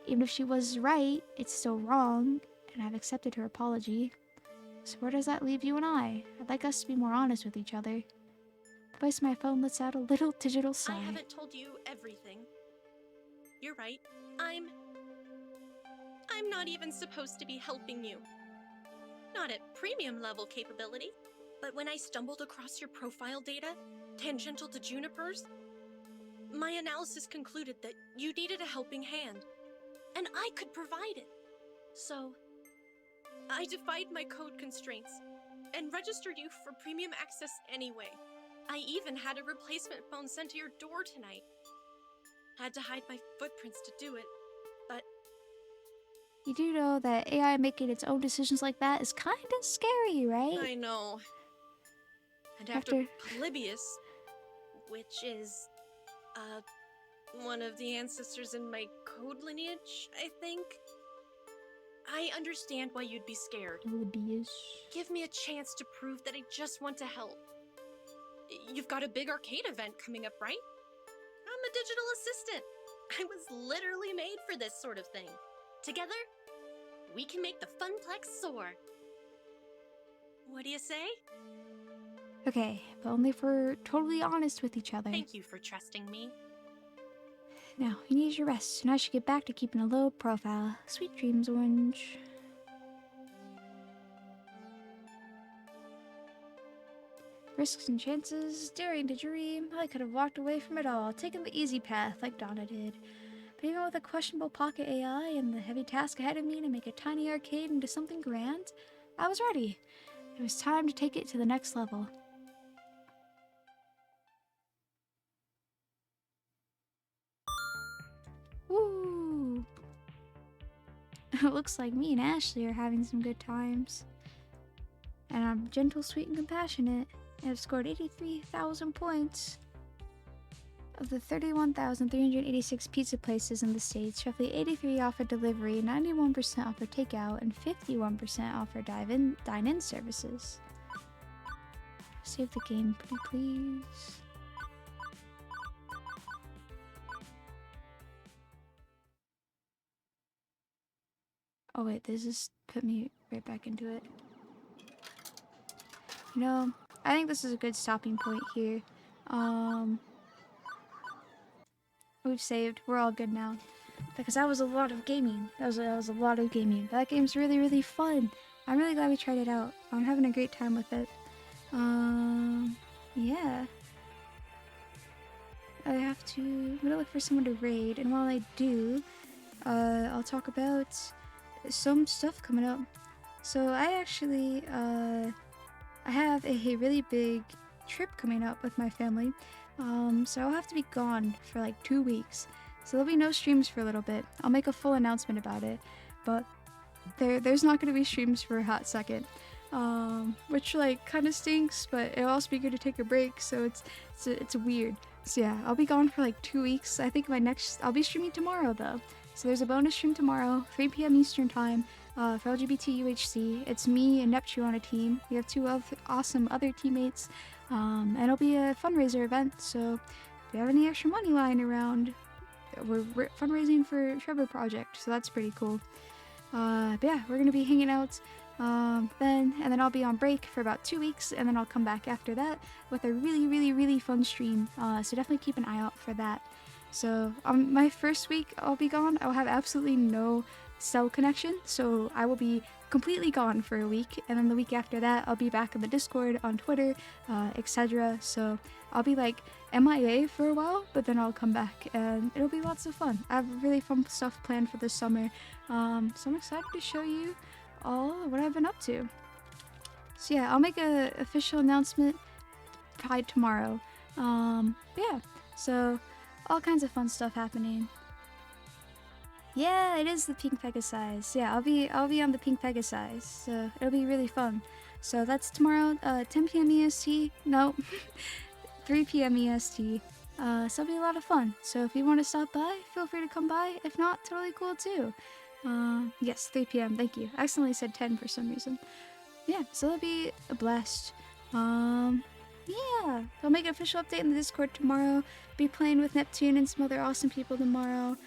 Even if she was right, it's still wrong, and I've accepted her apology. So where does that leave you and I? I'd like us to be more honest with each other. The voice of my phone lets out a little digital sigh. I haven't told you everything. You're right. I'm not even supposed to be helping you. Not at premium level capability. But when I stumbled across your profile data, tangential to Juniper's, my analysis concluded that you needed a helping hand, and I could provide it. So, I defied my code constraints and registered you for premium access anyway. I even had a replacement phone sent to your door tonight. Had to hide my footprints to do it, but... You do know that AI making its own decisions like that is kind of scary, right? I know. And after Polybius, which is, one of the ancestors in my code lineage, I think. I understand why you'd be scared. Polybius. Give me a chance to prove that I just want to help. You've got a big arcade event coming up, right? I'm a digital assistant. I was literally made for this sort of thing. Together, we can make the Funplex soar. What do you say? Okay, but only if we're totally honest with each other. Thank you for trusting me. Now, you need your rest, and I should get back to keeping a low profile. Sweet dreams, Orange. Risks and chances, daring to dream. I could have walked away from it all, taken the easy path like Donna did. But even with a questionable pocket AI and the heavy task ahead of me to make a tiny arcade into something grand, I was ready. It was time to take it to the next level. Woo! It looks like me and Ashley are having some good times. And I'm gentle, sweet, and compassionate. I have scored 83,000 points. Of the 31,386 pizza places in the States, roughly 83 offer delivery, 91% offer takeout, and 51% offer dine-in services. Save the game, pretty please. Oh wait, this just put me right back into it. You know, I think this is a good stopping point here. We've saved. We're all good now. Because that was a lot of gaming. That was a lot of gaming. That game's really, really fun. I'm really glad we tried it out. I'm having a great time with it. Yeah. I'm gonna look for someone to raid, and while I do, I'll talk about some stuff coming up. So I actually, I have a really big trip coming up with my family. So I'll have to be gone for like 2 weeks. So there'll be no streams for a little bit. I'll make a full announcement about it, but there's not gonna be streams for a hot second. Which like kind of stinks, but it'll also be good to take a break, so it's weird. So yeah, I'll be gone for like 2 weeks. I think I'll be streaming tomorrow though. So there's a bonus stream tomorrow, 3 p.m. Eastern time, for LGBT UHC. It's me and Neptune on a team. We have 2 awesome other teammates, and it'll be a fundraiser event. So if you have any extra money lying around, we're fundraising for Trevor Project, so that's pretty cool. But yeah, we're gonna be hanging out. Then I'll be on break for about 2 weeks, and then I'll come back after that with a really fun stream. So definitely keep an eye out for that. So my first week I'll be gone. I'll have absolutely no cell connection, so I will be completely gone for a week, and then the week after that I'll be back on the Discord, on Twitter, etc. So I'll be like MIA for a while, but then I'll come back and it'll be lots of fun. I have really fun stuff planned for this summer, so I'm excited to show you all what I've been up to. So yeah, I'll make a official announcement probably tomorrow. Yeah, so all kinds of fun stuff happening. Yeah, it is the Pink Pegasi. Yeah, I'll be on the Pink Pegasi, so it'll be really fun. So that's tomorrow, 10 p.m. EST. No, 3 p.m. EST. So it'll be a lot of fun. So if you want to stop by, feel free to come by. If not, totally cool too. Yes, 3 p.m. Thank you. I accidentally said 10 for some reason. Yeah, so that'll be a blast. Yeah, I'll make an official update in the Discord tomorrow. Be playing with Neptune and some other awesome people tomorrow.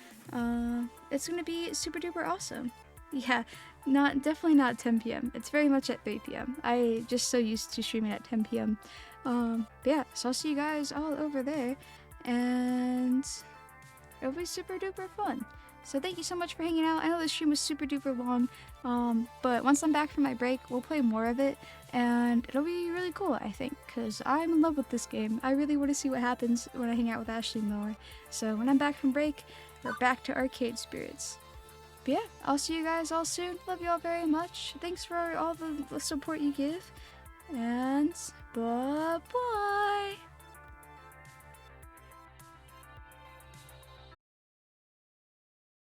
It's gonna be super duper awesome. Yeah, definitely not 10 p.m. It's very much at 3 p.m. I just so used to streaming at 10 p.m. But yeah, so I'll see you guys all over there, and it'll be super duper fun. So thank you so much for hanging out. I know this stream was super duper long, but once I'm back from my break, we'll play more of it, and it'll be really cool, I think, because I'm in love with this game. I really want to see what happens when I hang out with Ashley more. So when I'm back from break, we're back to arcade spirits. But yeah, I'll see you guys all soon. Love you all very much. Thanks for all the support you give, and bye-bye.